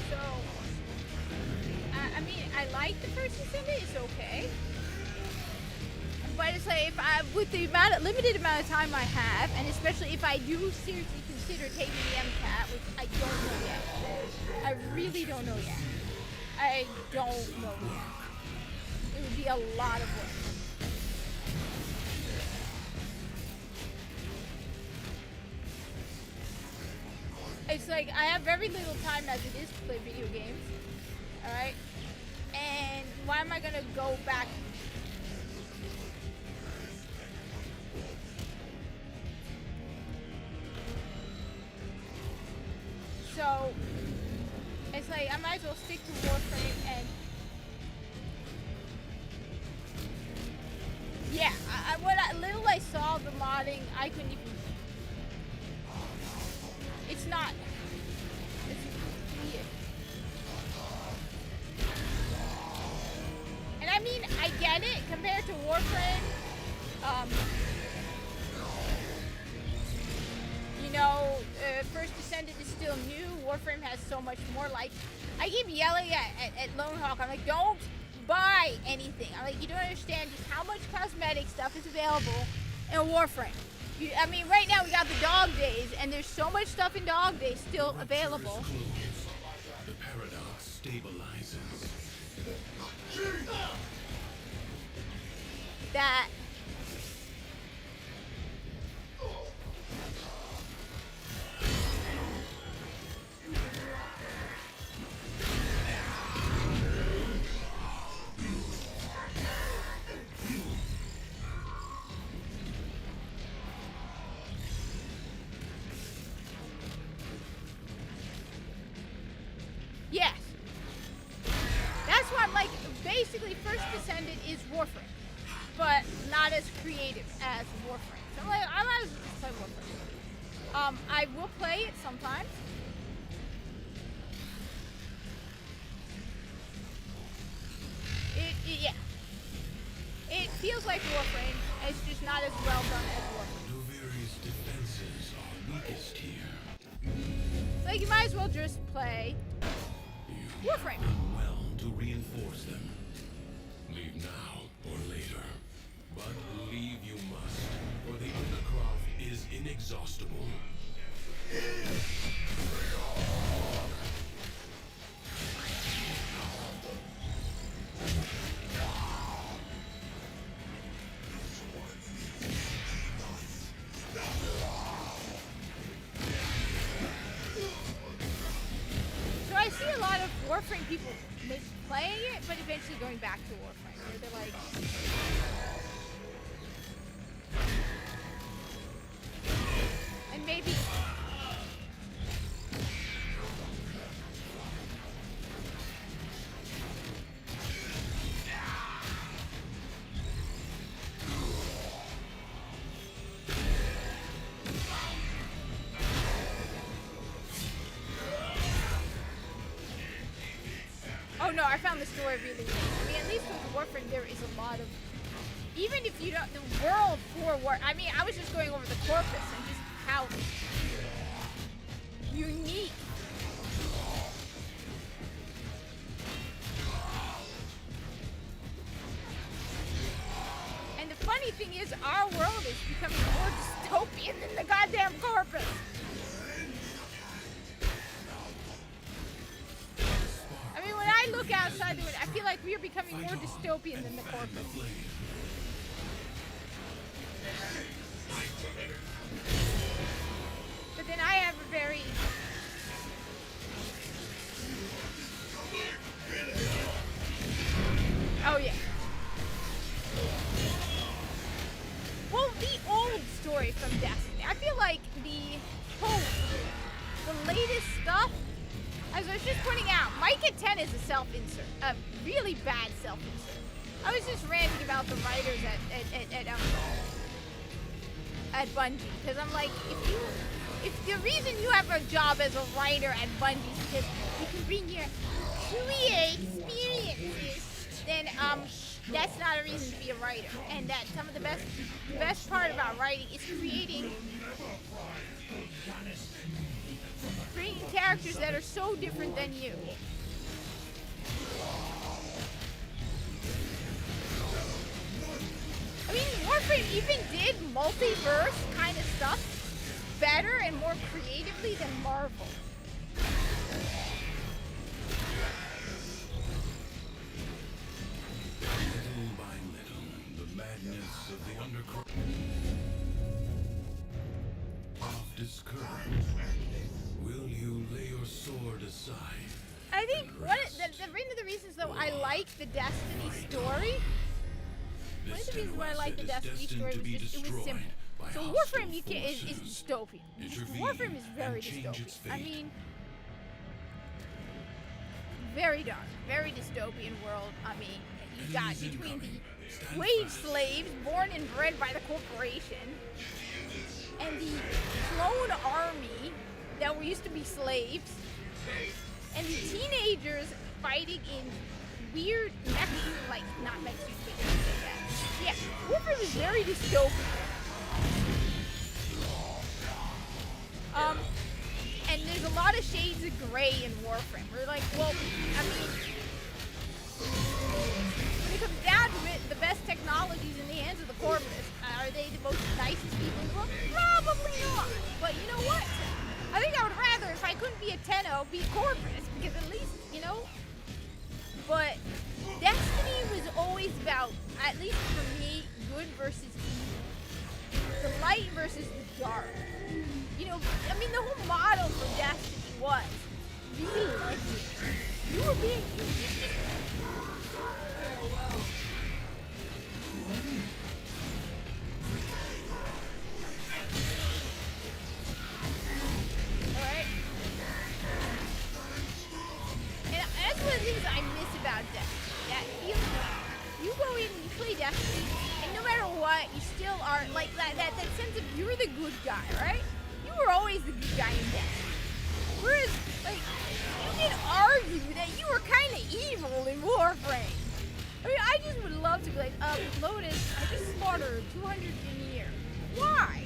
A: So, I mean, I like the First Descendant, it's okay. But it's like, if I, with the limited amount of time I have, and especially if I do seriously consider taking the MCAT, which I don't know yet. I really don't know yet. I don't know yet. It would be a lot of work. It's like, I have very little time as it is to play video games. Alright? And why am I gonna go back? So, it's like, I might as well stick to Warframe and... Yeah, little I saw the modding, I couldn't even... It's not... It's weird. And I mean, I get it, compared to Warframe, you know, First Descendant is still new. Warframe has so much more. Like, I keep yelling at Lone Hawk. I'm like, don't buy anything. I'm like, you don't understand just how much cosmetic stuff is available in Warframe. I mean, right now we got the Dog Days, and there's so much stuff in Dog Days still available.
C: Rupture is closed. The paradox stabilizes.
A: That yes. That's why I'm like, basically First Descendant is Warframe, but not as creative as Warframe. So I'm like, I might as well just play Warframe. I will play it sometimes. Yeah. It feels like Warframe. It's just not as well done as Warframe.
C: Duviri's defenses are weakest here.
A: Like, you might as well just play
C: You
A: Warframe.
C: have done well to reinforce them. Leave now or later. But leave you must, for the Undercroft is inexhaustible.
A: So I see a lot of Warframe people playing it, but eventually going back to Warframe, where they're like, and maybe. Oh no, I found the story really weird. I mean, at least with Warframe, there is a lot of, even if you don't, the world for War, I mean, I was just going over the corpus and just how unique. And the funny thing is, our world is becoming more dystopian than the goddamn corpus. I mean, when I look outside the window, I feel like we are becoming more dystopian than the corpus. But then I have a very... Oh, yeah. Well, the old story from Destiny. I feel like the latest stuff, as I was just pointing out, Micah 10 is a self-insert. A really bad self-insert. I was just ranting about the writers at Bungie. Because I'm like, if the reason you have a job as a writer at Bungie is because you can bring your creative experiences, then that's not a reason to be a writer. And that some of the best part about writing is creating characters that are so different than you. I mean, Warframe even did multiverse kind of stuff better and more creatively than Marvel.
C: Little by little, the madness of the Undercroft is curbed. Will you lay your sword aside?
A: I think one of the reasons though I like the Destiny story. One of the reasons why I like the Destiny story was just it was simple. So Warframe is dystopian. Warframe is very dystopian. I mean, very dark, very dystopian world. I mean, you got between the wage slaves born and bred by the corporation and the clone army that were used to be slaves, and the teenagers fighting in weird not mech suits, but you can say that. Yeah, Warframe is very dystopian. And there's a lot of shades of gray in Warframe. We're like, well, I mean, when it comes down to it, the best technologies in the hands of the corpus. Are they the most nicest people in the world? Probably not. But you know what? I think I would rather, if I couldn't be a Tenno, be a corpus, because at least, you know. But Destiny was always about, at least for me, good versus evil. The light versus the dark. You know, I mean, the whole motto for Destiny was, really like you were being used. Alright? And that's one of the things I miss about Destiny. That feeling you go in and you play Destiny, and no matter what, you still are, like, that sense of you're the good guy, right? You were always the good guy in Destiny. Whereas, like, you can argue that you were kind of evil in Warframe. I mean, I just would love to be like, Lotus, I just slaughtered 200 veneer. Why?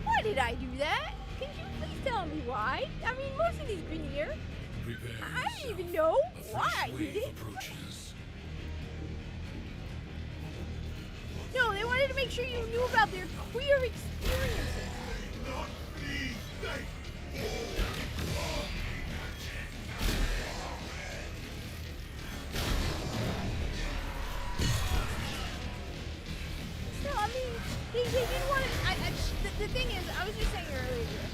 A: Why did I do that? Can you please tell me why? I mean, most of these veneer,
C: Prepare
A: I don't
C: yourself.
A: even know
C: A fresh
A: why I did
C: wave
A: it.
C: approaches.
A: No, they wanted to make sure you knew about their queer experiences. No, I mean, they didn't want to. The thing is, I was just saying earlier,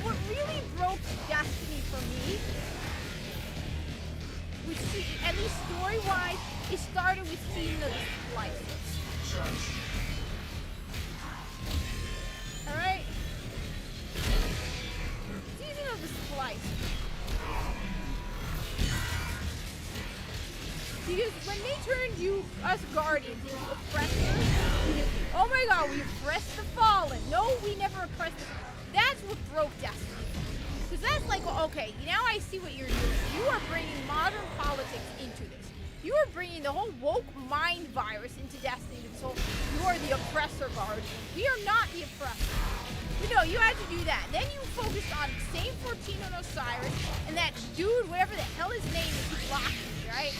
A: what really broke Destiny for me, which at least story-wise, it started with Season of the Splice. Alright? Season of the Splice. Because when they turned us Guardians into oppressors, because, oh my god, we oppressed the Fallen. No, we never oppressed the... That's what broke Destiny. Because that's like, okay, now I see what you're doing. You are bringing modern politics into this. You are bringing the whole woke mind virus into Destiny. So you are the oppressor Guardian. We are not the oppressor. But no, you had to do that. Then you focused on Saint 14 on Osiris and that dude, whatever the hell his name is, who blocked me, right?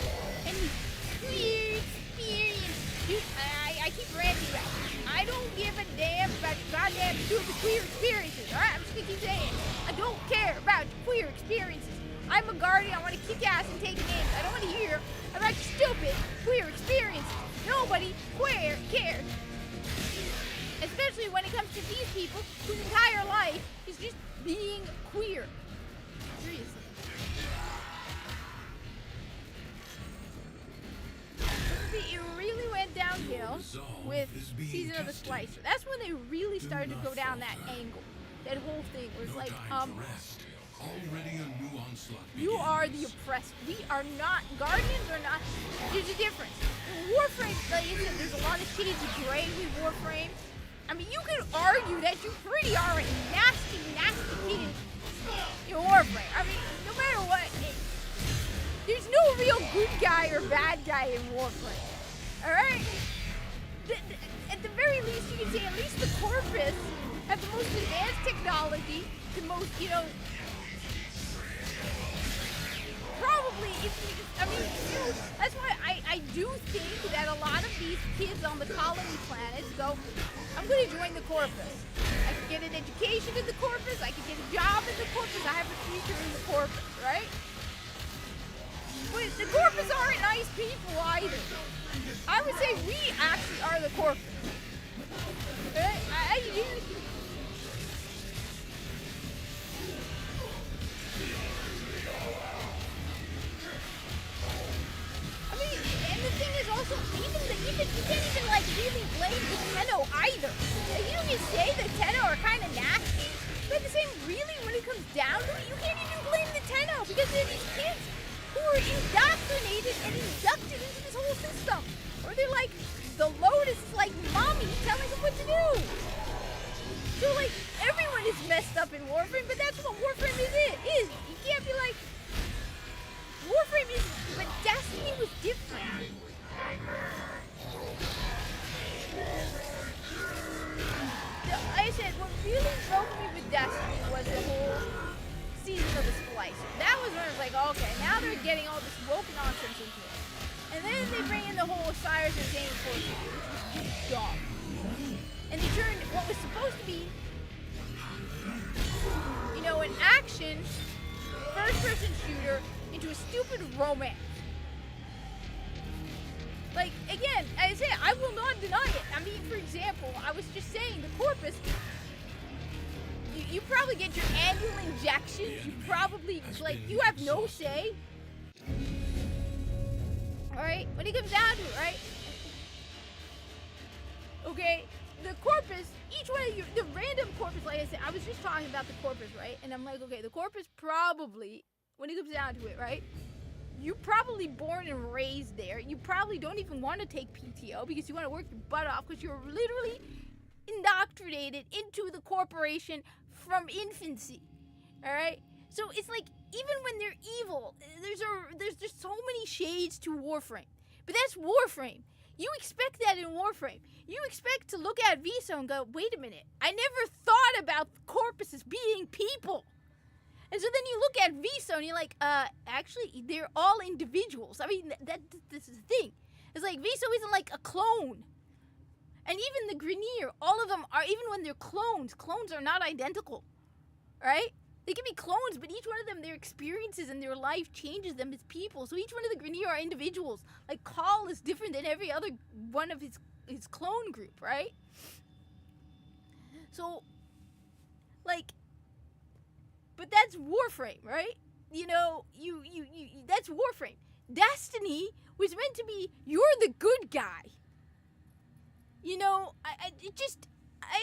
A: And he's queer experience. Dude, I keep ranting about it. I don't give a damn about your goddamn stupid queer experiences, alright? I'm just gonna keep saying it. I don't care about your queer experiences. I'm a Guardian, I want to kick ass and take names. I don't want to hear about your stupid queer experiences. Nobody cares. Especially when it comes to these people whose entire life is just being queer. Seriously. It really went downhill with Season of the Splicer. That's when they really started to go down that angle. That whole thing was like,
C: Already a new onslaught
A: you
C: begins.
A: are the oppressed. We are not, Guardians are not, there's a difference. In Warframe, like I said, there's a lot of shades of gray with Warframe. I mean, you could argue that you pretty are a nasty kid in Warframe. I mean, no matter what, there's no real good guy or bad guy in Warframe. Alright? At the very least, you can say at least the Corpus have the most advanced technology, the most, probably, that's why I do think that a lot of these kids on the colony planets go, I'm going to join the Corpus. I can get an education in the Corpus, I can get a job in the Corpus, I have a future in the Corpus, right? But the Corpus aren't nice people either. I would say we actually are the Corpus. Right? And the thing is also, you can't even like really blame the Tenno either. You can say the Tenno are kind of nasty, but at the same, really, when it comes down to it, you can't even blame the Tenno because they're these kids who are indoctrinated and inducted into this whole system. Or they're like, the Lotus is like mommy telling them what to do. So like, everyone is messed up in Warframe, but that's what Warframe is. You can't be like, Warframe is, but Destiny was different. Like I said, what really broke me with Destiny was the whole Season of the Splicer. That was when I was like, okay, now they're getting all this woke nonsense into it. And then they bring in the whole Osiris and Saint 14, which was just dumb. And they turned what was supposed to be, an action, first-person shooter into a stupid romance. Like, again, I say, I will not deny it. I mean, for example, I was just saying, the Corpus, you probably get your annual injections, you probably, like, you have no say. Alright, when it comes down to it, right? Okay, the Corpus, each one of you, the random Corpus, like I said, I was just talking about the Corpus, right? And I'm like, okay, the Corpus probably, when it comes down to it, right? You're probably born and raised there. You probably don't even want to take PTO because you want to work your butt off because you're literally indoctrinated into the corporation from infancy. All right? So it's like, even when they're evil, there's just so many shades to Warframe. But that's Warframe. You expect that in Warframe. You expect to look at Viso and go, wait a minute, I never thought about the Corpus as being people. And so then you look at Viso and you're like, actually, they're all individuals. I mean, this is the thing. It's like, Viso isn't like a clone. And even the Grineer, all of them are, even when they're clones are not identical. Right? They can be clones, but each one of them, their experiences and their life changes them as people. So each one of the Grineer are individuals. Like, Call is different than every other one of his clone group, right? So, like, but that's Warframe, right? You know, you that's Warframe. Destiny was meant to be, you're the good guy. You know, I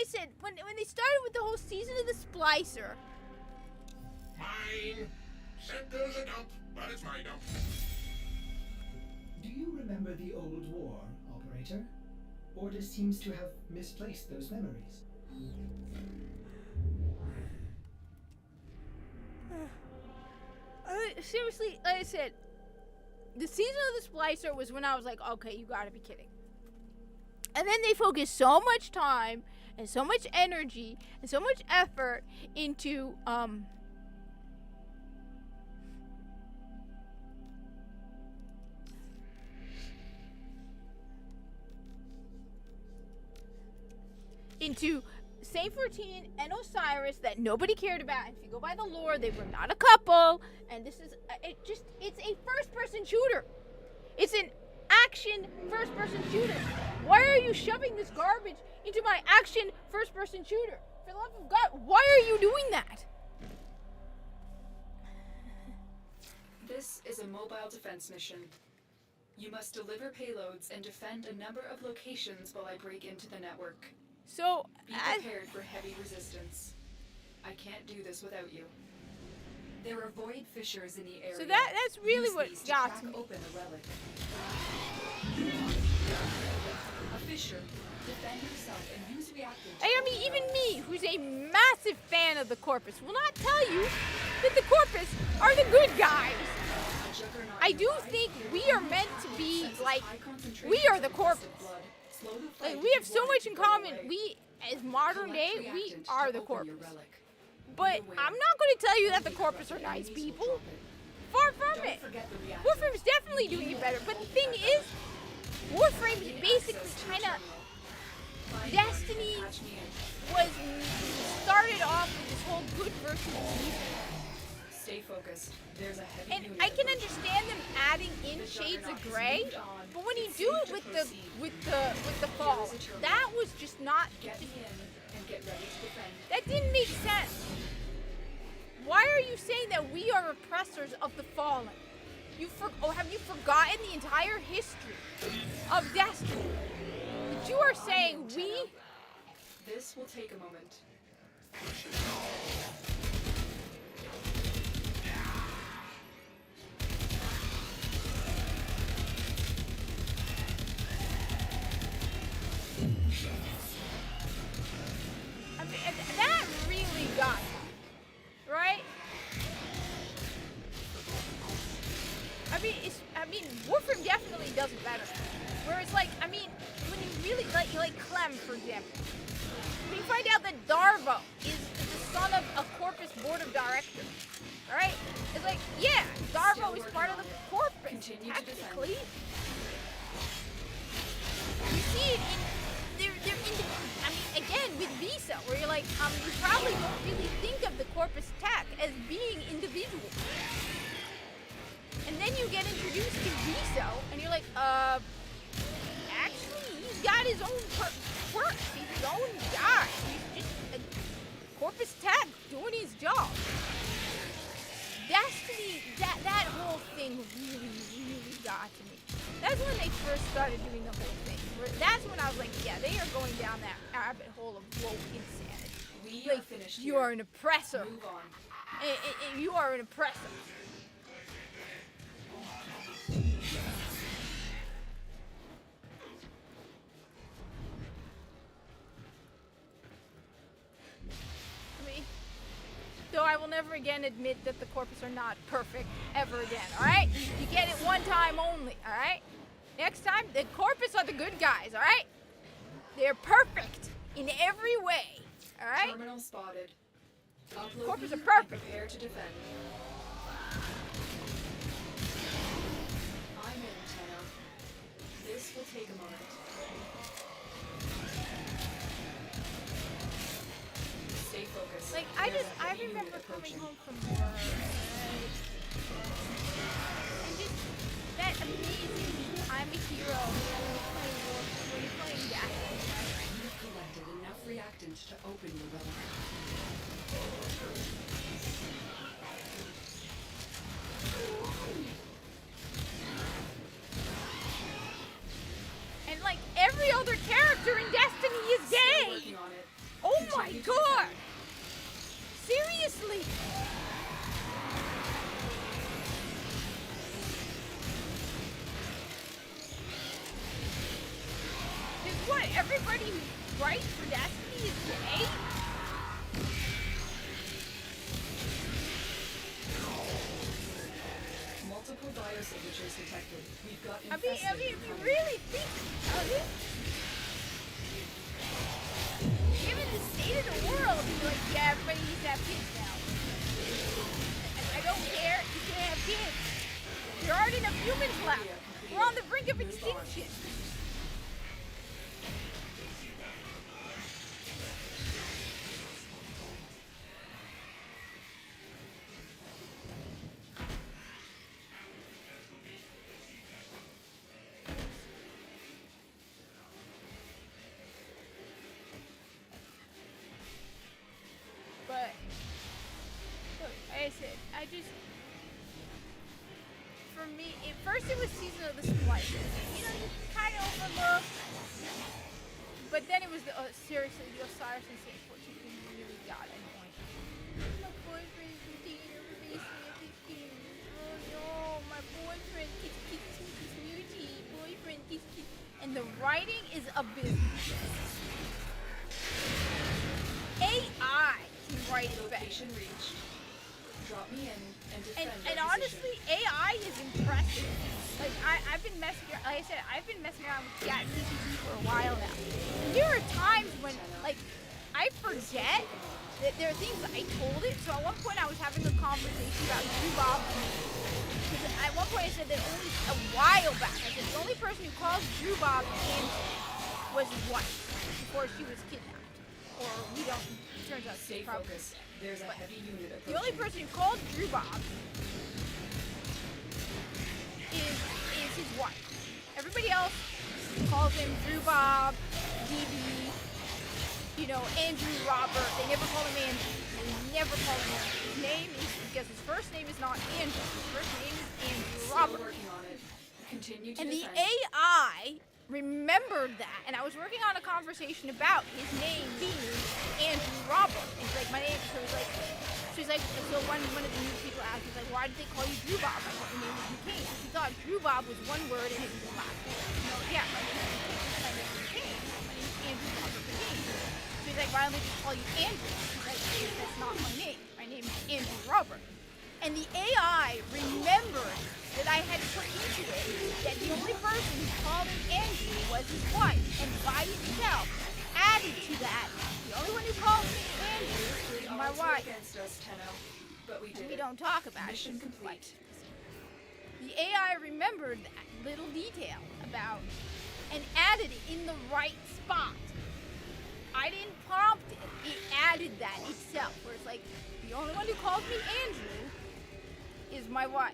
A: said, when they started with the whole season of the Splicer.
F: Mine. Center's a dump, but it's my dump.
B: Do you remember the old war, Operator? Ordis seems to have misplaced those memories.
A: Seriously, like I said, the season of the Splicer was when I was like, okay, you gotta be kidding. And then they focused so much time and so much energy and so much effort into Saint 14 and Osiris that nobody cared about. And if you go by the lore, they were not a couple. And this is it's a first-person shooter. It's an action first-person shooter. Why are you shoving this garbage into my action first-person shooter? For the love of God, why are you doing that?
E: This is a mobile defense mission. You must deliver payloads and defend a number of locations while I break into the network.
A: So,
E: Be prepared for heavy resistance. I can't do this without you. There are void fissures in the area.
A: so that's really
E: Use
A: what
E: these to
A: got
E: crack
A: to me.
E: open a relic. A fissure. Defend yourself and use reactant.
A: I mean, even me, who's a massive fan of the Corpus, will not tell you that the Corpus are the good guys.
E: A juggernaut
A: I do
E: nearby.
A: think we are meant to be
E: Senses
A: like,
E: high concentrations
A: we are the
E: of
A: Corpus.
E: acid blood. Slow the
A: Like,
E: flight
A: we
E: if
A: have
E: you
A: so
E: want
A: much
E: it
A: in
E: to go
A: common.
E: away.
A: We, as modern day,
E: Collect
A: we
E: reactant
A: are
E: to
A: the
E: open your
A: Corpus.
E: relic.
A: But I'm not going to tell you that the Corpus are nice people. Far from
E: Don't
A: it.
E: forget the reactant.
A: Warframe is definitely doing it better. But the thing is, Warframe is basically kind of, Destiny was started off with this whole good versus evil.
E: Stay focused. There's a heavy
A: And
E: unit
A: I can
E: approaching.
A: understand them adding in
E: The
A: shades of
E: juggernaut has
A: gray,
E: moved on.
A: but when you
E: It's
A: do
E: safe
A: it
E: to
A: with
E: proceed.
A: the fall, that was just not.
E: Get me in and get ready to defend.
A: That didn't make sense. Why are you saying that we are oppressors of the fallen? Have you forgotten the entire history of Destiny? That you are saying we.
E: This will take a moment.
A: I mean, that really got me, right? I mean, Warframe definitely does it better. Where it's like, I mean, when you really like Clem, for example, when you find out that Darvo is the son of a Corpus board of directors, all right? It's like, yeah, Darvo is part of the Corpus,
E: Continue to defend.
A: technically. You see it in they're I mean, again with Visa, where you're like, you probably don't really think of the Corpus tech as being individual. And then you get introduced to Viso, and you're like, actually, he's got his own quirks. He's his own guy. He's just a Corpus tech doing his job. Destiny, that whole thing really, really got to me. That's when they first started doing the whole thing. That's when I was like, yeah, they are going down that rabbit hole of woke insanity.
E: We are
A: Like,
E: finished
A: you
E: here.
A: are an oppressor.
E: Move on.
A: And you are an oppressor. I will never again admit that the Corpus are not perfect ever again, alright? You get it one time only, alright? Next time, the Corpus are the good guys, alright? They're perfect in every way, alright?
E: Terminal spotted. Upload
A: Corpus are
E: and
A: perfect.
E: prepare to defend. I'm in, Tenno. This will take a moment. Stay focused.
A: Like,
E: There's a
A: I
E: heavy
A: remember
E: unit
A: coming
E: approaching.
A: home from work, right? And just that amazing I'm a hero when you're playing Destiny, right?
G: You've collected enough reactant to open the relic.
A: And like every other character in Destiny is
E: Still
A: gay!
E: working on it.
A: Oh my
E: Continue to
A: god!
E: defend.
A: Seriously! Is what everybody who writes for Destiny is gay?
E: Multiple biosignatures detected. We've got
A: I mean,
E: infested
A: if you
E: coming.
A: really think about it, given the state of the world, you're like, yeah, everybody needs to have kids now. I don't care, you can have kids. There aren't enough humans left. We're on the brink of extinction. But, look, like I said, I just, for me, at first it was Season of the Splicers. You know, you kind of overlook. But then it was the, seriously, the Osiris and Saint 14 really got annoying. My boyfriend is taking over basement of this game. Oh no, my boyfriend kiss Muji. Boyfriend kiss. And the writing is abysmal. AI can write it better.
E: Location reached. Drop me in and defend
A: And
E: our
A: honestly, AI is impressive. Like I've been messing around, like I said, I've been messing around with ChatGPT for a while now. And there are times when like I forget that there are things that I told it. So at one point I was having a conversation about Drew. Because at one point I said that only a while back, I said the only person who called Drew Bob Andrew was his wife before she was kidnapped. Or we don't, it turns out
E: Stay
A: she's probably
E: focused. There's a heavy unit approaching.
A: the only person who called Drew Bob is his wife. Everybody else calls him Drew Bob, DB, you know, Andrew Robert. They never call him Andrew. They never call him Andrew. His name is, because his first name is not Andrew. His first name is Andrew
E: Still
A: Robert.
E: working on it. Continue to
A: And the
E: defend.
A: AI remembered that, and I was working on a conversation about his name being Andrew Robert. And he's like, my name, so he's like, so one of the new people asked, he's like, why did they call you Drew Bob? I thought your name was McCain. He thought Drew Bob was one word and it was his last name. No, yeah, my name is McCain. My name is Andrew Robert McCain. So he's like, why don't they just call you Andrew? He's like, that's not my name. My name is Andrew Robert. And the AI remembered that I had put into it that the only person who called him Andrew was his wife, and by itself added to that, the only one who calls me Andrew is my
E: Odds were
A: wife.
E: against us, Tenno, but we did
A: We
E: it.
A: don't talk about
E: Mission
A: it.
E: complete.
A: The AI remembered that little detail about and added it in the right spot. I didn't prompt it. It added that itself, where it's like, the only one who calls me Andrew is my wife.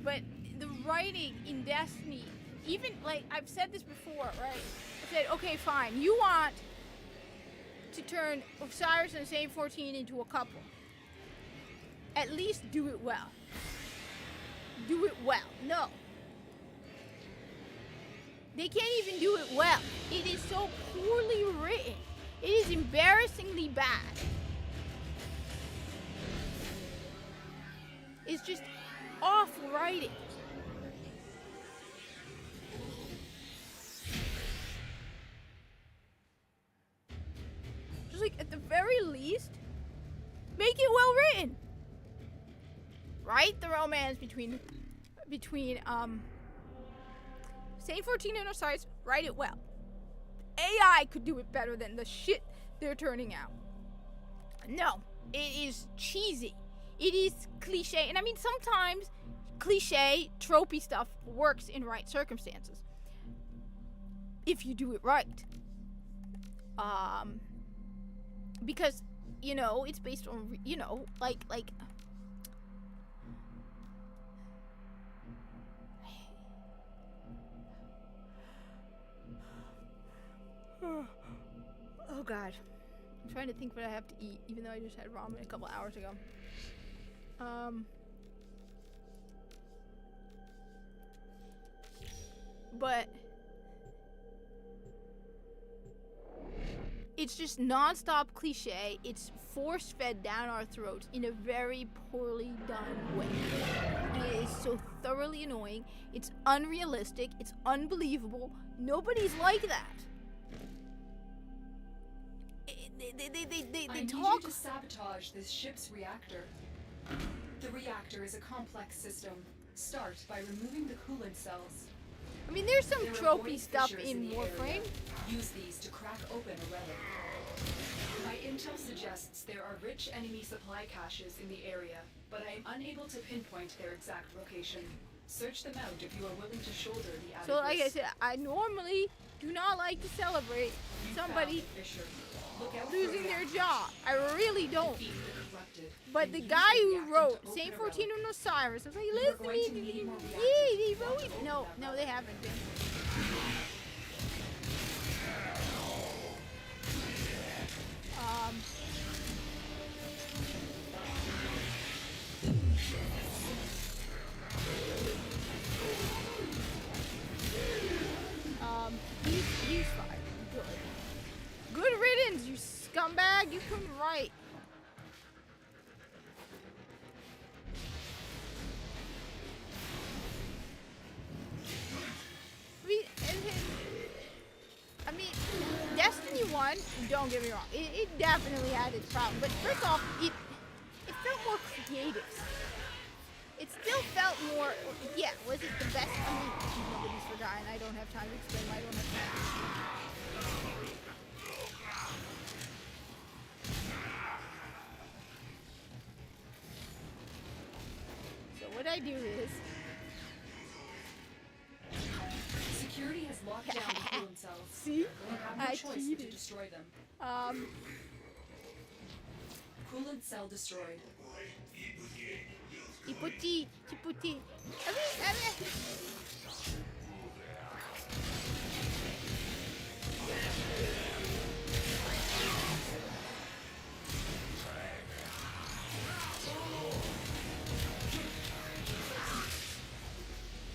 A: But the writing in Destiny, even like I've said this before, right? I said, okay, fine. You want to turn Osiris and Saint 14 into a couple. At least do it well. Do it well. No. They can't even do it well. It is so poorly written. It is embarrassingly bad. is just off writing. Just like at the very least, make it well written. Write the romance between Saint 14 and Osiris, write it well. AI could do it better than the shit they're turning out. No, it is cheesy. It is cliche. And I mean, sometimes cliche, tropey stuff works in right circumstances. If you do it right. Because, you know, it's based on, you know, like oh god, I'm trying to think what I have to eat, even though I just had ramen a couple hours ago. But it's just non-stop cliche. It's force-fed down our throats in a very poorly done way. It is so thoroughly annoying. It's unrealistic. It's unbelievable. Nobody's like that. They
E: I need
A: talk.
E: you to sabotage this ship's reactor. The reactor is a complex system. Start by removing the coolant cells.
A: I mean, there's some
E: There are
A: tropey
E: void
A: stuff
E: fissures
A: in
E: the
A: Warframe.
E: area. Use these to crack open a relic. My intel suggests there are rich enemy supply caches in the area, but I am unable to pinpoint their exact location. Search them out if you are willing to shoulder the added
A: So, like I
E: risk.
A: said, I normally do not like to celebrate
E: You
A: somebody
E: found the fissure. Look out for
A: losing their
E: reactors.
A: job. I really don't.
E: Defeat the corrupted,
A: But
E: and
A: the
E: use
A: guy
E: the
A: who
E: reactant
A: wrote
E: to open
A: Saint
E: a
A: 14
E: relic.
A: and Osiris, I was like,
E: You are
A: listen,
E: going to need more
A: they
E: reactants
A: wrote.
E: to
A: No,
E: open that
A: no, they haven't been. He's fine. Good. Good riddance, you scumbag. You couldn't write. I mean, Destiny 1, don't get me wrong, it definitely had its problem. But first off, it felt more creative. It still felt more, yeah, was it the best? I mean, nobody's forgotten. I don't have time to explain why I don't have time. So what I do is,
E: Security has locked down the coolant cells.
A: see,
E: You have no
A: I
E: choice but to
A: cheated.
E: destroy them. Coolant cell destroyed.
A: Chiputi. I mean.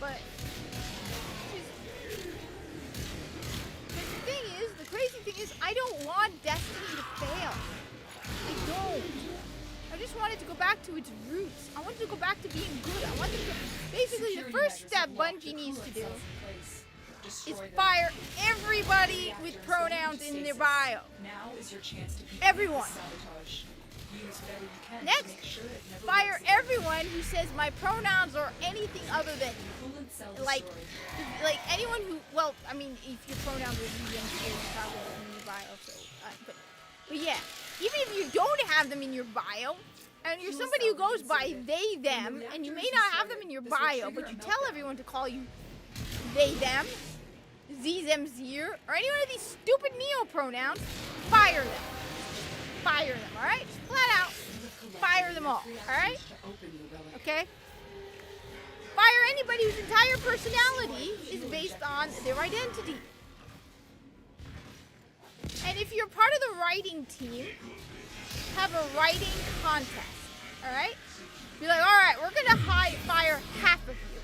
A: But the crazy thing is, I don't want Destiny to fail. I don't. I just want it to go back to its roots. I want it to go back to being good. I want it to. Basically, the
E: Security
A: first
E: measures
A: step
E: have locked the
A: Bungie needs to
E: coolant
A: do
E: cells in place. Destroy
A: is
E: them.
A: fire everybody with
E: Reactors
A: pronouns
E: go into
A: in their
E: stasis.
A: bio.
E: Now is your chance to beat
A: Everyone.
E: the sabotage. Use whatever you can
A: Next,
E: to make sure it never
A: Fire
E: works again.
A: everyone who says my pronouns are anything other than
E: Coolant cell
A: like,
E: destroyed.
A: like anyone who. Well, I mean, if your pronouns are used, it's probably in your bio. So, but yeah, even if you don't have them in your bio, and you're somebody who goes by they them, and you may not have them in your bio, but you tell everyone to call you they them, them zir, or any one of these stupid neo pronouns, fire them. Fire them, alright? Flat out. Fire them all, alright?
E: To open the relic.
A: Okay? Fire anybody whose entire personality is based on their identity. And if you're part of the writing team, have a writing contest, alright? Be like, alright, we're gonna fire half of you.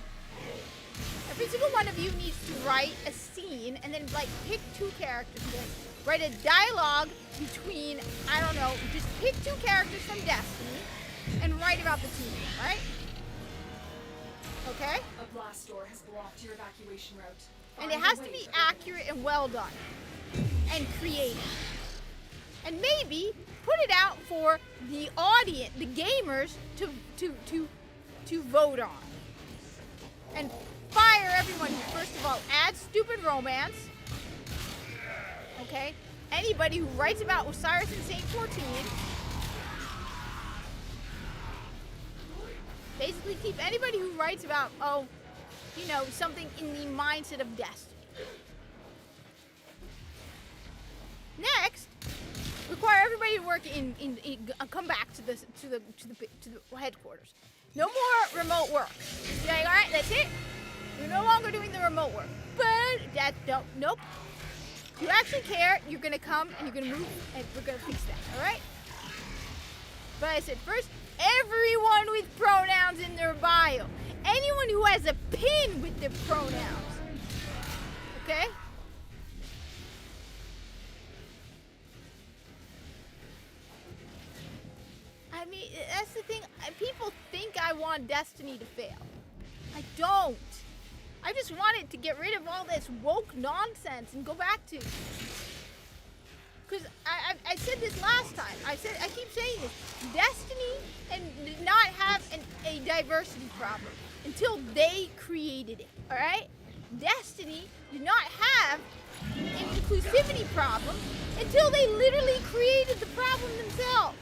A: Every single one of you needs to write a scene and then like pick two characters. Write a dialogue between, I don't know, just pick two characters from Destiny and write about the team, right? Okay?
E: A blast door has blocked your evacuation route.
A: And it
E: Find
A: has
E: a
A: to
E: way
A: be
E: to
A: accurate and well done. And creative. And maybe put it out for the audience, the gamers, to vote on. And fire everyone who, first of all, adds stupid romance. Okay? Anybody who writes about Osiris and Saint 14. Basically keep anybody who writes about, oh, you know, something in the mindset of Destiny. Next, require everybody to work in come back to the headquarters. No more remote work. You're like, all right, that's it. You're no longer doing the remote work. But nope. If you actually care, you're gonna come and you're gonna move, and we're gonna fix that. All right. But I said first, everyone with pronouns in their bio. Anyone who has a pin with their pronouns. Okay? I mean, that's the thing. People think I want Destiny to fail. I don't. I just want it to get rid of all this woke nonsense and go back to. Because I said this last time. I keep saying this. Destiny and did not have a diversity problem until they created it. All right? Destiny did not have an inclusivity problem until they literally created the problem themselves.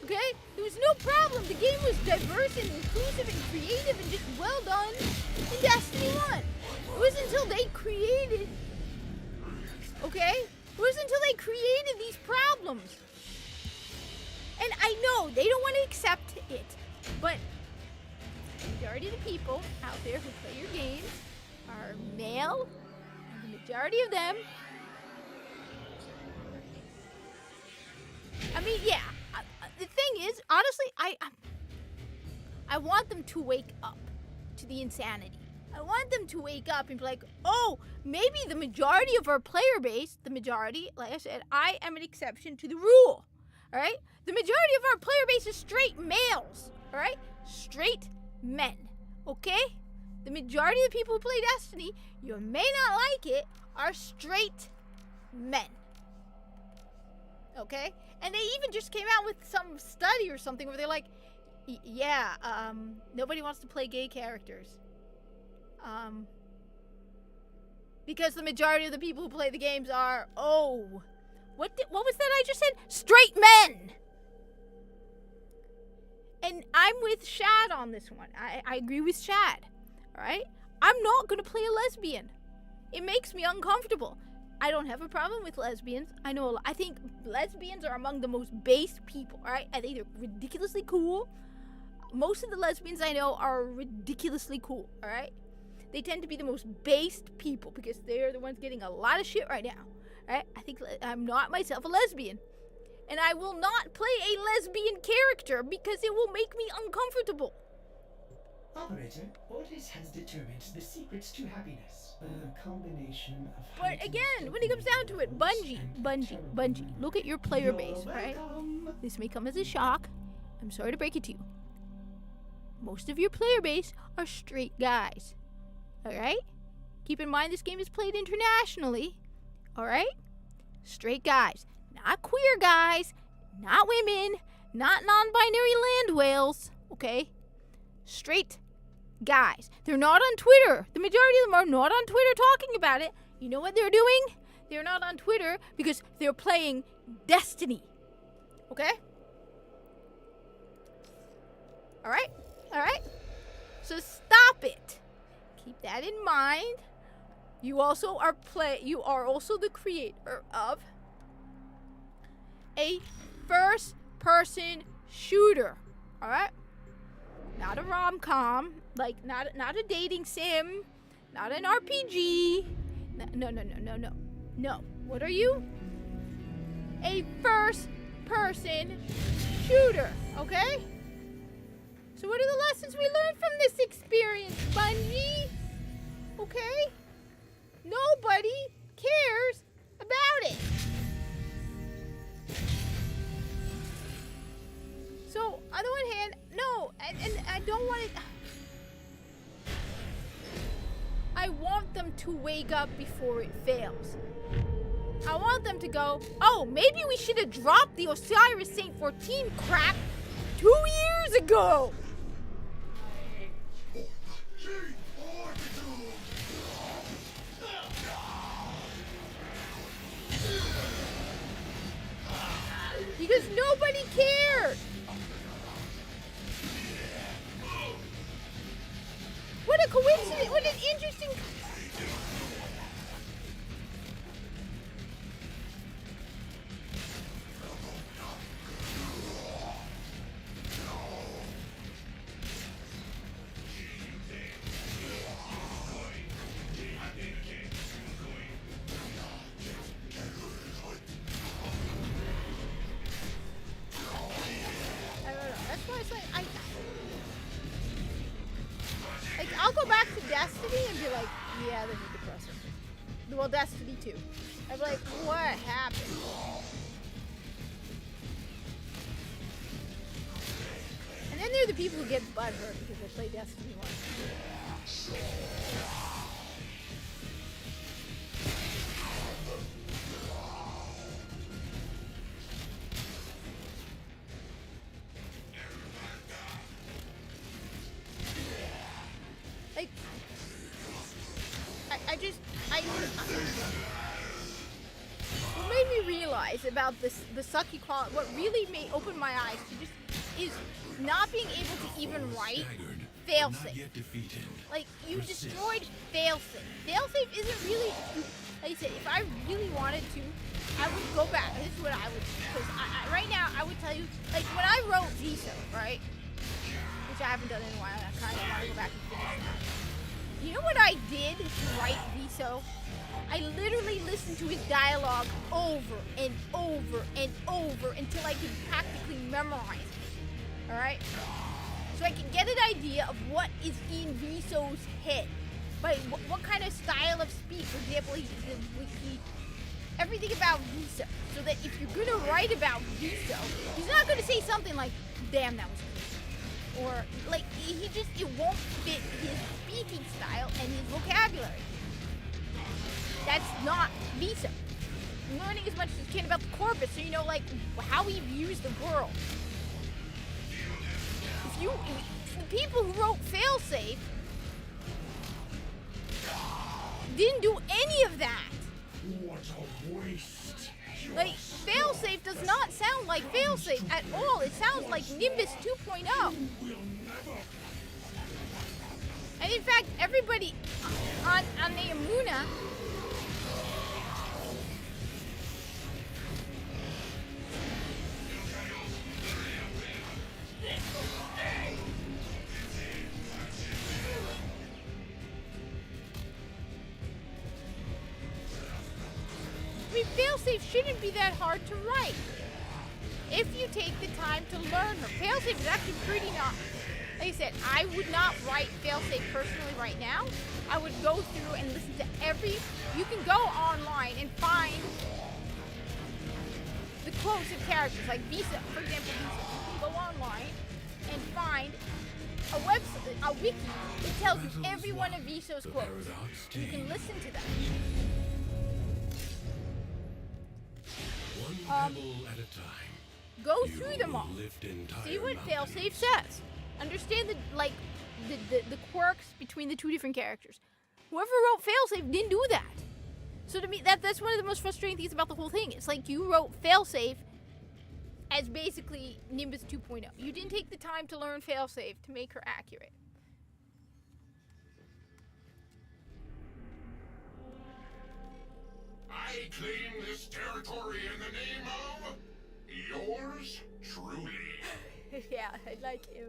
A: Okay? There was no problem. The game was diverse and inclusive and creative and just well done in Destiny 1. It was until they created, okay? It was until they created these problems. And I know they don't want to accept it, but the majority of the people out there who play your games are male, and the majority of them, I mean, yeah. The thing is, honestly, I want them to wake up to the insanity. I want them to wake up and be like, oh, maybe the majority of our player base, the majority, like I said, I am an exception to the rule, all right? The majority of our player base is straight males, all right? Straight men, okay? The majority of the people who play Destiny, you may not like it, are straight men, okay? And they even just came out with some study or something where they're like, yeah, nobody wants to play gay characters. Because the majority of the people who play the games are, what was that I just said? Straight men! And I'm with Shad on this one. I agree with Shad, alright? I'm not gonna play a lesbian. It makes me uncomfortable. I don't have a problem with lesbians. I think lesbians are among the most based people, alright? I think they're ridiculously cool. Most of the lesbians I know are ridiculously cool, alright? They tend to be the most based people because they're the ones getting a lot of shit right now, alright? I think I'm not myself a lesbian. And I will not play a lesbian character because it will make me uncomfortable.
B: Operator, Ortiz has determined the secrets to happiness. A combination of.
A: But again, when it comes down to it, Bungie, look at your player base, right? This may come as a shock. I'm sorry to break it to you. Most of your player base are straight guys. Alright? Keep in mind this game is played internationally. Alright? Straight guys. Not queer guys. Not women. Not non-binary land whales. Okay? Straight guys. They're not on Twitter. The majority of them are not on Twitter talking about it. You know what they're doing? They're not on Twitter because they're playing Destiny. Okay? Alright? Alright? So stop it. Keep that in mind. You also are also the creator of a first-person shooter. Alright? Not a rom-com, like not a dating sim, not an RPG. No. What are you? A first-person shooter, okay? So what are the lessons we learned from this experience, Bungie? Okay? Nobody cares about it. So, on the one hand, no, and I don't want it. to wake up before it fails. I want them to go, oh, maybe we should have dropped the Osiris Saint 14 crap 2 years ago. Because nobody cared. What a coincidence, what an interesting... I'll go back to Destiny and be like, yeah, they need to press it. Well, Destiny 2. I'm like, what happened? And then there are the people who get butthurt because they play Destiny 1. What made me realize about the sucky quality, what really made open my eyes to just is not being able to even write failsafe. Like, you destroyed failsafe. Failsafe isn't really, like I said, if I really wanted to, I would go back. This is what I would do. Because right now, I would tell you, like, when I wrote Viso, right? Which I haven't done in a while, I kind of want to go back and finish that. You know what I did to write Viso? I literally listened to his dialogue over and over and over until I could practically memorize it. Alright? So I can get an idea of what is in Viso's head. But what kind of style of speech, for example, he everything about Viso. So that if you're gonna write about Viso, he's not gonna say something like, damn, that was good. Or, like, it won't fit his speaking style and his vocabulary. That's not Viso. I'm learning as much as you can about the Corpus, so you know, like, how he views the world. The people who wrote Failsafe didn't do any of that.
F: What a waste.
A: Like, Failsafe does not sound like Failsafe at all. It sounds like Nimbus 2.0. And in fact, everybody on Neomuna Failsafe shouldn't be that hard to write if you take the time to learn her. Failsafe is actually pretty not. Like I said, I would not write Failsafe personally right now. I would go through and listen to every. You can go online and find the quotes of characters, like Viso, for example. Viso. You can go online and find a website, a wiki that tells you every one of Viso's quotes. You can listen to them.
C: One pebble at a time.
A: Go through them all. See what Failsafe says. Understand the quirks between the two different characters. Whoever wrote Failsafe didn't do that. So to me, that's one of the most frustrating things about the whole thing. It's like you wrote Failsafe as basically Nimbus 2.0. You didn't take the time to learn Failsafe to make her accurate.
F: I claim this territory in the name of yours truly.
A: Yeah, I like him.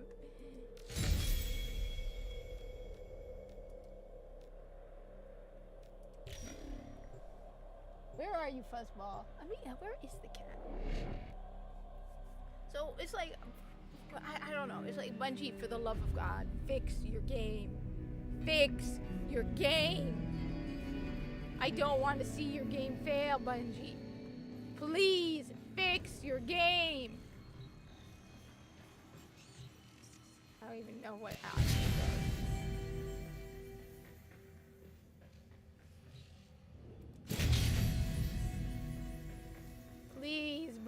A: Where are you, Fuzzball? I mean, where is the cat? So it's like, I don't know. It's like, Bungie, for the love of God, fix your game. Fix your game. I don't want to see your game fail, Bungie. Please fix your game. I don't even know what else.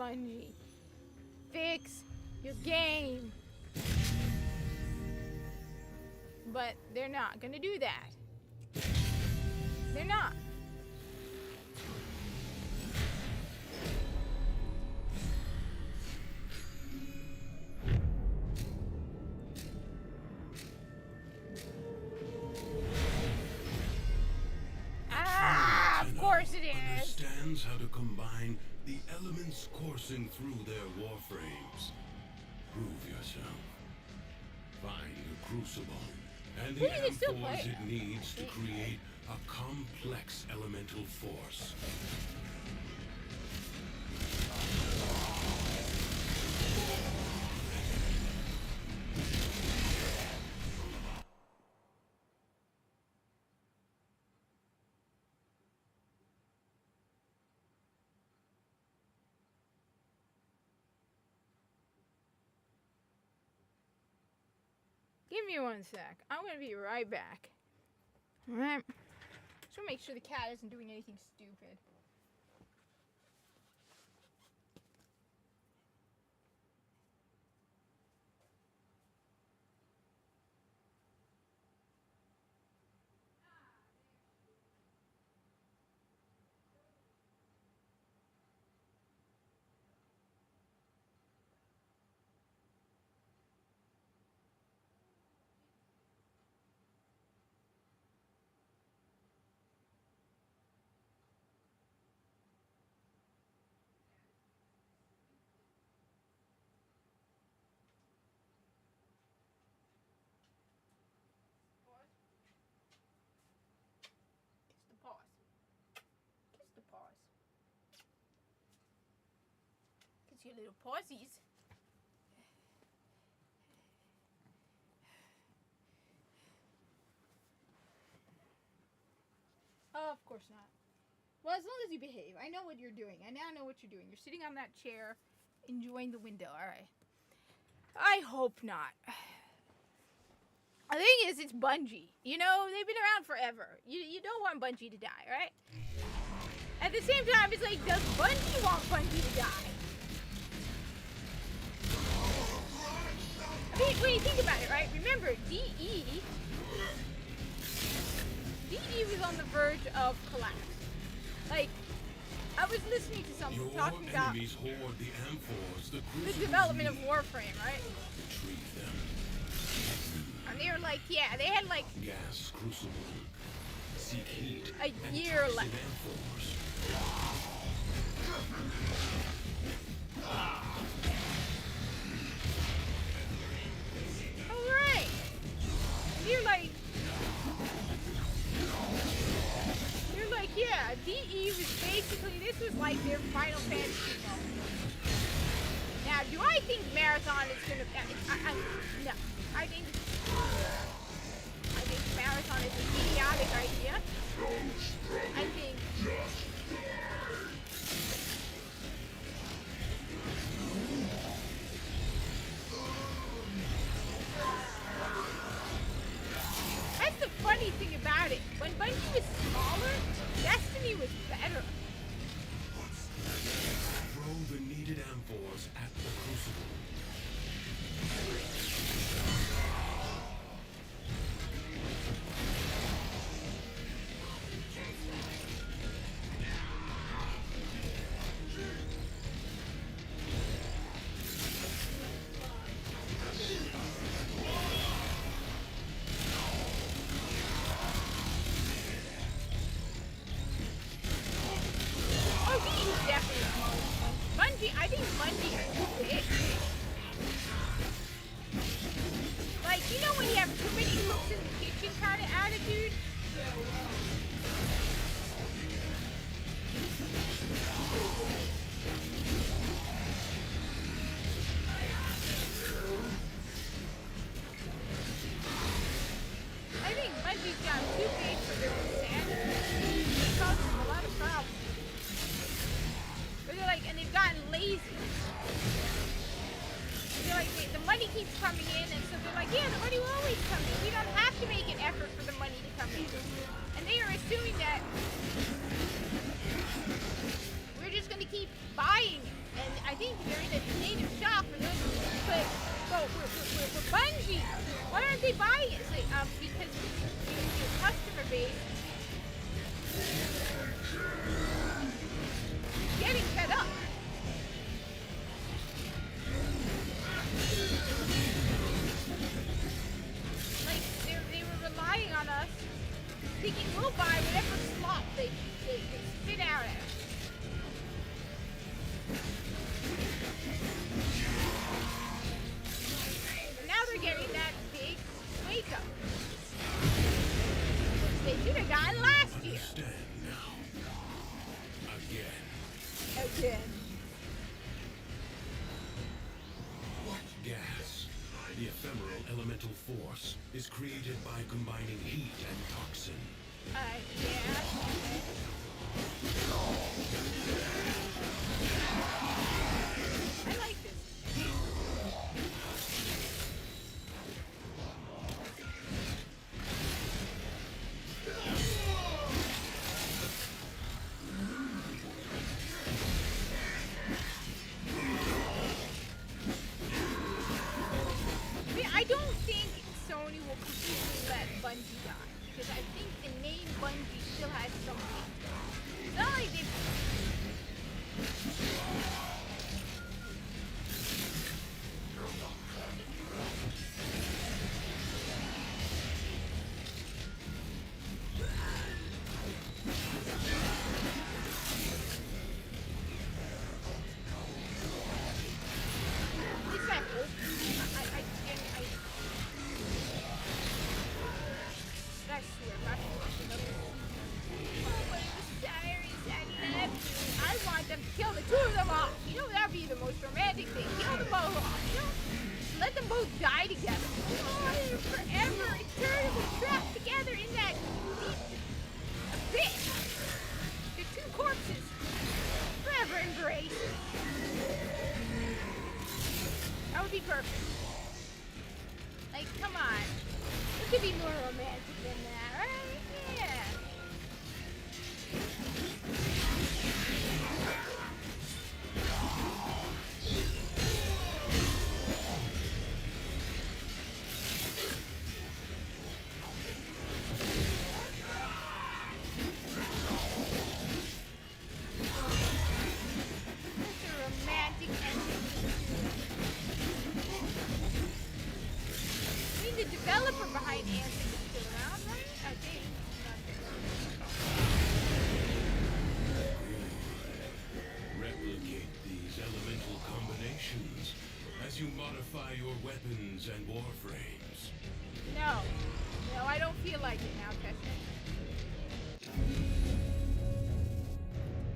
A: Bungie. Fix your game. But they're not gonna do that. They're not. Of course it is.
C: Understands how to combine the elements coursing through their warframes. Prove yourself. Find the crucible and the
A: We can still
C: amphors
A: play.
C: it needs to create a complex elemental force.
A: Give me 1 sec. I'm gonna be right back. Alright. Just wanna make sure the cat isn't doing anything stupid. Kiss the paws. Kiss your little pawsies. Oh, of course not. Well, as long as you behave. I know what you're doing. I now know what you're doing. You're sitting on that chair, enjoying the window. All right. I hope not. The thing is, it's Bungie. You know, they've been around forever. You don't want Bungie to die, right? At the same time, it's like, does Bungie want Bungie to die? I mean, when you think about it, right? Remember, DE was on the verge of collapse. Like, I was listening to something
C: Your
A: talking about
C: enemies hoard the amphors, the
A: the
C: crucibles
A: development of
C: need.
A: Warframe, right?
C: Retrieve them.
A: And they were like, yeah, they had like
C: Gas crucible. Seek heat.
A: a
C: and
A: year
C: toxic
A: left.
C: amphors.
A: Alright. You're like, yeah, DE was basically, this was like their Final Fantasy moment. Now, do I think Marathon is gonna, no. I think Marathon is an idiotic idea. I think that's the funny thing about it. When Bungie was smaller, Destiny was better.
C: Throw the needed amphors at the crucible.
A: Oh, DE is definitely smaller than Bungie. I think Bungie is too big. Like, you know when you have too many cooks in the kitchen kind of attitude? I think Bungie's got too big for their own sanity. It causes them a lot of problems. But they're like, and they've gotten lazy. They're like, the money keeps coming in, and so they're like, yeah, the money will always come in. We don't have to make an effort for the money to come in. And they are assuming that again.
C: What gas? The ephemeral elemental force is created by combining heat and toxin.
A: Yeah. I like this. I don't think Sony will completely let Bungie die, because I think the name Bungie still has some weight. It's not like they... At least I hope. I swear, if I can watch another. Oh, but it was Cyrus and Neptune. I want them to kill the two of them off. You know, that'd be the most romantic thing. Kill them both off. You know? Let them both die together. Oh, they're forever, eternally trapped together in that deep abyss. The two corpses. Forever embraced. That would be perfect. Like, come on. It could be more romantic than that, right? Yeah. That's a romantic ending. I mean, the developer behind Anthem is still around, right? I think.
C: Replicate these elemental combinations as you modify your weapons and warframes.
A: No. No, I don't feel like it now, Tessa.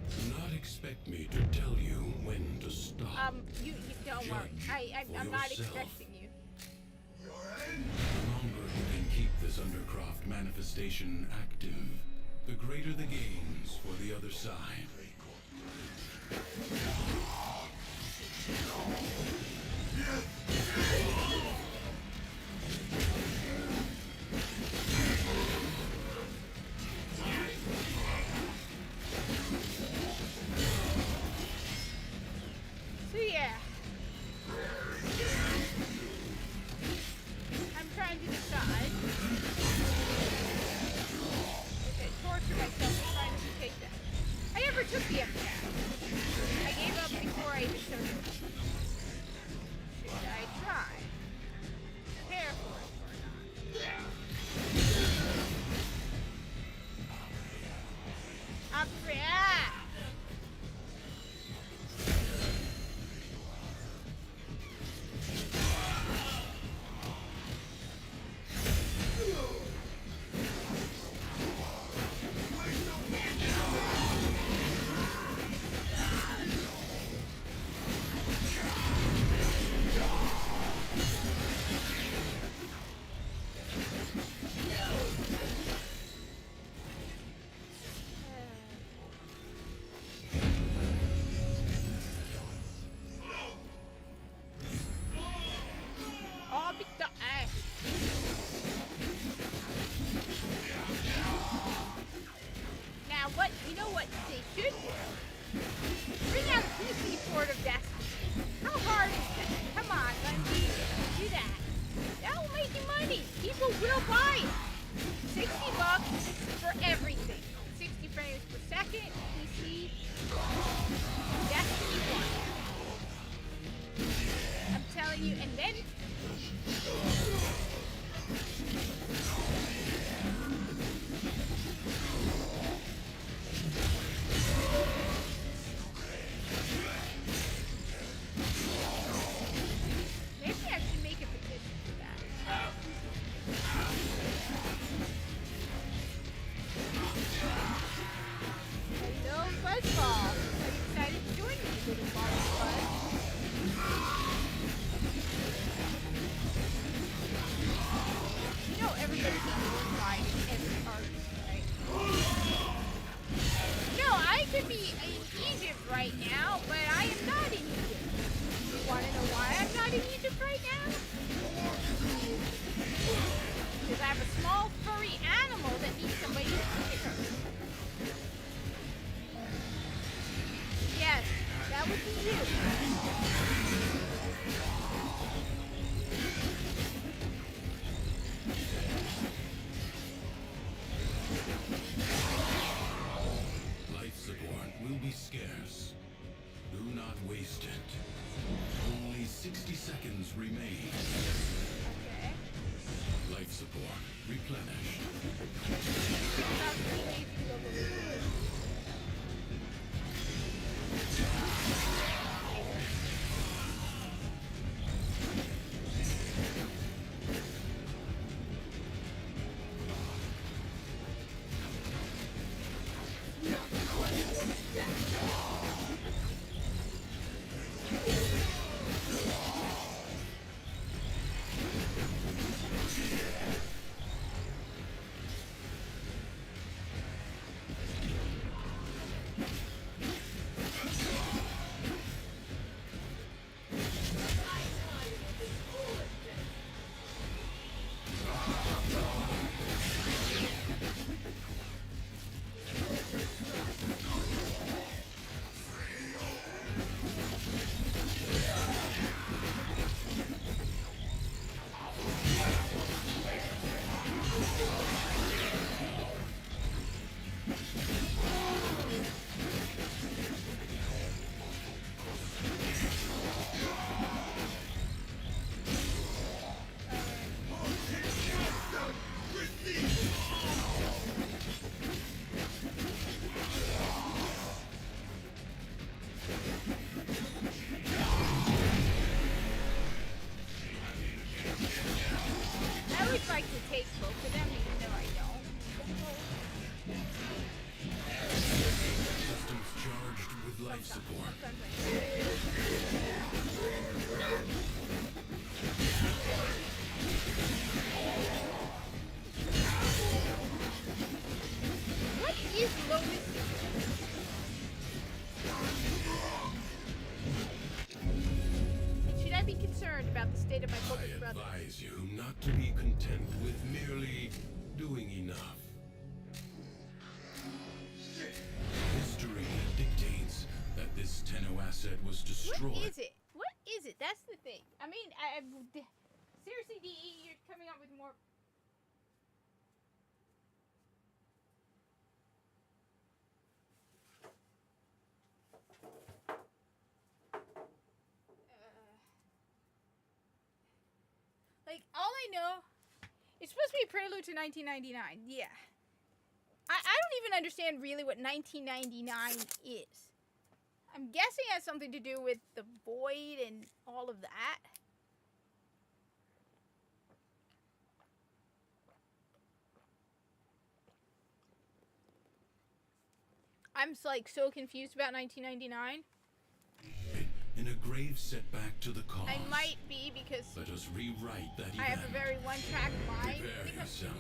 C: Do not expect me to tell you when to stop.
A: You don't worry. I'm not expecting you.
C: The longer you can keep this Undercroft manifestation active, the greater the gains for the other side.
A: So yeah. I'm trying to decide. Okay, torture myself trying to take that. I never took the MCAT. I gave up before I even took it. Should I try? Prepare for it or not? will buy it. $60 for everything. 60 frames per second, PC, Destiny 1. I'm telling you, and then maybe I should make a petition for that. right now, but I am not in Egypt. You want to know why I'm not in Egypt right now? Because I have a small furry animal that needs somebody to feed her. Yes, that would be you.
C: Life support will be scarce. Do not waste it. Only 60 seconds remain.
A: Okay.
C: Life support replenished.
A: I would like to take both of them, even though I don't.
C: Systems charged with life support.
A: What is Lotus? Should I be concerned about the state of my
C: I
A: focus brother?
C: advise you not to be content with merely doing enough. History dictates that this Tenno asset was destroyed.
A: What is it? What is it? That's the thing. I mean, seriously, DE, you're coming up with more. Like, all I know, it's supposed to be Prelude to 1999. Yeah. I don't even understand really what 1999 is. I'm guessing it has something to do with the void and all of that. I'm like so confused about 1999.
C: In a grave setback to the cause.
A: I might be because
C: Let us rewrite that event.
A: I have a very one-track mind.
C: Prepare yourself.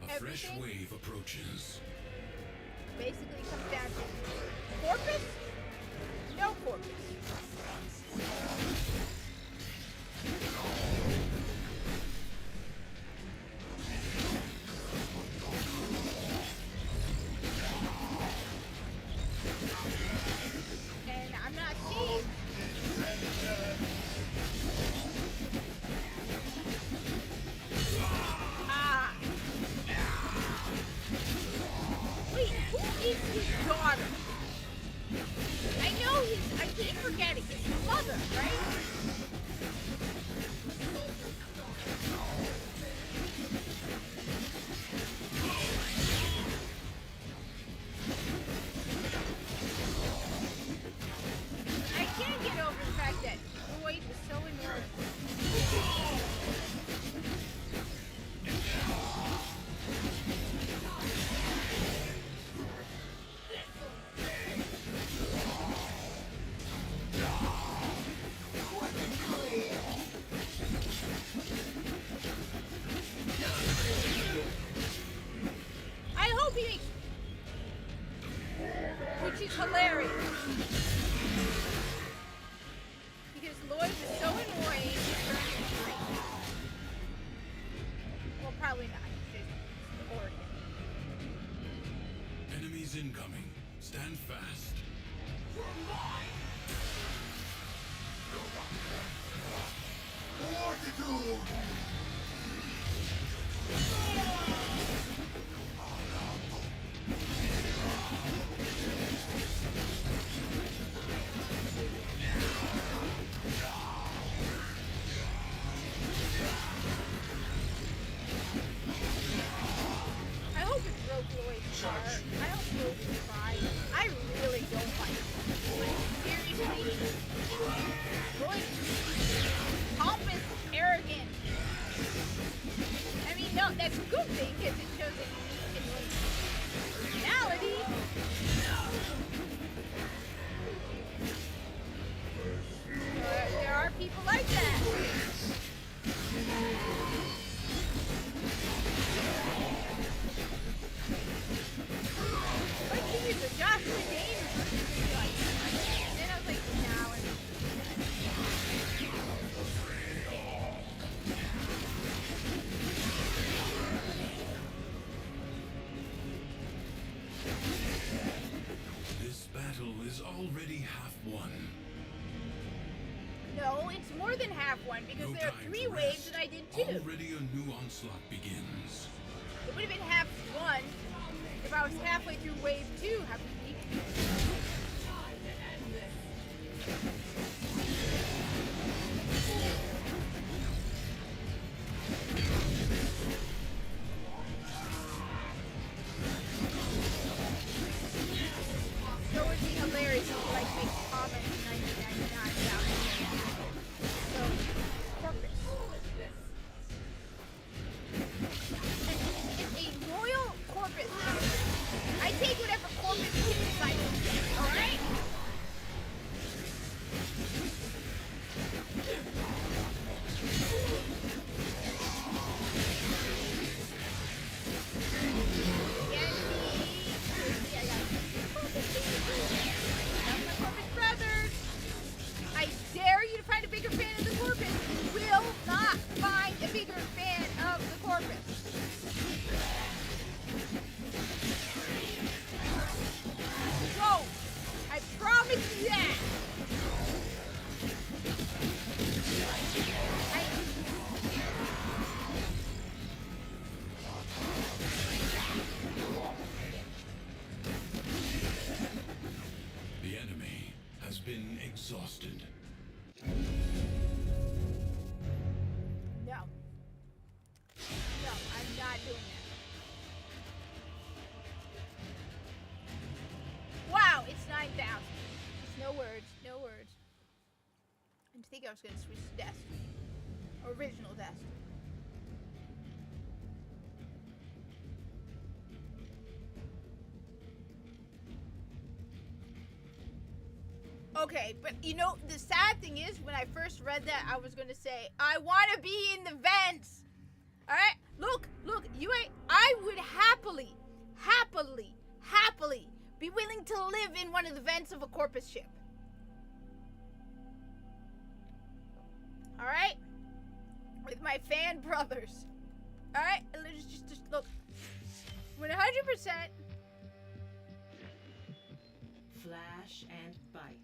C: A fresh
A: Everything?
C: wave approaches.
A: Basically comes down to Corpus? No Corpus. And I'm not seeing. Ah. Wait, who is his daughter? I know I keep forgetting. It's his mother, right? I can't get over the fact that Void was so enormous.
C: half won.
A: No, it's more than half one because
C: No
A: there are
C: time
A: 3
C: to
A: waves
C: rest.
A: and I did 2.
C: Already a new onslaught begins.
A: It would have been half 1 if I was halfway through wave 2. How could we? So it would be hilarious if you like make comments in 1999 about it. So, corpus. It's a royal corpus. I take whatever corpus is inside of it, alright? I dare you to find a bigger fan of the corpus. You will not find a bigger fan of the corpus. Go! I promise you that.
C: The enemy has been exhausted.
A: No. No, I'm not doing that. Wow, it's 9,000. Just no words, no words. I didn't think I was going to switch to Destiny. Original Destiny. Okay, but you know, the sad thing is, when I first read that, I was going to say, I want to be in the vents. Alright? Look, I would happily be willing to live in one of the vents of a Corpus ship. Alright? With my fan brothers. Alright? Just look. 100%.
D: Flash and bite.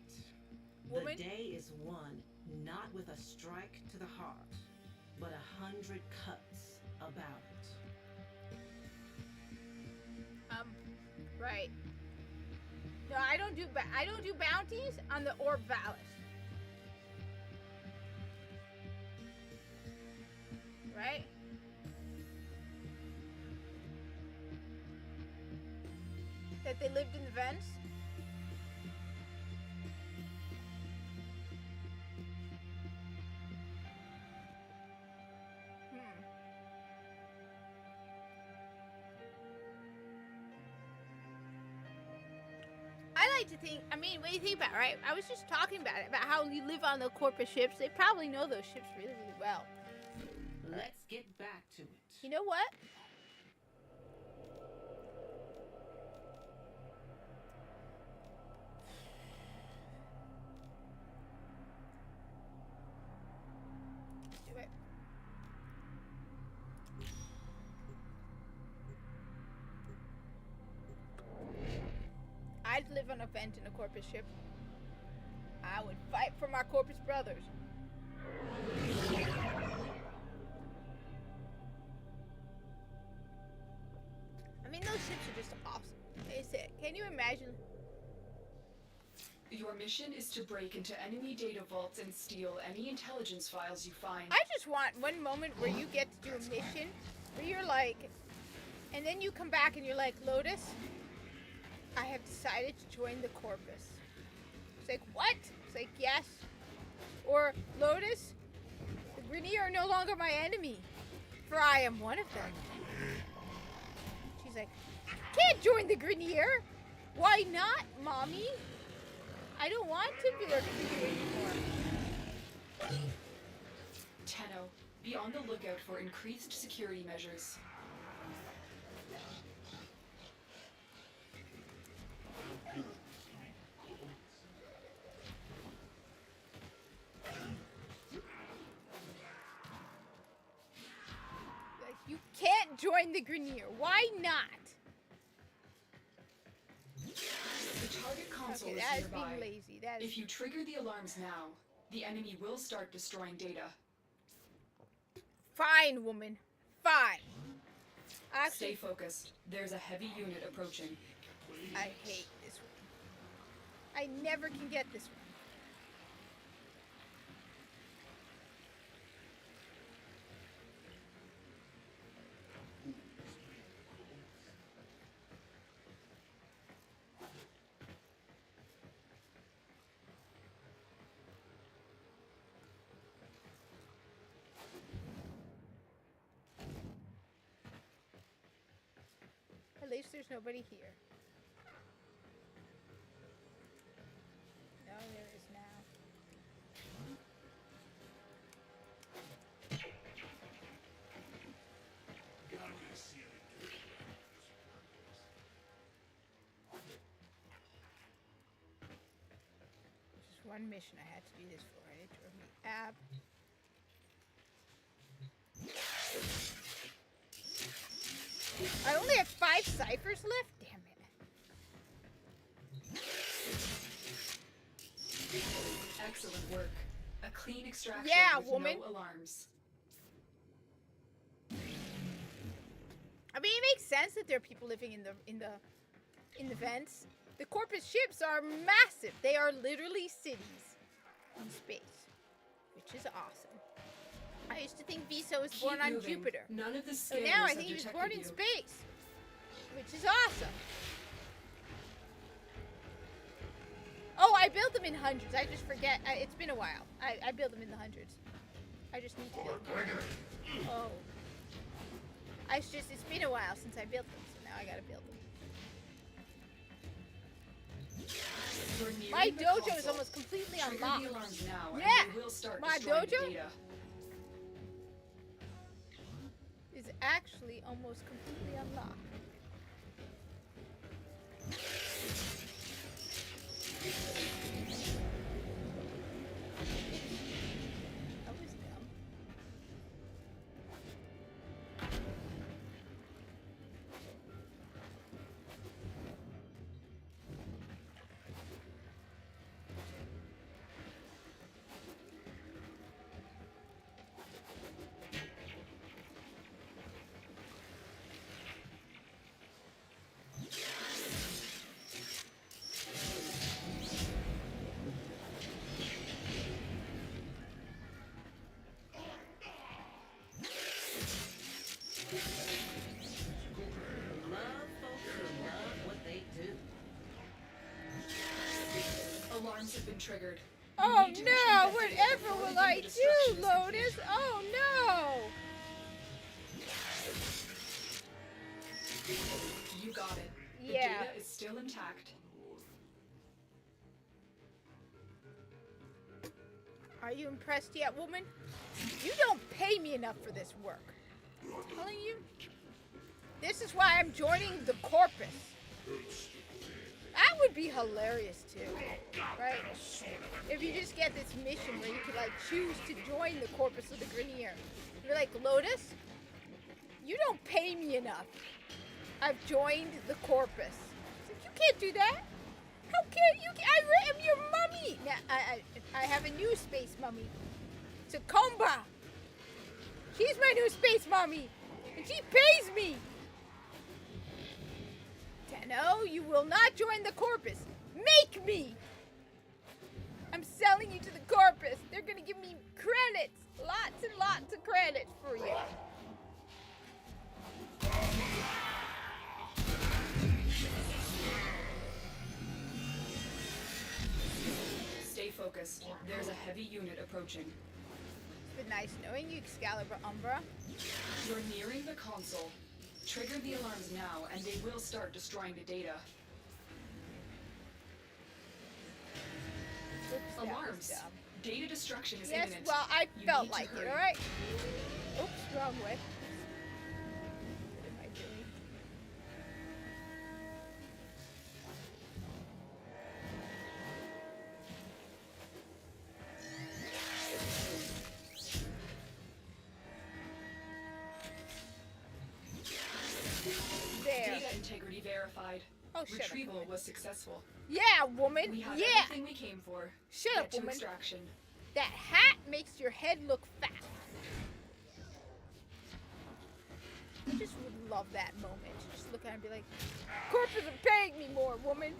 A: Woman?
D: The day is won not with a strike to the heart, but 100 cuts about it.
A: Right. No, I don't do bounties on the Orb Valis. Right? That they lived in the vents? I like to think, I mean, what do you think about it, right? I was just talking about it, about how you live on the Corpus ships. They probably know those ships really, really well.
D: Let's get back to it.
A: You know what? Let's do it. I'd live on a vent in a Corpus ship. I would fight for my Corpus brothers. I mean, those ships are just awesome. They say, can you imagine?
E: Your mission is to break into enemy data vaults and steal any intelligence files you find.
A: I just want one moment where you get to do a mission where you're like, and then you come back and you're like, Lotus, I have decided to join the Corpus. It's like, what? It's like, yes. Or, Lotus, the Grineer are no longer my enemy, for I am one of them. She's like, can't join the Grineer. Why not, Mommy? I don't want to be working for you anymore.
E: Tenno, be on the lookout for increased security measures.
A: Like, you can't join the Grineer. Why not?
E: The target console console
A: Okay,
E: is
A: that is
E: nearby.
A: being lazy. That is.
E: If you trigger the alarms now, the enemy will start destroying data.
A: Fine, woman. Fine.
E: Stay
A: Actually,
E: focused. There's a heavy unit approaching.
A: I hate this one. I never can get this one. At least there's nobody here. No, there is now. Just one mission I had to do this for. It drove me ab. I only have 5 ciphers left? Damn it.
E: Excellent work. A clean extraction
A: Yeah,
E: with
A: woman.
E: no alarms.
A: I mean, it makes sense that there are people living in the vents. The Corpus ships are massive. They are literally cities in space, which is awesome. I used to think Viso was born
E: Keep
A: on
E: moving.
A: Jupiter.
E: None of the
A: So
E: scanners
A: now I
E: have
A: think he was
E: detected
A: born in
E: you.
A: space, which is awesome. Oh, I built them in hundreds. I just forget. It's been a while. I built them in the hundreds. I just need to build them. Oh. It's been a while since I built them, so now I gotta build them.
E: You're nearing
A: My
E: the
A: dojo is
E: console.
A: almost completely
E: Trigger
A: unlocked.
E: the alarms now,
A: Yeah.
E: and they will start
A: My
E: destroying the
A: dojo?
E: data.
A: Is actually almost completely unlocked. That was dumb.
D: Love folks who love what they do.
E: Alarms have been triggered. You
A: Oh
E: need to
A: no!
E: retrieve that data
A: Whatever
E: before
A: will
E: the
A: I
E: unit destruction
A: do,
E: is
A: Lotus?
E: complete.
A: Oh no!
E: You got it. The
A: Yeah.
E: data is still intact.
A: Are you impressed yet, woman? You don't pay me enough for this work. I'm telling you. This is why I'm joining the Corpus. That would be hilarious too, right? If you just get this mission where you could like choose to join the Corpus of the Grenier. You're like, Lotus, you don't pay me enough. I've joined the Corpus. It's like, you can't do that. How can you? I am your mummy. Now, I have a new space mummy. It's a Comba. She's my new space mummy, and she pays me. Tenno, you will not join the Corpus. Make me. I'm selling you to the Corpus. They're gonna give me credits, lots and lots of credits for you.
E: Stay focused. There's a heavy unit approaching.
A: It's been nice knowing you, Excalibur Umbra.
E: You're nearing the console. Trigger the alarms now, and they will start destroying the data.
A: Oops, that was
E: Alarms.
A: dumb.
E: Data destruction is
A: Yes,
E: imminent.
A: well, I
E: You
A: felt
E: need to
A: like it,
E: hurry.
A: alright? Oops, wrong way. What am I doing? There.
E: Data integrity verified.
A: Oh, shut up.
E: Retrieval was successful.
A: Yeah, woman.
E: We have
A: Yeah.
E: everything we came for.
A: Shut
E: Get
A: up,
E: to
A: woman.
E: extraction.
A: That hat makes your head look fat. I just would love that moment. Just look at her and be like, Corpus are paying me more, woman.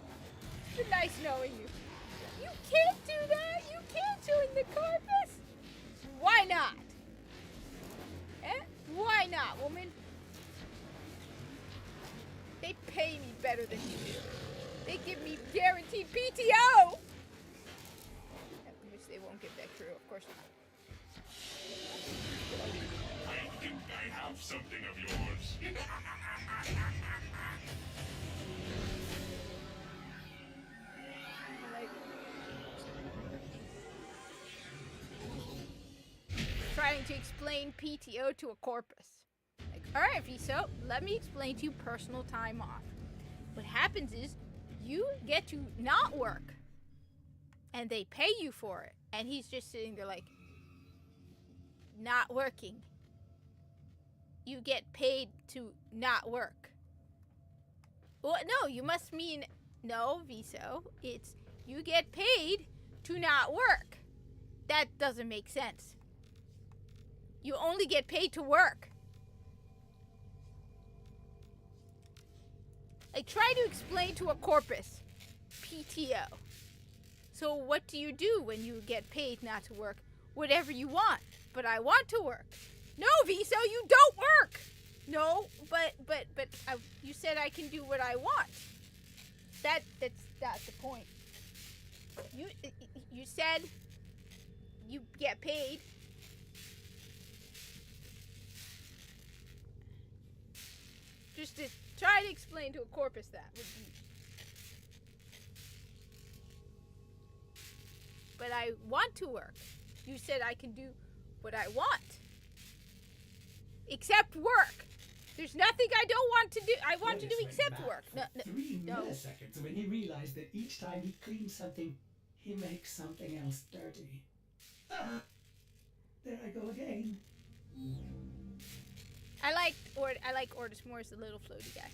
A: It's been nice knowing you. You can't do that. You can't join the Corpus. Why not? Eh? Why not, woman? They pay me better than you do. They give me guaranteed PTO. Which they won't give that crew, of course not.
F: I think I have something of yours.
A: Like, trying to explain PTO to a corpus. Like, alright, Viso, let me explain to you personal time off. What happens is, you get to not work. And they pay you for it. And he's just sitting there like, not working. You get paid to not work. Well, no, you must mean, no, Viso. It's, you get paid to not work. That doesn't make sense. You only get paid to work. Like, try to explain to a corpus PTO. So what do you do when you get paid not to work? Whatever you want. But I want to work. No, Viso, you don't work. No, but you said I can do what I want. That's not the point. You said you get paid. Just to try to explain to a corpus that would be. But I want to work. You said I can do what I want. Except work. There's nothing I don't want to do. I want to do
B: Dennis
A: except
B: went
A: work.
B: mad
A: No,
B: for 3
A: no.
B: milliseconds when he realized that each time he cleans something, he makes something else dirty. Ah, there I go again.
A: I like Ordis more as the little floaty guy.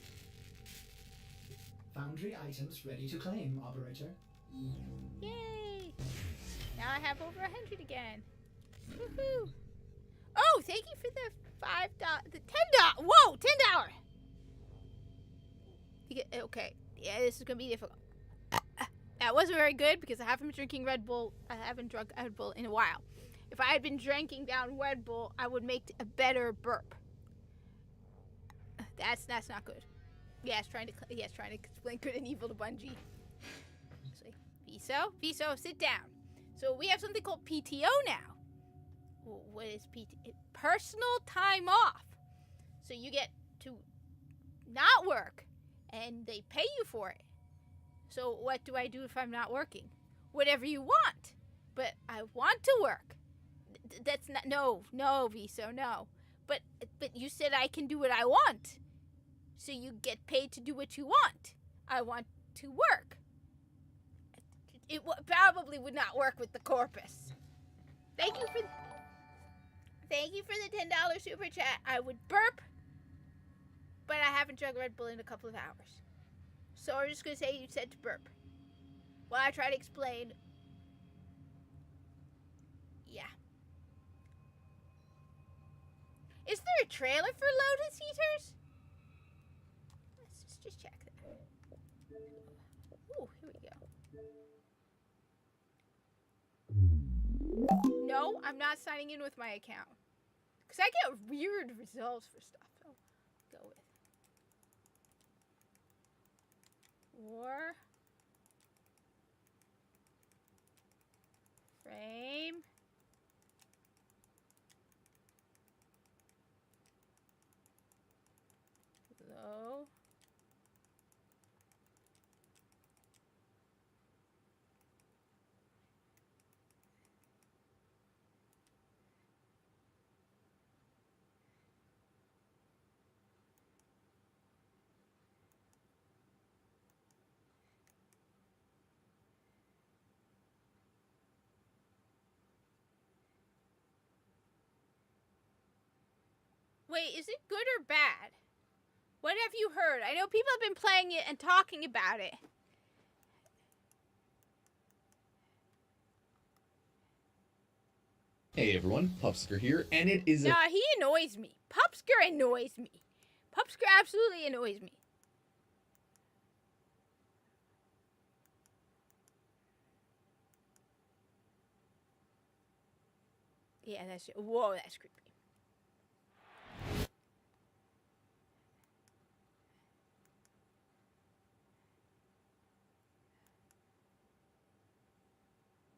B: Foundry items ready to claim, operator.
A: Yay! Now I have over 100 again. Woohoo! Oh, thank you for the the $10. Whoa, $10. Okay, yeah, this is gonna be difficult. That wasn't very good because I haven't been drinking Red Bull. I haven't drunk Red Bull in a while. If I had been drinking down Red Bull, I would make a better burp. That's not good. Yes, trying to explain good and evil to Bungie. Viso, sit down. So we have something called PTO now. What is PTO? Personal time off. So you get to not work, and they pay you for it. So what do I do if I'm not working? Whatever you want. But I want to work. That's not no, Viso, no. But you said I can do what I want. So you get paid to do what you want. I want to work. It probably would not work with the corpus. Thank you for the $10 super chat. I would burp, but I haven't drunk Red Bull in a couple of hours. So I'm just gonna say you said to burp. While I try to explain. Yeah. Is there a trailer for Lotus Eaters? Let's just check that. Ooh, here we go. No, I'm not signing in with my account. Because I get weird results for stuff. I'll go with. War. Frame. Low. Wait, is it good or bad? What have you heard? I know people have been playing it and talking about it.
H: Hey everyone, Pupsker here, and it is a...
A: Nah, he annoys me. Pupsker annoys me. Pupsker absolutely annoys me. Yeah, that's... Whoa, that's creepy.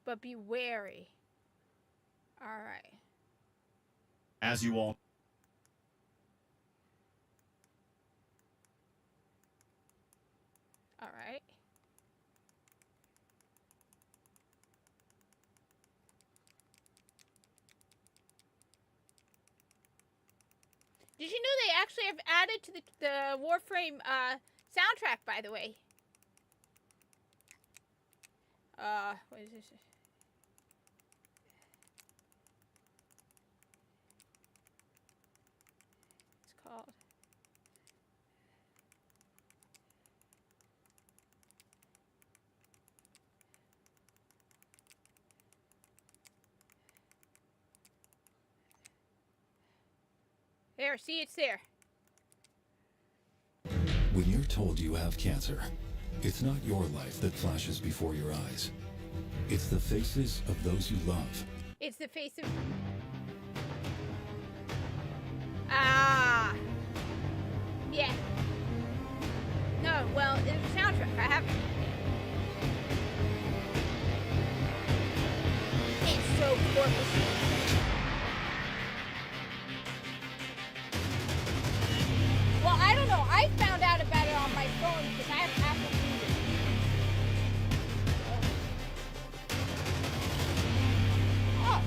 A: But be wary. Alright.
I: As you all...
A: Alright. Did you know they actually have added to the Warframe soundtrack, by the way? What is this? It's called... There, see, it's there.
J: When you're told you have cancer, it's not your life that flashes before your eyes. It's the faces of those you love.
A: It's the face of... Ah. Yeah. No, well, it's a soundtrack. I have... It's so gorgeous. Well, I don't know. I found out about it on my phone because I have Apple Music. Oh.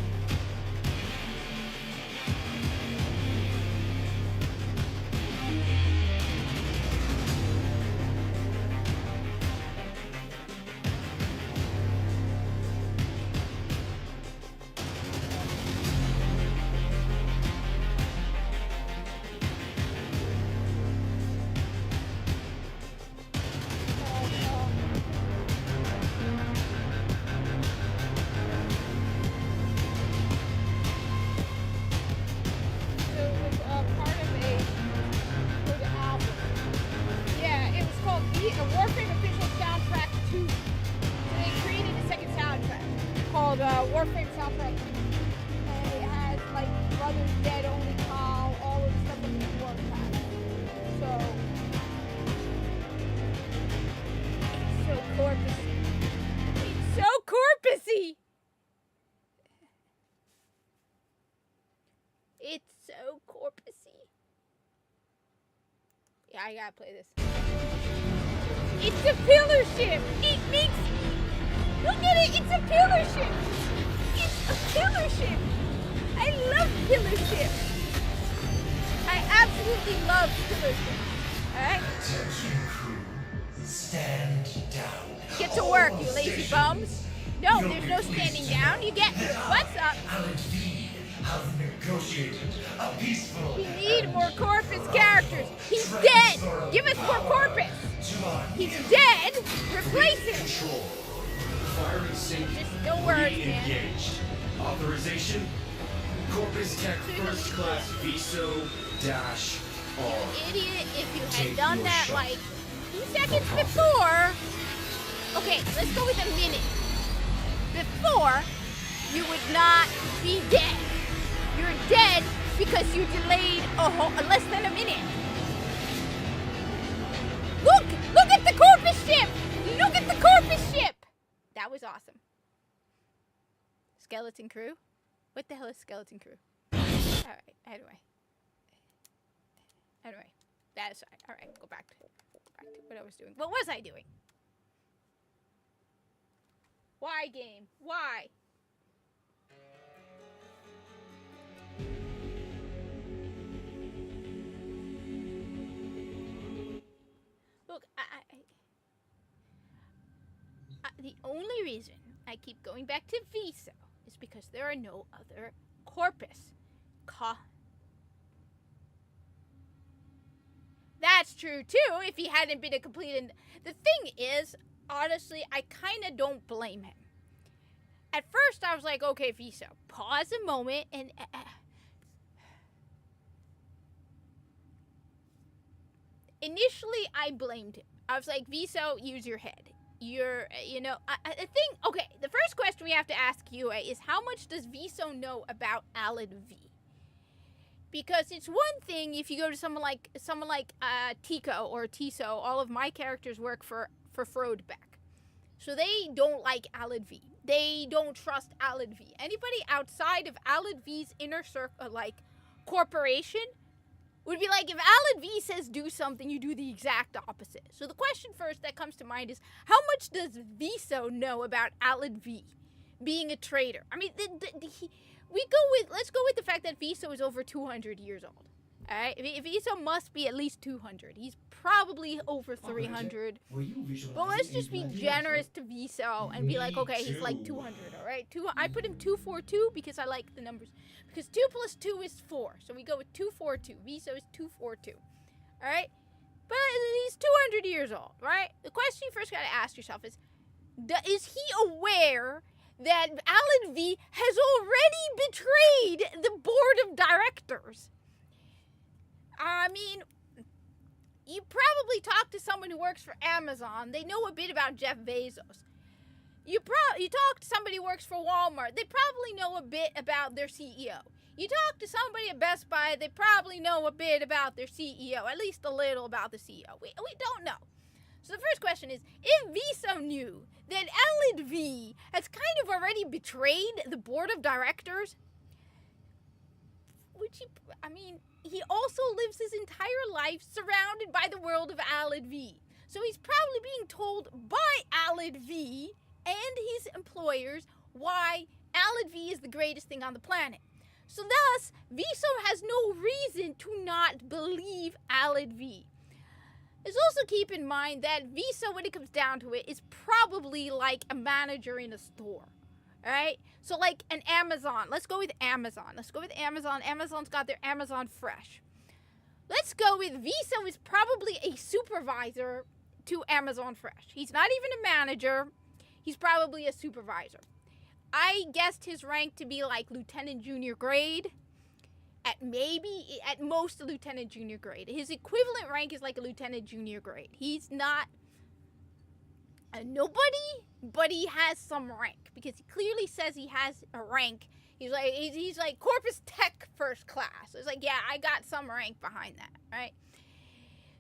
A: Warframe soundtrack, and it has like Brothers Dead, Only Call, all of the stuff that the Warcraft. So it's so corpusy. It's so corpusy. It's so corpusy. Yeah, I gotta play this. It's a pillar ship. It makes. Look at it. It's a pillar ship. It's a pillar ship. I love pillar ships. I absolutely love pillar ships. All right.
K: Attention crew, stand down.
A: Get to work, you lazy bums. No, there's no standing down. You get what's up.
K: Alan V have negotiated a peaceful.
A: We need more Corpus characters. He's dead. Give us more Corpus. He's dead. Replace him.
K: Firing sync.
A: Just no words, man.
K: Engaged. Authorization. Corpus Tech First Class VSO dash R.
A: Idiot, if you had done that like 2 seconds before. Okay, let's go with a minute. Before, you would not be dead. You're dead because you delayed less than a minute. Look at the Corpus ship. Look at the Corpus ship. That was awesome. Skeleton Crew? What the hell is Skeleton Crew? Alright, anyway. That's alright, go back to what I was doing. What was I doing? Why, game? Why? Look, the only reason I keep going back to VSO is because there are no other Corpus. That's true too, if he hadn't been a complete... The thing is, honestly, I kind of don't blame him. at first I was like, okay, Viso, pause a moment and initially I blamed him. I was like, Viso, use your head. I think, okay, the first question we have to ask Yue is how much does Viso know about Alan V? Because it's one thing if you go to someone like Tico or Tiso, all of my characters work for Frodbeck. So they don't like Alan V. They don't trust Alan V. Anybody outside of Alan V's inner circle, like corporation, would be like if Alan V says do something, you do the exact opposite. So the question first that comes to mind is how much does Viso know about Alan V being a traitor? I mean, let's go with the fact that Viso is over 200 years old. All right, Viso must be at least 200. He's probably over 300. But let's just be generous to Viso and be like, okay, he's like 200. All right, I put him 242 because I like the numbers. Because 2 plus 2 is 4, so we go with 242. Viso is 242. All right, but he's 200 years old, right? The question you first got to ask yourself is he aware that Alan V has already betrayed the board of directors? I mean, you probably talk to someone who works for Amazon. They know a bit about Jeff Bezos. You talk to somebody who works for Walmart. They probably know a bit about their CEO. You talk to somebody at Best Buy. They probably know a bit about their CEO, at least a little about the CEO. We don't know. So the first question is, if Viso knew that Alan V has kind of already betrayed the board of directors, he also lives his entire life surrounded by the world of Alan V. So he's probably being told by Alan V and his employers why Alan V is the greatest thing on the planet. So thus, Viso has no reason to not believe Alan V. Let's also keep in mind that Viso, when it comes down to it, is probably like a manager in a store. Alright? So like an Amazon. Let's go with Amazon. Amazon's got their Amazon Fresh. Let's go with Viso is probably a supervisor to Amazon Fresh. He's not even a manager. He's probably a supervisor. I guessed his rank to be like Lieutenant Junior grade. At most a Lieutenant Junior grade. His equivalent rank is like a Lieutenant Junior grade. He's not a nobody, but he has some rank because he clearly says he has a rank. He's like Corpus Tech first class. It's like, yeah, I got some rank behind that, right?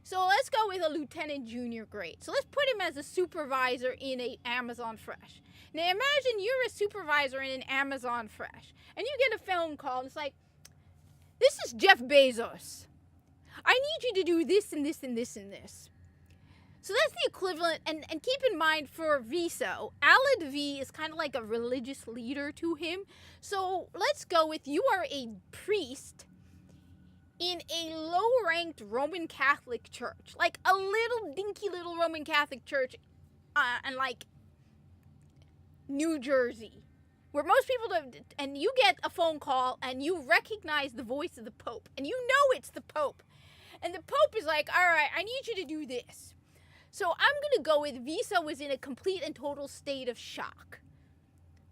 A: So let's go with a Lieutenant Junior grade. So let's put him as a supervisor in a Amazon Fresh. Now imagine you're a supervisor in an Amazon Fresh and you get a phone call and it's like, this is Jeff Bezos. I need you to do this and this and this and this. So that's the equivalent, and keep in mind for Viso, Alan V is kind of like a religious leader to him. So let's go with you are a priest in a low-ranked Roman Catholic church. Like a little dinky little Roman Catholic church in like New Jersey. Where most people don't, and you get a phone call and you recognize the voice of the Pope. And you know it's the Pope. And the Pope is like, all right, I need you to do this. So I'm going to go with Viso was in a complete and total state of shock.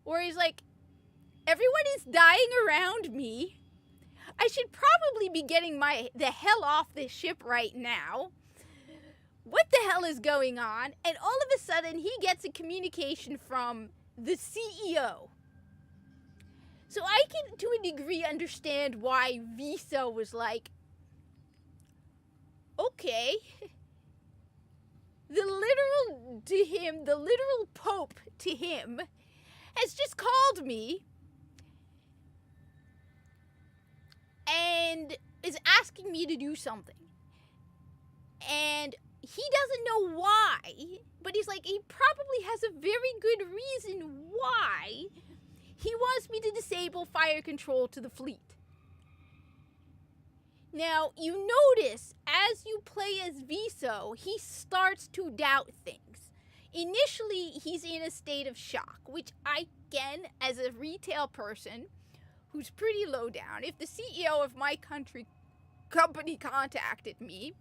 A: Where he's like, everyone is dying around me. I should probably be getting the hell off this ship right now. What the hell is going on? And all of a sudden he gets a communication from the CEO. So I can, to a degree, understand why Viso was like, okay, the literal Pope to him has just called me and is asking me to do something. And he doesn't know why, but he's like, he probably has a very good reason why he wants me to disable fire control to the fleet. Now, you notice, as you play as Viso, he starts to doubt things. Initially, he's in a state of shock, which I, again, as a retail person who's pretty low down, if the CEO of my company contacted me,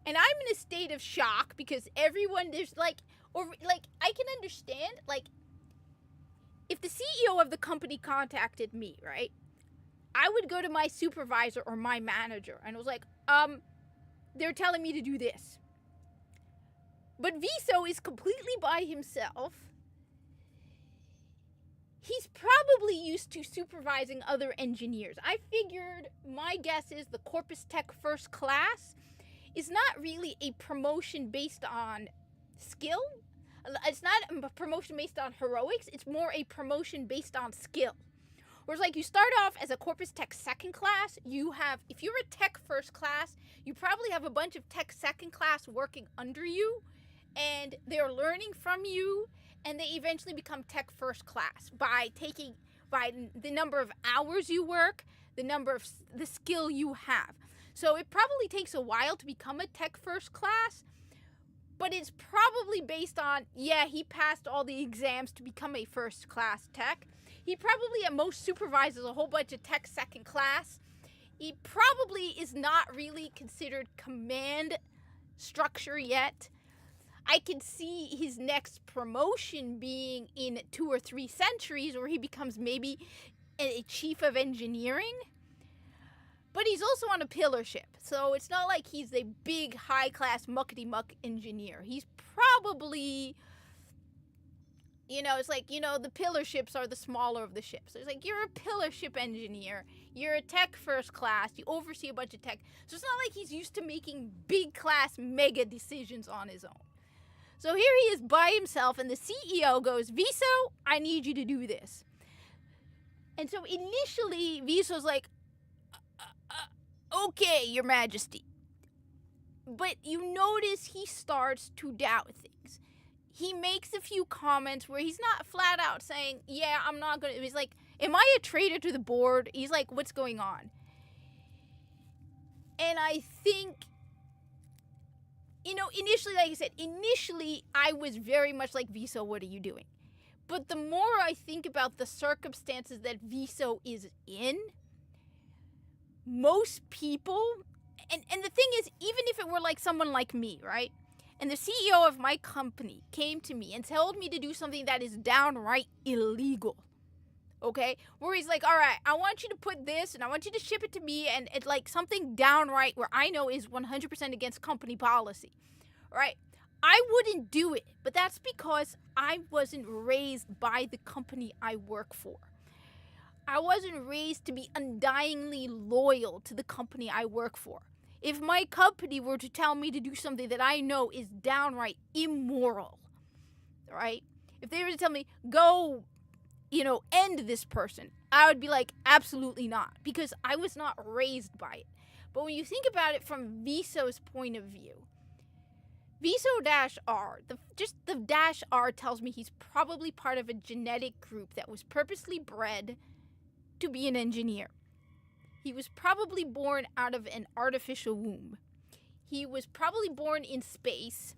A: and I'm in a state of shock because everyone, there's like, or like, I can understand, like, if the CEO of the company contacted me, right, I would go to my supervisor or my manager and was like, they're telling me to do this. But Viso is completely by himself. He's probably used to supervising other engineers. I figured, my guess is the Corpus Tech First Class is not really a promotion based on skill. It's not a promotion based on heroics. It's more a promotion based on skill. Whereas, like, you start off as a Corpus Tech Second Class, if you're a Tech First Class, you probably have a bunch of Tech Second Class working under you, and they're learning from you, and they eventually become Tech First Class by the number of hours you work, the skill you have. So it probably takes a while to become a Tech First Class, but it's probably based on, yeah, he passed all the exams to become a First Class Tech. He probably at most supervises a whole bunch of Tech Second Class. He probably is not really considered command structure yet. I can see his next promotion being in 2 or 3 centuries, where he becomes maybe a chief of engineering. But he's also on a pillar ship, so it's not like he's a big, high-class, muckety-muck engineer. He's probably, it's like, the pillar ships are the smaller of the ships. It's like, you're a pillar ship engineer. You're a Tech First Class. You oversee a bunch of tech. So it's not like he's used to making big-class, mega decisions on his own. So here he is by himself, and the CEO goes, Viso, I need you to do this. And so initially, Viso's like, okay, Your Majesty. But you notice he starts to doubt things. He makes a few comments where he's not flat out saying, yeah, I'm not going to. He's like, am I a traitor to the board? He's like, what's going on? And I think, initially, like I said, I was very much like, Viso, what are you doing? But the more I think about the circumstances that Viso is in, most people, and the thing is, even if it were like someone like me, right? And the CEO of my company came to me and told me to do something that is downright illegal, okay? Where he's like, all right, I want you to put this, and I want you to ship it to me, and it's like something downright where I know is 100% against company policy, right? I wouldn't do it, but that's because I wasn't raised by the company I work for. I wasn't raised to be undyingly loyal to the company I work for. If my company were to tell me to do something that I know is downright immoral, right? If they were to tell me, go, end this person, I would be like, absolutely not, because I was not raised by it. But when you think about it from Viso's point of view, Viso-R, the -R tells me he's probably part of a genetic group that was purposely bred to be an engineer. He was probably born out of an artificial womb. He was probably born in space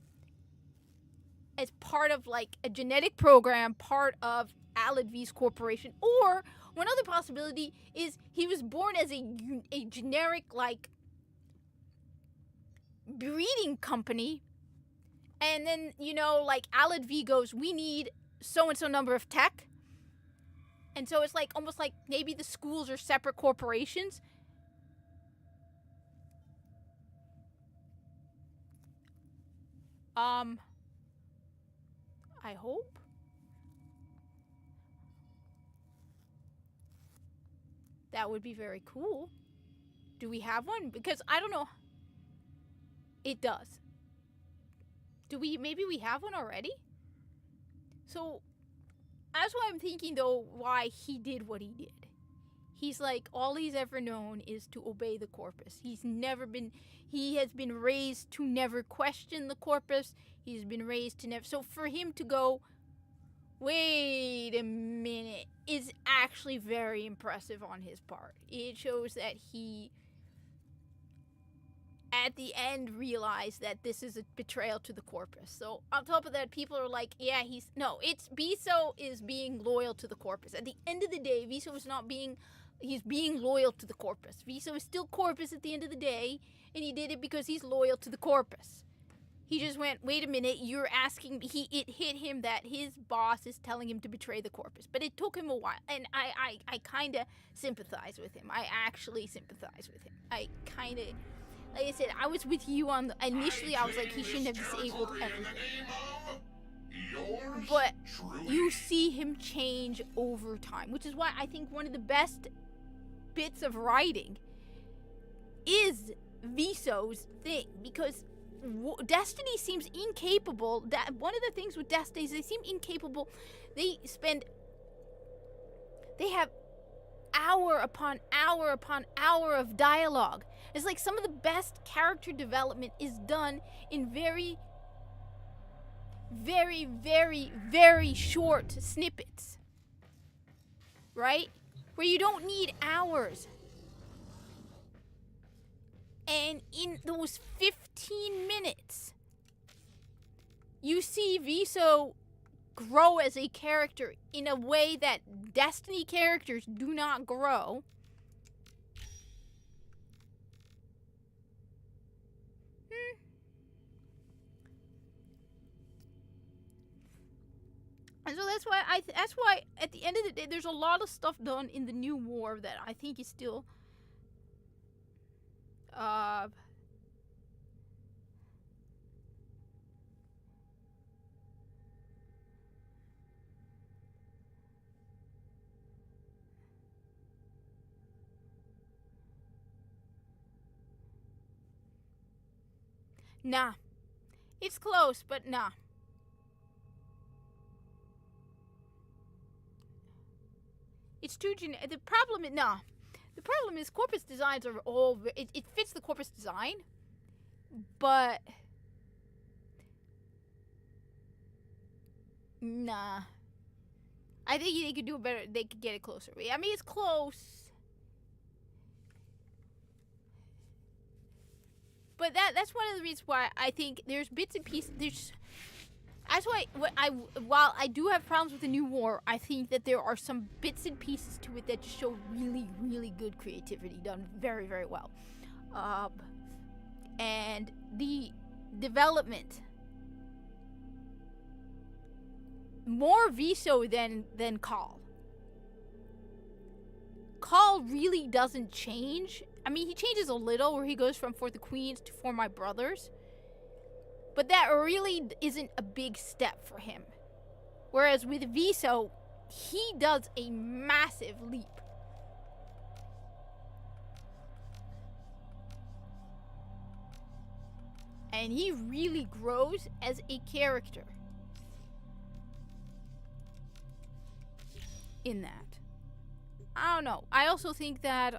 A: as part of like a genetic program, part of Alad V's corporation. Or one other possibility is he was born as a generic like breeding company. And then, like Alad V goes, we need so-and-so number of tech. And so it's like almost like maybe the schools are separate corporations. I hope. That would be very cool. Do we have one? Because I don't know. It does. Maybe we have one already? So that's why I'm thinking, though, why he did what he did. He's like, all he's ever known is to obey the corpus. He has been raised to never question the corpus. He's been raised to never. So for him to go, wait a minute, is actually very impressive on his part. It shows that he, at the end, realized that this is a betrayal to the corpus. So on top of that, people are like, yeah, Viso is being loyal to the corpus. At the end of the day, Viso is not being, he's being loyal to the corpus. Viso is still corpus at the end of the day, and he did it because he's loyal to the corpus. He just went, wait a minute, you're asking me. It hit him that his boss is telling him to betray the corpus. But it took him a while. And I kind of sympathize with him. I actually sympathize with him. I kind of, like I said, I was with you on the, initially I was like, he shouldn't have disabled everything. But you see him change over time, which is why I think one of the best bits of writing is Viso's thing, because Destiny seems incapable. That one of the things with Destiny is they seem incapable. They have hour upon hour upon hour of dialogue. It's like some of the best character development is done in very, very, very, very short snippets, right? Where you don't need hours. And in those 15 minutes, you see Viso grow as a character in a way that Destiny characters do not grow. And so that's why at the end of the day, there's a lot of stuff done in the new war that I think is still nah. It's close, but nah. It's too generic. The problem is, nah. The problem is corpus designs are all, it fits the corpus design, but nah. I think they could do better. They could get it closer. I mean, it's close. But that's one of the reasons why I think there's bits and pieces. That's why while I do have problems with the new war, I think that there are some bits and pieces to it that just show really, really good creativity done very, very well. And the development, more Viso than Call. Call really doesn't change. I mean, he changes a little where he goes from For the Queens to For My Brothers. But that really isn't a big step for him. Whereas with Viso, he does a massive leap. And he really grows as a character in that. I don't know. I also think that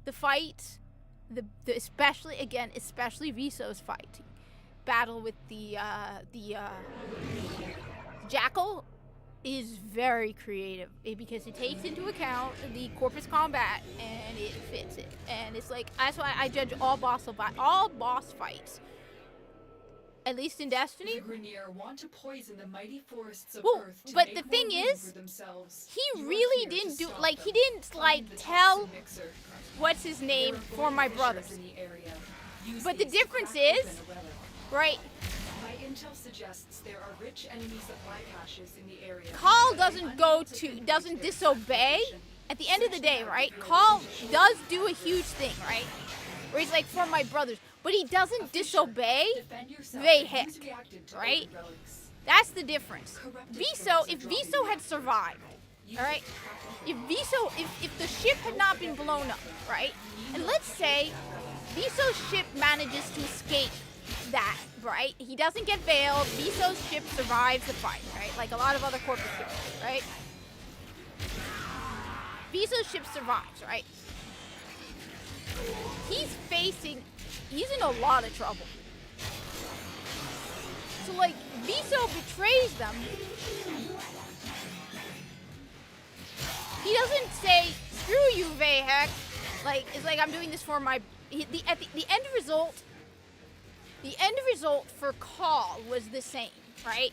A: the fight, especially Viso's fight, battle with the Jackal is very creative because it takes into account the corpus combat and it fits it. And it's like, that's why I judge all boss fights, at least in Destiny.
E: The Grineer want to poison the mighty forests of Earth to
A: but
E: make
A: the
E: more
A: thing
E: room
A: is,
E: for themselves.
A: he
E: You are
A: really
E: here to
A: didn't do,
E: stop
A: like,
E: them.
A: he didn't,
E: Find
A: like,
E: the
A: tell
E: toxin mixer.
A: what's his name
E: There are
A: for my
E: fissures
A: brothers.
E: in the area. Use
A: But the
E: these to
A: difference
E: crack
A: is,
E: open a relic.
A: right,
E: My intel suggests there are rich enemy supply caches in the area.
A: Call
E: but I'm
A: doesn't
E: unable
A: go
E: to
A: to,
E: pinpoint
A: doesn't
E: their
A: disobey.
E: exact location.
A: At the end of the day,
E: Searching out
A: right,
E: the
A: Call
E: location
A: does do a huge thing, right? Where he's like, for my brothers. But he doesn't disobey
E: Defend yourself
A: Vehek,
E: and use reactant to
A: right?
E: open relics.
A: That's the difference.
E: Corrupted
A: Viso,
E: drones
A: if
E: are
A: Viso
E: dropping
A: had survived,
E: Use
A: alright?
E: it to track
A: If
E: open
A: Viso, if the ship had not been blown up, right? And let's say Viso's ship manages to escape that, right? He doesn't get veiled. Viso's ship survives the fight, right? Like a lot of other corporate ships, right? Viso's ship survives, right? He's in a lot of trouble. So like, Viso betrays them. He doesn't say, screw you, Vehek. Like, it's like, I'm doing this for my, the end result for Call was the same, right?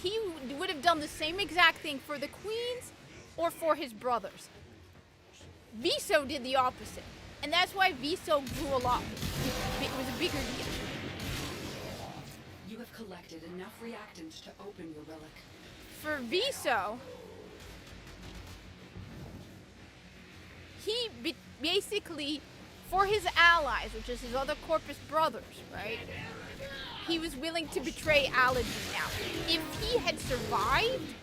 A: He would have done the same exact thing for the Queens or for his brothers. Viso did the opposite. And that's why Viso grew a lot. It was a bigger deal.
G: You have collected enough reactant to open your relic.
A: For Viso, he basically, for his allies, which is his other Corpus brothers, right? He was willing to betray Aladvi. Now, if he had survived,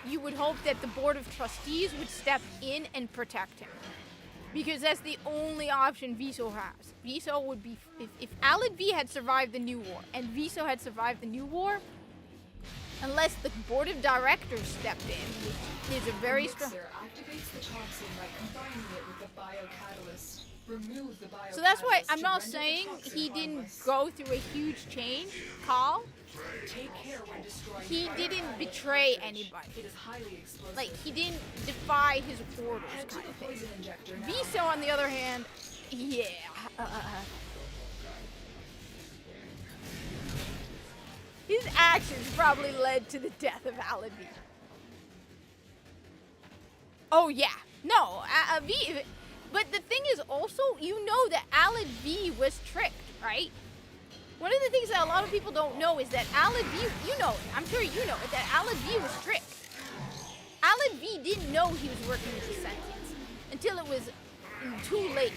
A: you would hope that the Board of Trustees would step in and protect him. Because that's the only option Viso has. Viso would be, if Aladvi had survived the New War, and Viso had survived the New War, unless the Board of Directors stepped in, which is a very strong...
E: activates the toxin by combining it with the biocatalyst. Remove the biocatalyst.
A: So that's why I'm
E: to
A: not
E: render the
A: saying
E: toxin
A: he didn't
E: harmless.
A: go through a huge change, Call.
E: Take care when destroying
A: He
E: the
A: didn't
E: biocatalyst
A: betray
E: cartridge.
A: anybody.
E: It is highly explosive.
A: Like, he didn't defy his orders,
E: Head to
A: kind
E: the
A: of thing.
E: poison injector now.
A: Viso, on the other hand, yeah. His actions probably led to the death of Aladvi. Oh yeah, no, but the thing is also, you know that Aladvi was tricked, right? One of the things that a lot of people don't know is that Aladvi, you know it, I'm sure you know it, that Aladvi was tricked. Aladvi didn't know he was working with the Sentients until it was too late.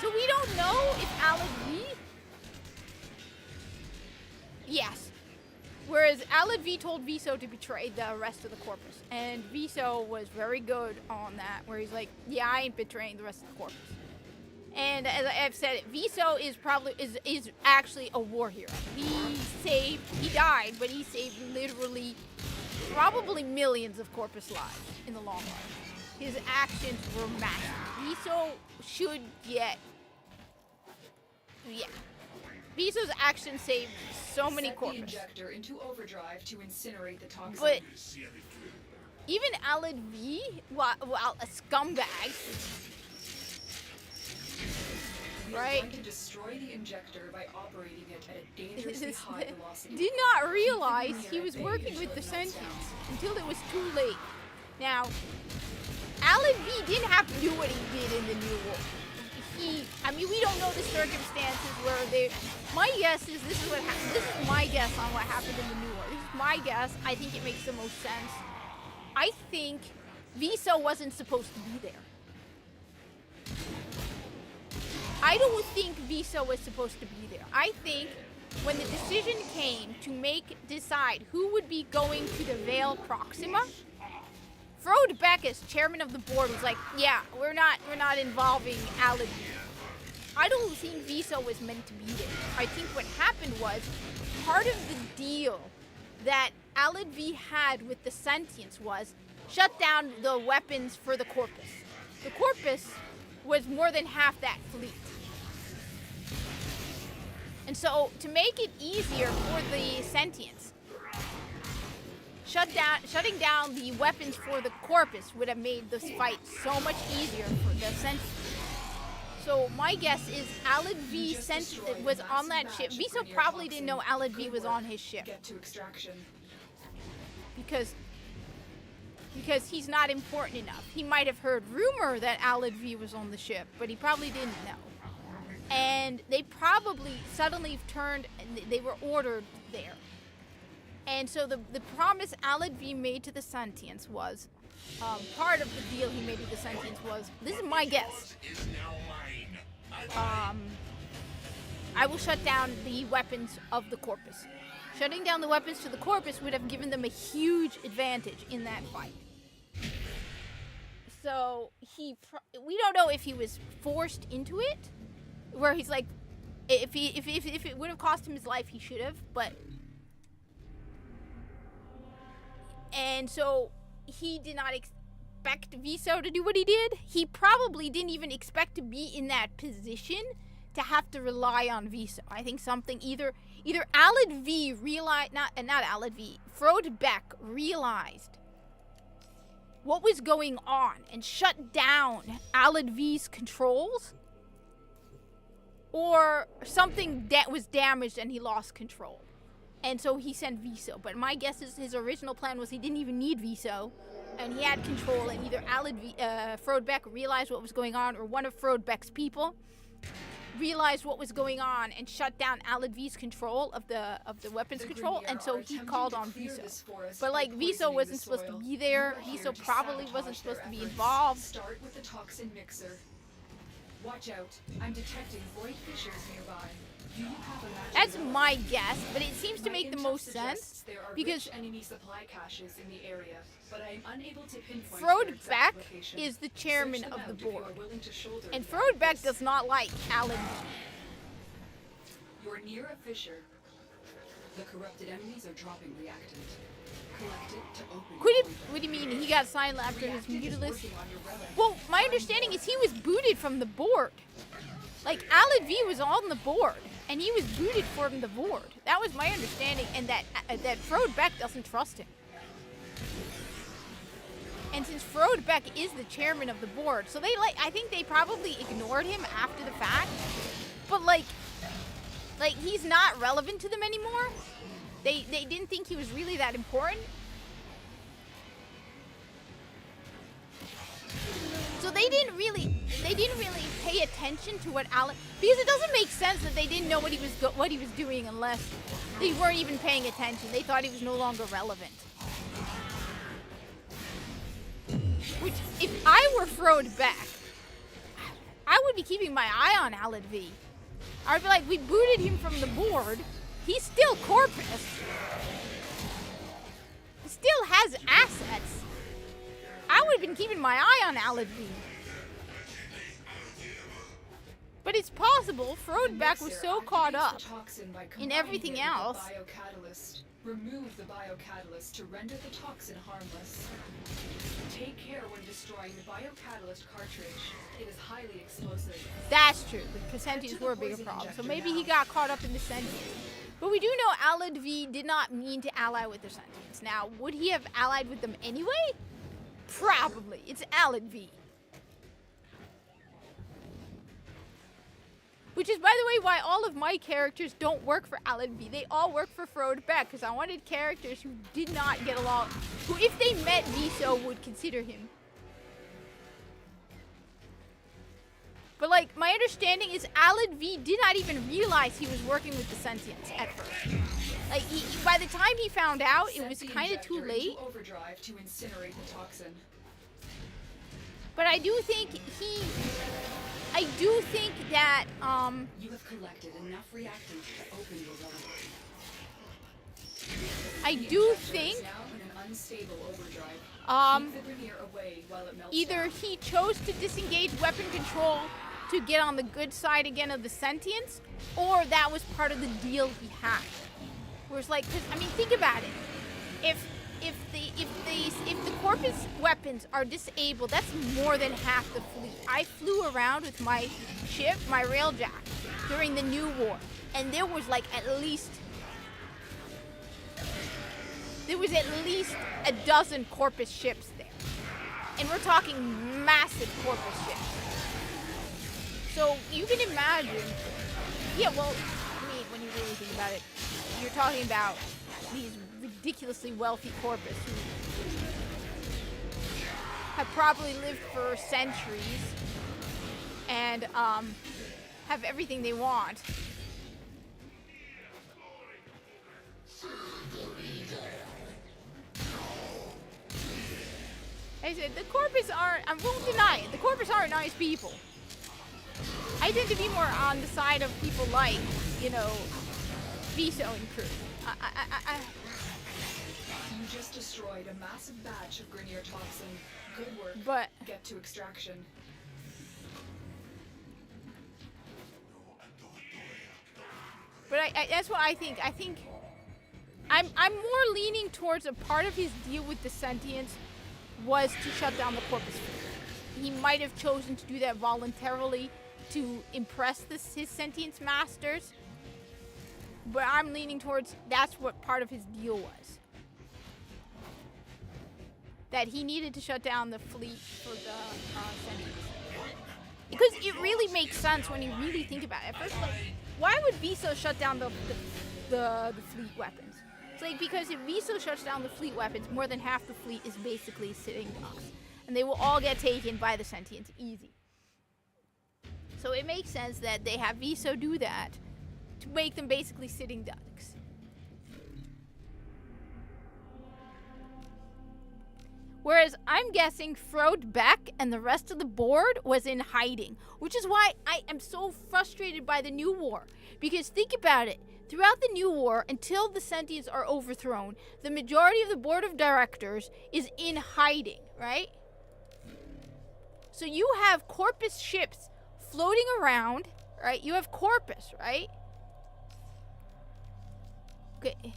A: So we don't know if Aladvi... Yes. Whereas Aladvi told Viso to betray the rest of the Corpus. And Viso was very good on that, where he's like, yeah, I ain't betraying the rest of the Corpus. And as I've said, Viso is actually a war hero. He died, but he saved literally probably millions of Corpus lives in the long run. His actions were massive. Viso should get... Yeah. Viso's actions saved so many
E: Set the
A: Corpus.
E: injector into overdrive to incinerate the toxin.
A: But even Aladvi, well, a scumbag, right?
E: Going to destroy the injector by operating it at a dangerously high velocity.
A: Did not realize he was working with the Sentients until it was too late. Now, Aladvi didn't have to do what he did in the New War. I mean, we don't know the circumstances where they... My guess is this is my guess on what happened in the New War. This is my guess. I think it makes the most sense. I think Viso wasn't supposed to be there. I don't think Viso was supposed to be there. I think when the decision came to decide who would be going to the Veil Proxima, Frode Beck, as chairman of the board, was like, yeah, we're not involving Aladvi. I don't think Viso was meant to be there. I think what happened was, part of the deal that Aladvi had with the Sentients was shut down the weapons for the Corpus. The Corpus was more than half that fleet. And so, to make it easier for the Sentients, shutting down the weapons for the Corpus would have made this fight so much easier for the Sentients. So my guess is Aladvi was on that ship. Viso probably didn't know Aladvi was on his ship.
E: Get to extraction.
A: Because he's not important enough. He might have heard rumor that Aladvi was on the ship, but he probably didn't know. And they probably suddenly turned, they were ordered there. And so the promise Aladvi made to the Sentients was, part of the deal he made with the Sentients was, this is my guess, I will shut down the weapons of the Corpus. Shutting down the weapons to the Corpus would have given them a huge advantage in that fight. So we don't know if he was forced into it, where he's like, if it would have cost him his life, he should have, but... And so he did not expect Viso to do what he did. He probably didn't even expect to be in that position to have to rely on Viso. I think something either Aladvi realized, not Aladvi, Frode Beck realized what was going on and shut down Aladvi's controls, or something that was damaged and he lost control. And so he sent Viso. But my guess is his original plan was he didn't even need Viso. And he had control, and either Frodbeck realized what was going on, or one of Frodbeck's people realized what was going on and shut down Alad V's control of the weapons control, and so he called on Viso. But like Viso wasn't supposed to be there. Viso probably wasn't supposed to be involved.
E: Start with the toxin mixer. Watch out. I'm detecting void fissures nearby. Do you have a
A: That's my guess, but it seems to make the most sense
E: there are
A: because
E: rich enemy supply caches in the area, but I am unable to pinpoint their
A: Frodbeck
E: exact location.
A: is the chairman
E: Search
A: of
E: them
A: the
E: out if you
A: board,
E: are willing to shoulder
A: and
E: the
A: Frodbeck
E: activists.
A: does not like Alad V.
E: You're near a fissure.
G: The corrupted enemies are dropping reactant. Collect it to open
A: Could
G: your
A: it? What do you mean? He got silent after his
E: Reactant is
A: Mutalis?
E: working on your relic.
A: Well, my understanding is he was booted from the board. Like, Alad V was on the board, and he was booted from the board. That was my understanding, and that Frodbeck doesn't trust him. And since Frodbeck is the chairman of the board, so I think they probably ignored him after the fact. But like he's not relevant to them anymore. They didn't think he was really that important. So they didn't really pay attention to what Alad, because it doesn't make sense that they didn't know what he was doing unless they weren't even paying attention. They thought he was no longer relevant. Which, if I were Frodbeck, I would be keeping my eye on Alad V. I'd be like, we booted him from the board. He's still Corpus. He still has assets. I would have been keeping my eye on Alad V. But it's possible Frodbeck was so caught up in everything else.
E: Biocatalyst. Remove the biocatalyst to render the toxin harmless. Take care when destroying the biocatalyst cartridge. It is highly explosive.
A: That's true. The Sentients were a bigger problem. So maybe he got caught up in the Sentients. But we do know Alad V did not mean to ally with the Sentients. Now, would he have allied with them anyway? Probably. It's Alad V. Which is, by the way, why all of my characters don't work for Alad V. They all work for Frodbeck, because I wanted characters who did not get along, who, if they met Viso, would consider him. But, like, my understanding is Alad V did not even realize he was working with the Sentients at first. Like, by the time he found out, it was kind of too late.
E: Overdrive to incinerate the toxin.
A: But I do think that,
G: You have collected enough reactant to open your relic.
A: I do think,
E: Now in an unstable overdrive. Keep the Grineer away while it melts
A: either
E: down.
A: he chose to disengage weapon control to get on the good side again of the Sentients, or that was part of the deal he had. Where it's like, 'cause, I mean, think about it. If the Corpus weapons are disabled, that's more than half the fleet. I flew around with my ship, my Railjack, during the New War, and there was at least a dozen Corpus ships there. And we're talking massive Corpus ships. So you can imagine, yeah, well, I mean, when you really think about it, you're talking about these ridiculously wealthy Corpus who have probably lived for centuries and have everything they want. I said, the Corpus aren't, I won't deny it, the Corpus aren't nice people. I tend to be more on the side of people like, Viso and crew.
E: You just destroyed a massive batch of Grineer toxin. Good work.
A: But
E: get to extraction.
A: But that's what I think. I think I'm more leaning towards a part of his deal with the Sentients was to shut down the Corpus fleet. He might have chosen to do that voluntarily to impress his Sentience masters. But I'm leaning towards that's what part of his deal was. That he needed to shut down the fleet for the Sentients. Because it really makes sense when you really think about it. At first, why would Viso shut down the fleet weapons? It's like, because if Viso shuts down the fleet weapons, more than half the fleet is basically sitting ducks. And they will all get taken by the sentients, easy. So it makes sense that they have Viso do that to make them basically sitting ducks. Whereas I'm guessing Frode Beck and the rest of the board was in hiding, which is why I am so frustrated by the New War. Because think about it, throughout the New War, until the Sentients are overthrown, the majority of the board of directors is in hiding, right? So you have Corpus ships floating around, right? You have Corpus, right? Okay.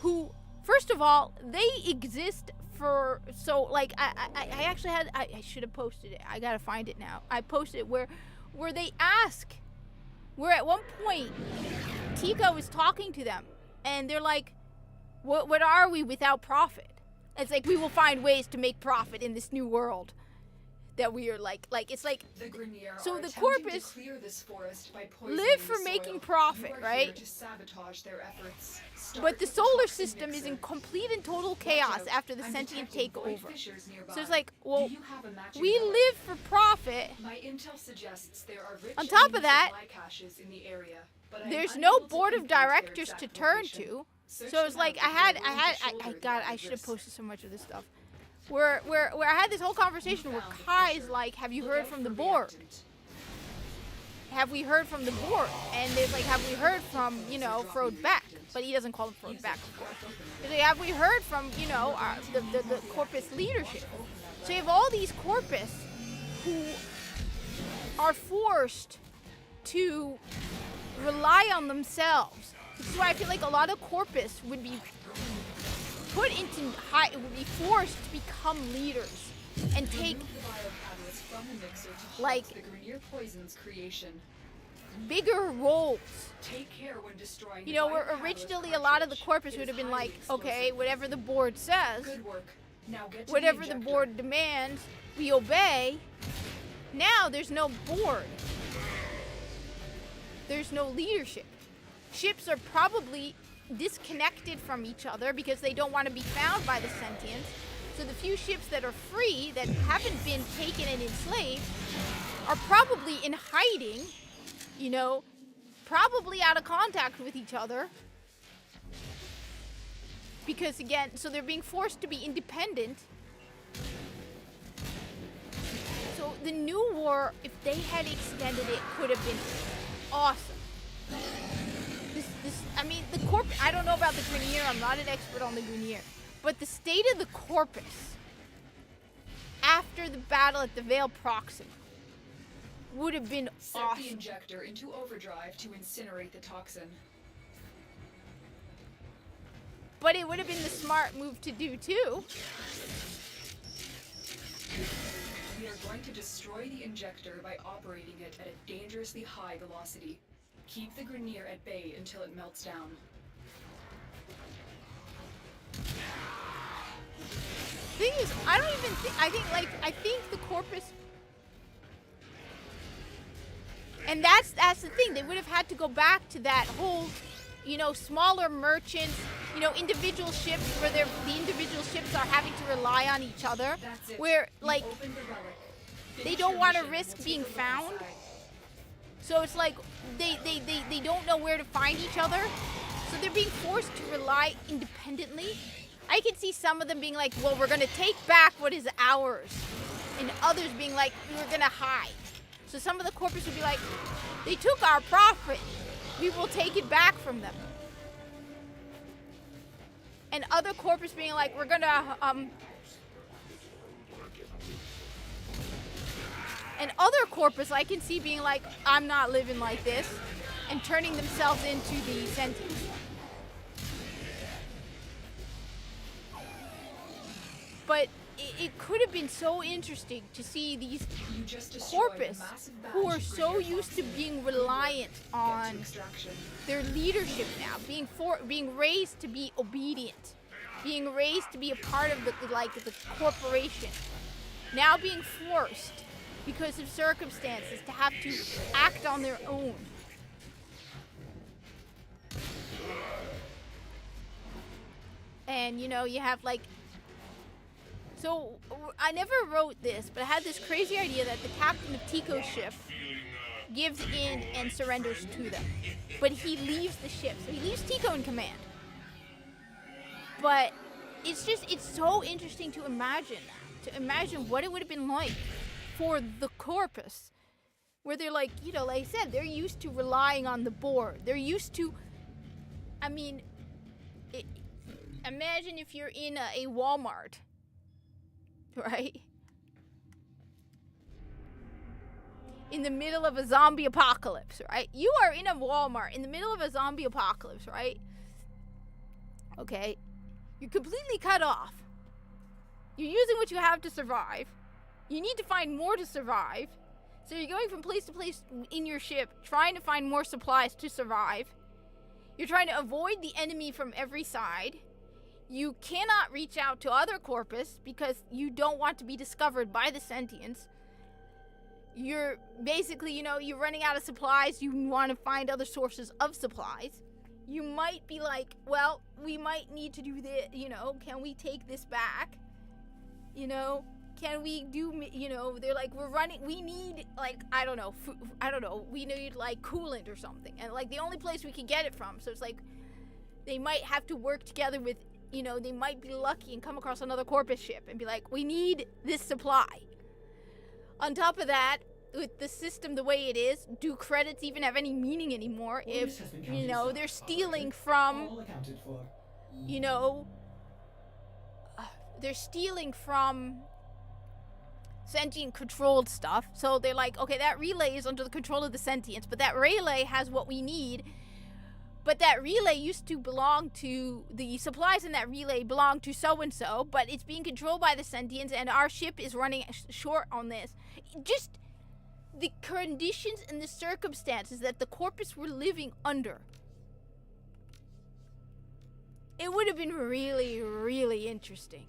A: Who, first of all, they exist for, so like I actually had, I should have posted it. I gotta find it now. I posted it where they ask, where at one point Tika was talking to them and they're like, what are we without profit? It's like, we will find ways to make profit in this new world that we are like it's like,
E: The Grineer
A: so
E: are
A: the
E: attempting
A: Corpus
E: to clear this forest by poisoning
A: live for
E: the
A: making
E: soil.
A: profit,
E: You are
A: right?
E: here to sabotage their efforts. Start
A: But the
E: with
A: solar
E: toxin
A: system is
E: mixer.
A: in complete and total
E: Watch
A: chaos
E: out.
A: after the
E: I'm
A: sentient
E: detecting void
A: takeover.
E: fissures nearby.
A: So it's like, well,
E: Do you have a matching
A: we
E: relic?
A: live for profit.
E: My intel suggests there are rich
A: On top of
E: enemy
A: that,
E: supply caches in the area, but I'm
A: There's
E: unable
A: no
E: to
A: board of
E: pinpoint their
A: directors to
E: exact
A: turn
E: location.
A: to.
E: Search
A: So it's
E: the
A: like,
E: map if you're willing to shoulder the
A: God, I
E: added
A: should have
E: risk.
A: posted so much of this stuff. Where I had this whole conversation where
E: found the
A: Kai is
E: fissure.
A: like, have you
E: Look
A: heard
E: out
A: from the
E: for
A: board?
E: reactant.
A: Have we heard from the board? And there's like, have we heard from, you know, Frode Beck? But he doesn't call him Frode Beck, of course. He's like, have we heard from, you know, the Corpus leadership? So you have all these Corpus who are forced to rely on themselves. This is why I feel like a lot of Corpus would be put into would be forced to become leaders and take
E: Remove the biocatalyst from the mixer to halt
A: like
E: the Grineer poison's creation.
A: bigger roles.
E: Take care when destroying.
A: You
E: the
A: know, where
E: biocatalyst
A: originally a lot of the
E: cartridge.
A: Corpus
E: It
A: would
E: is
A: have been
E: highly
A: like, okay,
E: explosive.
A: whatever the board says,
E: Good work. Now get to
A: whatever the
E: injector.
A: board demands, we obey. Now there's no board. There's no leadership. Ships are probably disconnected from each other because they don't want to be found by the sentients. So the few ships that are free, that haven't been taken and enslaved, are probably in hiding, you know, probably out of contact with each other. Because again, so they're being forced to be independent. So the new war, if they had extended it, could have been awesome. I mean, the Corpus, I don't know about the Grineer, I'm not an expert on the Grineer, but the state of the Corpus after the battle at the Vale Proxima would have been
E: Set
A: awesome.
E: the injector into overdrive to incinerate the toxin.
A: But it would have been the smart move to do too.
E: We are going to destroy the injector by operating it at a dangerously high velocity. Keep the Grineer at bay until it melts down.
A: Thing is, I don't even think, I think the Corpus, and that's the thing, they would have had to go back to that whole, you know, smaller merchants, you know, individual ships where the individual ships are having to rely on each other,
E: That's it.
A: where
E: You
A: like
E: opened the relic.
A: they
E: Finish
A: don't
E: your
A: want to
E: mission and
A: risk
E: we'll
A: being
E: take a look
A: found.
E: outside.
A: So it's like they don't know where to find each other. So they're being forced to rely independently. I can see some of them being like, well, we're going to take back what is ours. And others being like, we're going to hide. So some of the Corpus would be like, they took our profit. We will take it back from them. And other Corpus being like, we're going to, and other Corpus I can see being like, I'm not living like this, and turning themselves into the sentients. But it could have been so interesting to see these
E: You just destroyed a
A: Corpus
E: massive batch
A: who are
E: of
A: so
E: Grineer
A: used to
E: toxin.
A: being
E: Good work.
A: reliant
E: Get to
A: on
E: extraction.
A: their leadership now, being raised to be obedient, being raised to be a part of the corporation, now being forced because of circumstances to have to act on their own. And, you know, you have, like... So, I never wrote this, but I had this crazy idea that the captain of Tico's ship gives in and surrenders to them. But he leaves the ship, so he leaves Tico in command. But it's so interesting to imagine that. To imagine what it would have been like for the Corpus. Where they're like, you know, like I said, they're used to relying on the board. They're used to, I mean, imagine if you're in a Walmart, right? In the middle of a zombie apocalypse, right? You are in a Walmart in the middle of a zombie apocalypse, right? Okay. You're completely cut off. You're using what you have to survive. You need to find more to survive. So you're going from place to place in your ship, trying to find more supplies to survive. You're trying to avoid the enemy from every side. You cannot reach out to other Corpus because you don't want to be discovered by the sentients. You're basically, you know, you're running out of supplies. You want to find other sources of supplies. You might be like, well, we might need to do this, you know, can we take this back? You know? Can we do, you know, they're like, we need, like, I don't know, we need, like, coolant or something. And, like, the only place we can get it from. So it's like, they might have to work together with, you know, they might be lucky and come across another Corpus ship and be like, we need this supply. On top of that, with the system the way it is, do credits even have any meaning anymore if, you know, they're stealing from, you know, they're stealing from sentient controlled stuff. So they're like, okay, that relay is under the control of the sentients, but that relay has what we need. But that relay used to belong to, the supplies in that relay belong to so-and-so, but it's being controlled by the sentients and our ship is running short on this. Just the conditions and the circumstances that the Corpus were living under. It would have been really, really interesting.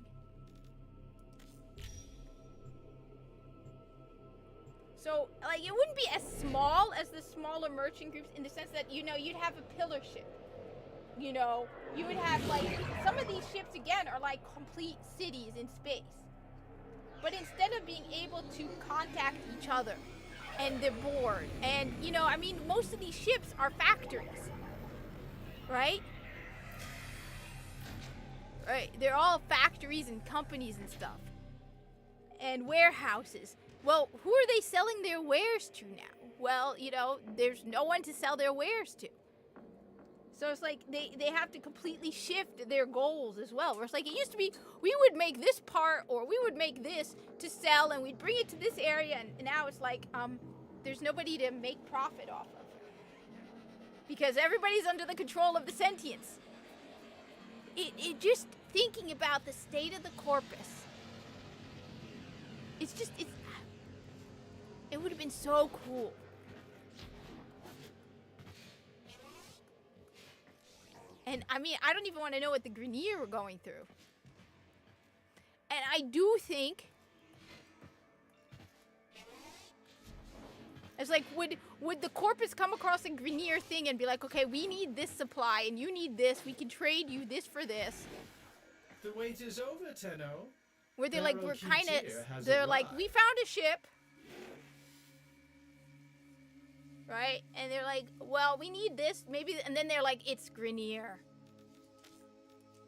A: So, like, it wouldn't be as small as the smaller merchant groups in the sense that, you know, you'd have a pillar ship. You know, you would have, like, some of these ships, again, are like complete cities in space. But instead of being able to contact each other and the board, and, you know, I mean, most of these ships are factories, right? Right, they're all factories and companies and stuff. And warehouses. Well, who are they selling their wares to now? Well, you know, there's no one to sell their wares to. So it's like they have to completely shift their goals as well. Where it's like, it used to be, we would make this part or we would make this to sell and we'd bring it to this area. And now it's like, there's nobody to make profit off of. Because everybody's under the control of the sentients. It just, thinking about the state of the Corpus, it would have been so cool. And I mean, I don't even want to know what the Grineer were going through. And I do think, it's like, would the Corpus come across a Grineer thing and be like, okay, we need this supply and you need this, we can trade you this for this.
L: The wait is over, Tenno.
A: Where they're like, we're kind of, they're like, we found a ship. Right? And they're like, well, we need this, maybe, and then they're like, it's Grineer.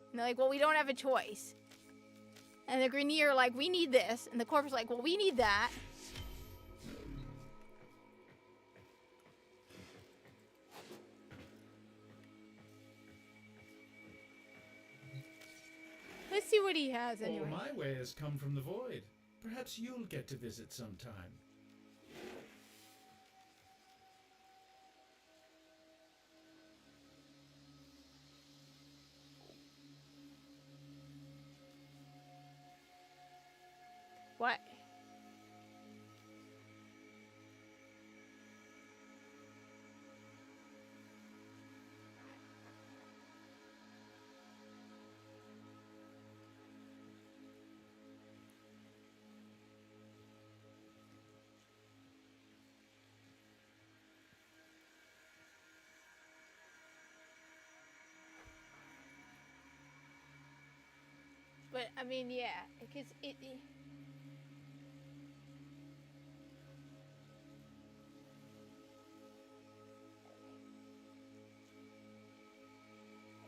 A: And they're like, well, we don't have a choice. And the Grineer are like, we need this. And the Corpus like, well, we need that. Let's see what he has anyway.
L: All my wares come from the void. Perhaps you'll get to visit sometime.
A: What? But I mean, yeah, because it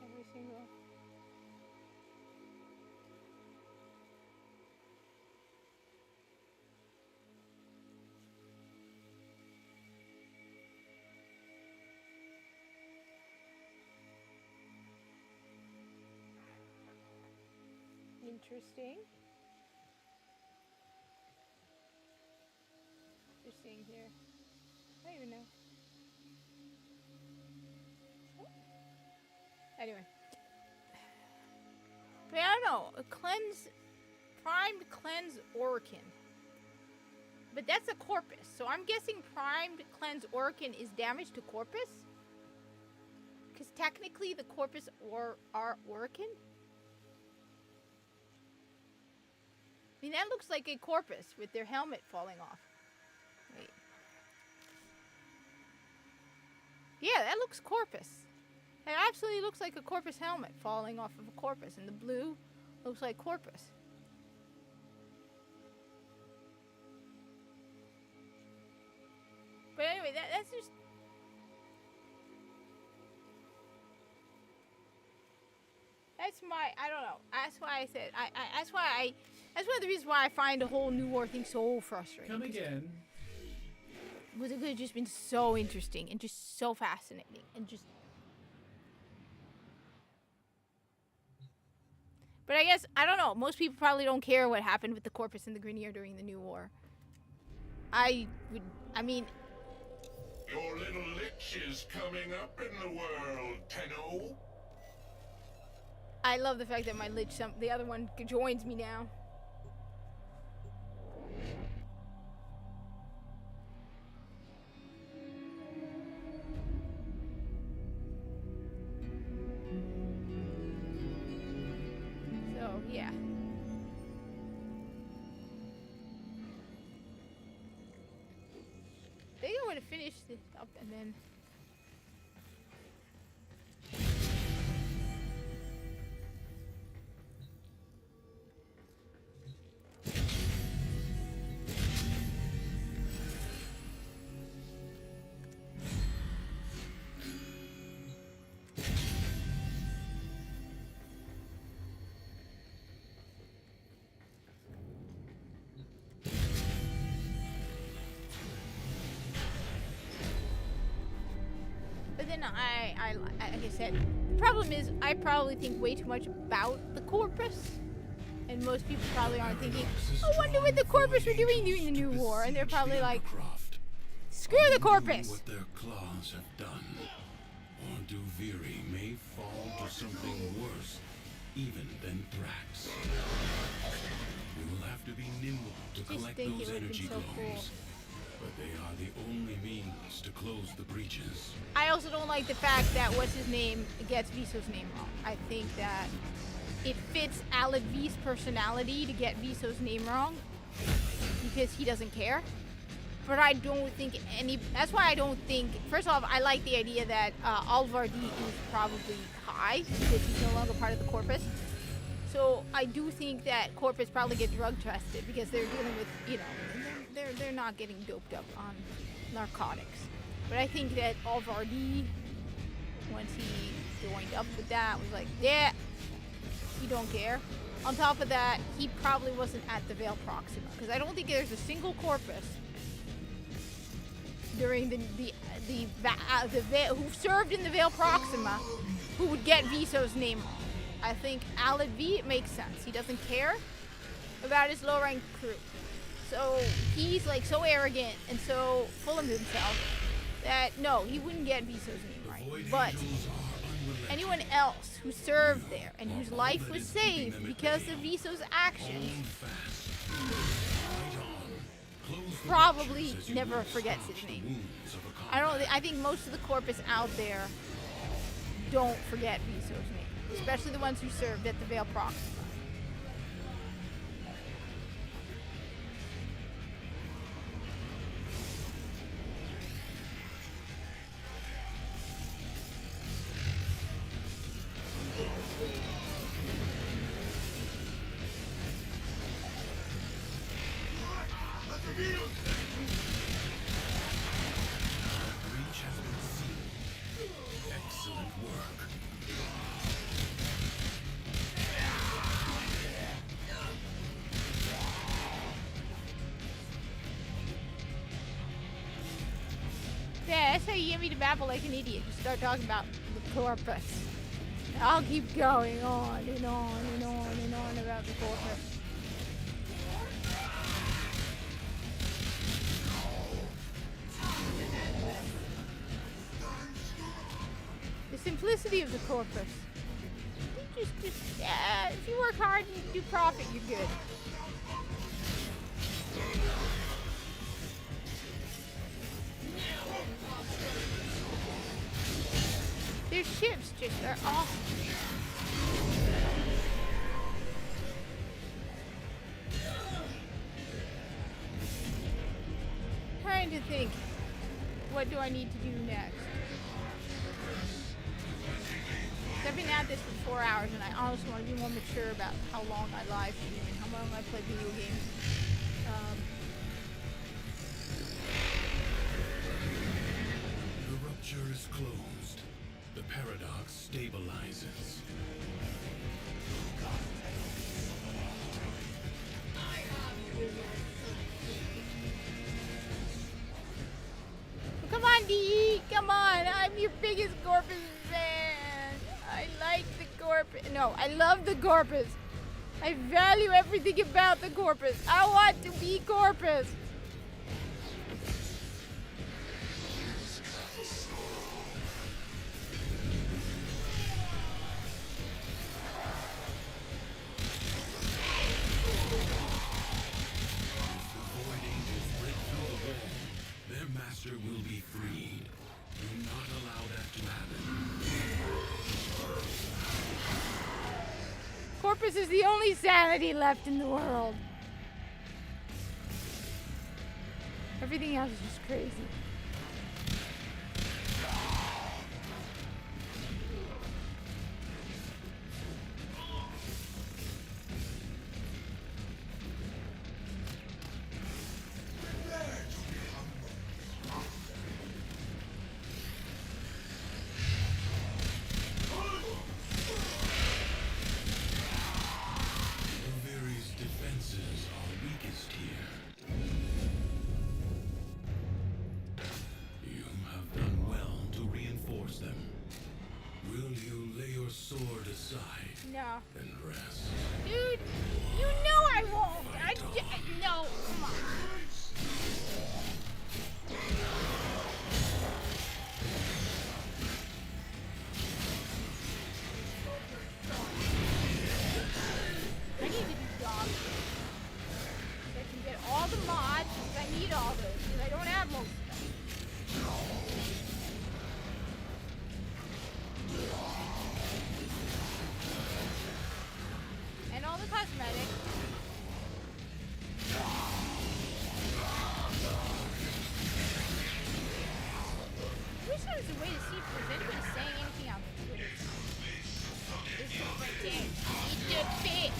A: every single. Interesting. Interesting here. I don't even know. Anyway. But I don't know. A primed cleanse Orokin. But that's a Corpus. So I'm guessing primed cleanse Orokin is damage to Corpus? Because technically the Corpus are Orokin? I mean, that looks like a Corpus with their helmet falling off. Wait. Yeah, that looks Corpus. It absolutely looks like a Corpus helmet falling off of a Corpus. And the blue looks like Corpus. But anyway, that's just... That's my... I don't know. That's why I said... That's one of the reasons why I find the whole New War thing so frustrating.
L: Come again.
A: It could have just been so interesting and just so fascinating and just... But I guess, I don't know, most people probably don't care what happened with the Corpus and the Grineer during the New War. I mean...
F: Your little lich is coming up in the world, Tenno.
A: I love the fact that my lich, the other one, joins me now. So, yeah. I think I'm going to finish this up and then... Then like I said, the problem is I probably think way too much about the Corpus, and most people probably aren't thinking, I wonder what the Corpus were doing during the New War, and they're probably like, screw the Corpus!
C: What their claws have done, or Duviri may fall to something worse, even than Thrax. We will have to be nimble to collect those energy globes. But they are the only means to close the breaches.
A: I also don't like the fact that what's-his-name gets Viso's name wrong. I think that it fits Alad V's personality to get Viso's name wrong because he doesn't care. But I don't think that's why I don't think... First off, I like the idea that Alvardi is probably high because he's no longer part of the Corpus. So I do think that Corpus probably get drug tested because they're dealing with, you know... They're not getting doped up on narcotics. But I think that Alvardi, once he joined up with that, was like, yeah, he don't care. On top of that, he probably wasn't at the Veil Proxima, because I don't think there's a single Corpus during who served in the Veil Proxima who would get Viso's name wrong. I think Alad V, it makes sense. He doesn't care about his low-ranked crew. So he's like so arrogant and so full of himself that no, he wouldn't get Viso's name right. But anyone else who served there and whose life was saved because of Viso's actions probably never forgets his name. I think most of the Corpus out there don't forget Viso's name, especially the ones who served at the Veil Proxima.
C: breach has been sealed. Excellent work.
A: Yeah, that's how you get me to babble like an idiot. You start talking about the corpus. I'll keep going on and on and on and on about the corpus. The simplicity of the corpus. Yeah, if you work hard and you do profit, you're good. Their ships just are awesome. Trying to think, what do I need to do next? I've been at this for 4 hours, and I honestly want to be more mature about how long I live stream and how long I play video games.
C: The rupture is closed. The paradox stabilizes.
A: Come on, DE! Come on! I'm your biggest Corpus fan! I like the Corpus. No, I love the Corpus. I value everything about the Corpus. I want to be Corpus.
C: Master will be freed. Do not allow that to happen.
A: Corpus is the only sanity left in the world. Everything else is just crazy. No.
C: And rest.
A: Dude, you know I won't. No, come on. I need to do dogs. So I can get all the mods, because I need all those, because I don't have most of them. And all the cosmetics. I wish there was a way to see if there's anybody saying anything on Twitter. This is my day. Eat your pig.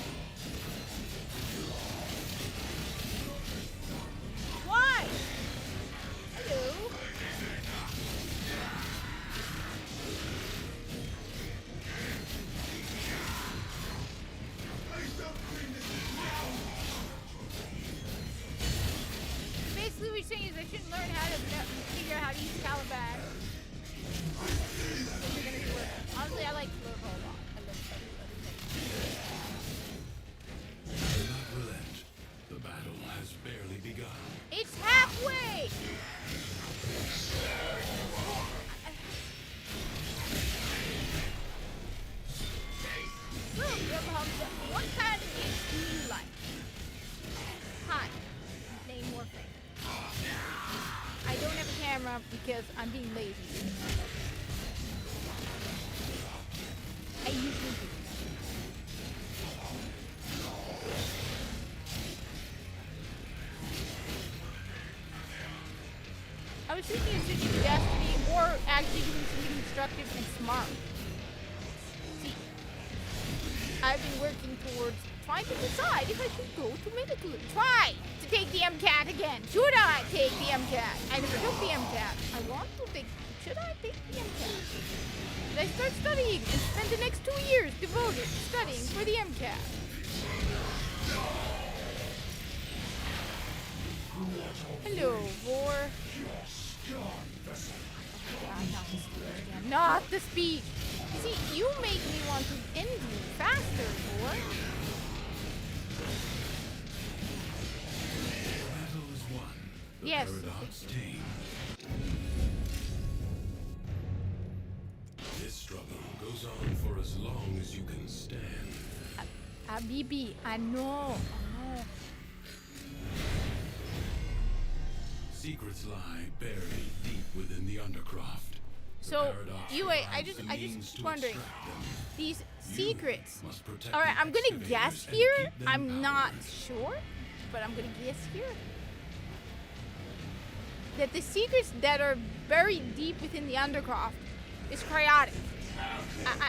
A: Why? Hello? Basically what you're saying is I shouldn't learn how to figure out how to use Caliban. Honestly, I like Flurbo a lot. I love
C: Do not relent. The battle has barely begun.
A: It's halfway! What kind of games do you like? Hi. Name more things. I don't have a camera because I'm being lazy. I usually do. I was thinking of switching Destiny or actually doing something constructive and smart. See, I've been working towards fine to decide if I should go to medical. Try to take the MCAT again. Should I take the MCAT? I never took the MCAT. I want to take. Should I take the MCAT? Should I start studying and spend the next 2 years devoted to studying for the MCAT? Hello, Vor. Not the speech. See, you make me want to end you faster, Vor.
C: Battle is won. The
A: Yes.
C: paradox tamed. This struggle goes on for as long as you can stand.
A: Habibi, I know.
C: Secrets lie buried deep within the Undercroft.
A: So, I just wondering, these secrets. All right, I'm gonna guess here. I'm not sure, but I'm gonna guess here that the secrets that are buried deep within the Undercroft is chaotic.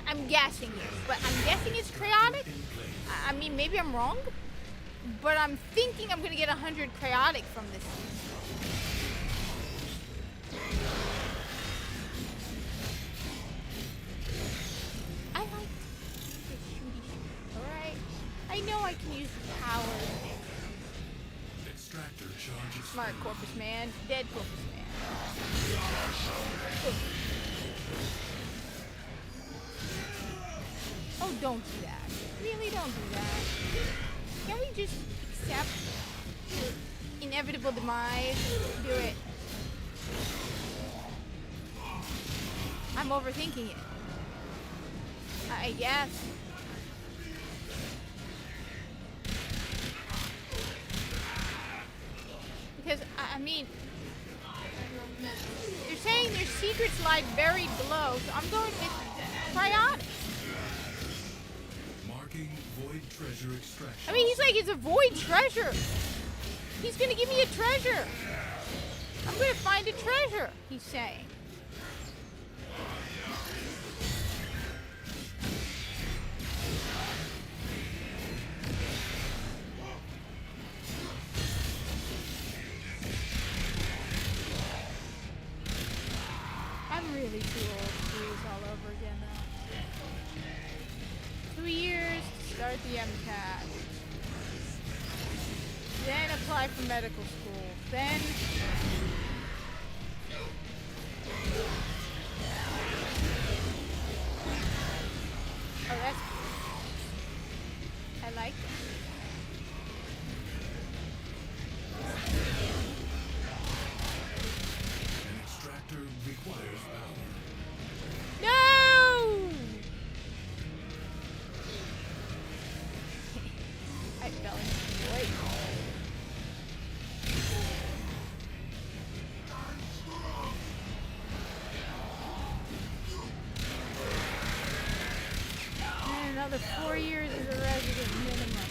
A: I'm guessing it, but I'm guessing it's chaotic. I mean, maybe I'm wrong, but I'm thinking I'm gonna get 100 chaotic from this. I like the shooty shoot. Alright. I know I can use the power.
C: Extractor charges.
A: Smart Corpus Man. Dead Corpus Man. Oh, don't do that. Really, don't do that. Can we just accept the inevitable demise? Do it. I'm overthinking it. I guess. Because, I mean, you're saying their secrets lie buried below, so I'm going with chaotic.
C: Marking void treasure extraction.
A: I mean, he's like, it's a void treasure. He's gonna give me a treasure. I'm gonna find a treasure, he's saying. I'm really too old to do this all over again, though. 2 years to start the MCAT. Then apply for medical school. Then... Oh, that's cool. I like it.
C: An extractor requires power.
A: No! I fell into the void. And another 4 years as a resident minimum.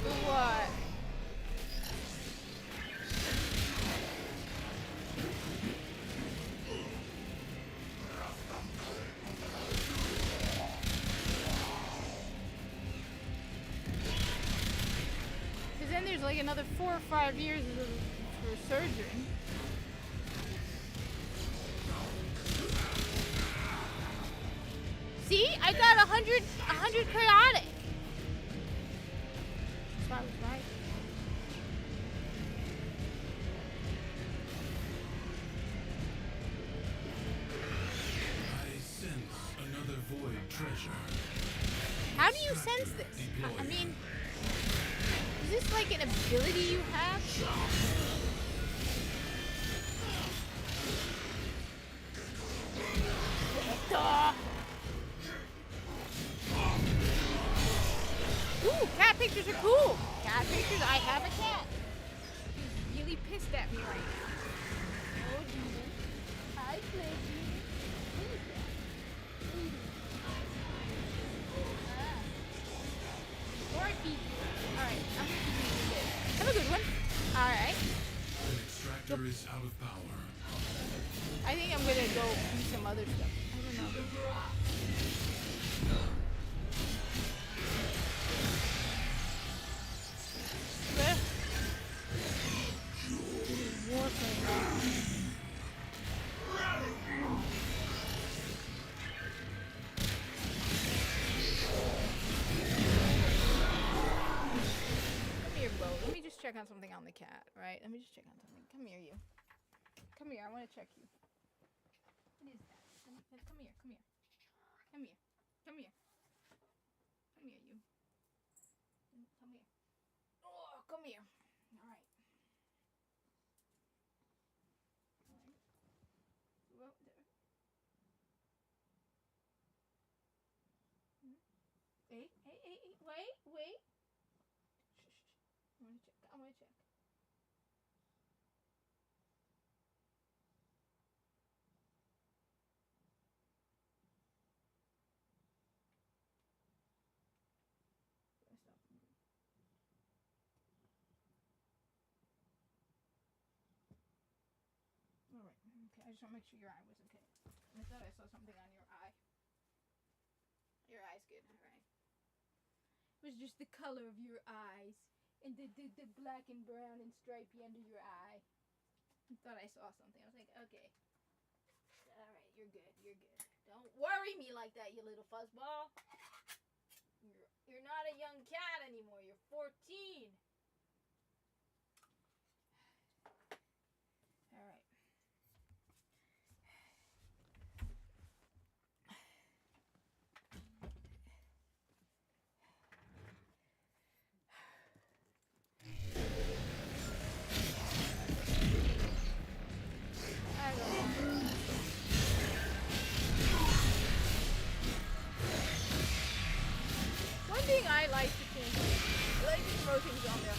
A: For what? Because then there's like another 4 or 5 years for surgery. See? I got 100 chaotic. So I was right.
C: I sense another void treasure.
A: How do you sense this? I mean, is this like an ability you have? Duh. Ooh, cat pictures are cool. Cat pictures, I have a cat. He's really pissed at me right now. Oh, Jesus. Hi, Flicky. What is that? More people. Alright, I'm gonna keep using this. Have a good one. Alright.
C: An extractor is out of power.
A: I think I'm gonna go do some other stuff. I don't know. Check on something on the cat, right? Let me just check on something. Come here, you. Come here, I want to check you. What is that? Come here, come here. Come here. Come here. Come here, you. Come here. Oh, come here. All right. All right. Well, there. Hey, wait. I want to check. All right. Okay. I just want to make sure your eye was okay. I thought I saw something on your eye. Your eye's good. All right. It was just the color of your eyes. And the black and brown and stripey under your eye. I thought I saw something. I was like, okay. Alright, you're good. Don't worry me like that, you little fuzzball. You're not a young cat anymore. You're 14. Alright. One thing I like to change, I like to throw things on there.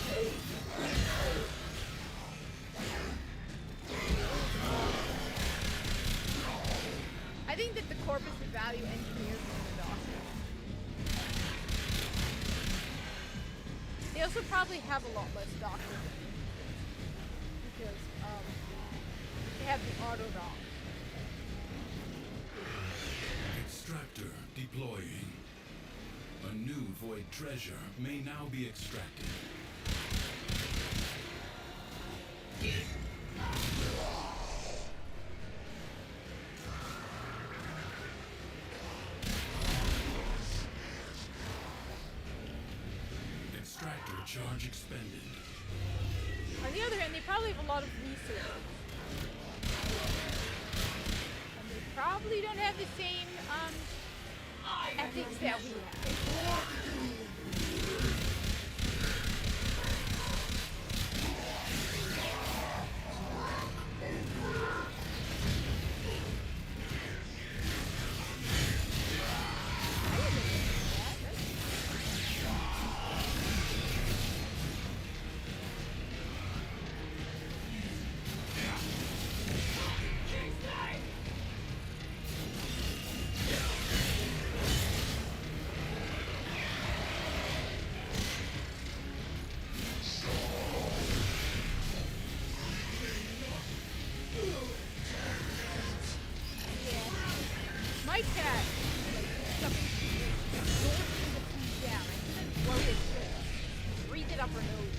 A: I think that the Corpus would value engineers more than doctors. They also probably have a lot less doctors because they have the auto doc.
C: Extractor deploying. A new void treasure may now be extracted. Extractor charge expended.
A: On the other hand, they probably have a lot of resources. And they probably don't have the same ethics that we have. My cat, breathe it up her nose.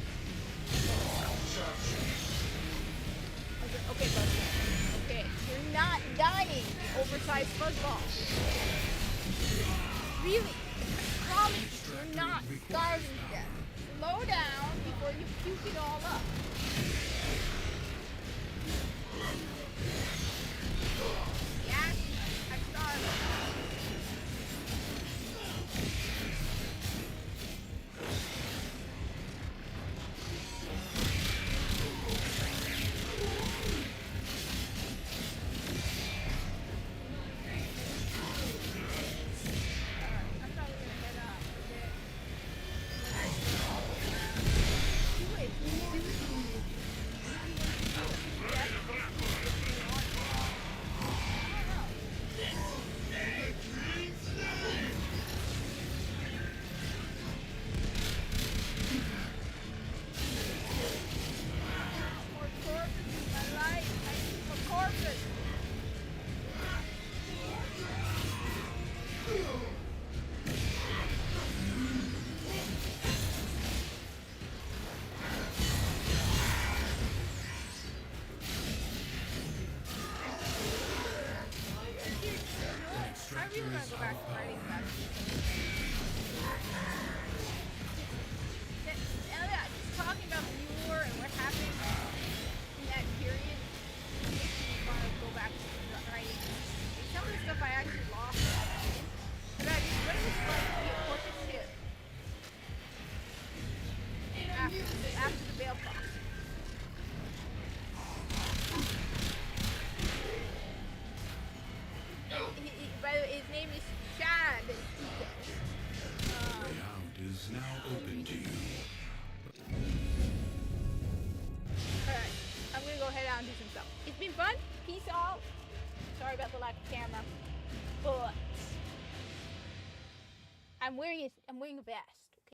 A: Okay, bud. Okay, you're not dying, you oversized fuzzball. Really? I promise you're not starving to death. Slow down before you puke it all up. Yes, I'm starving. fun. Peace out. Sorry about the lack of camera, but I'm wearing a vest.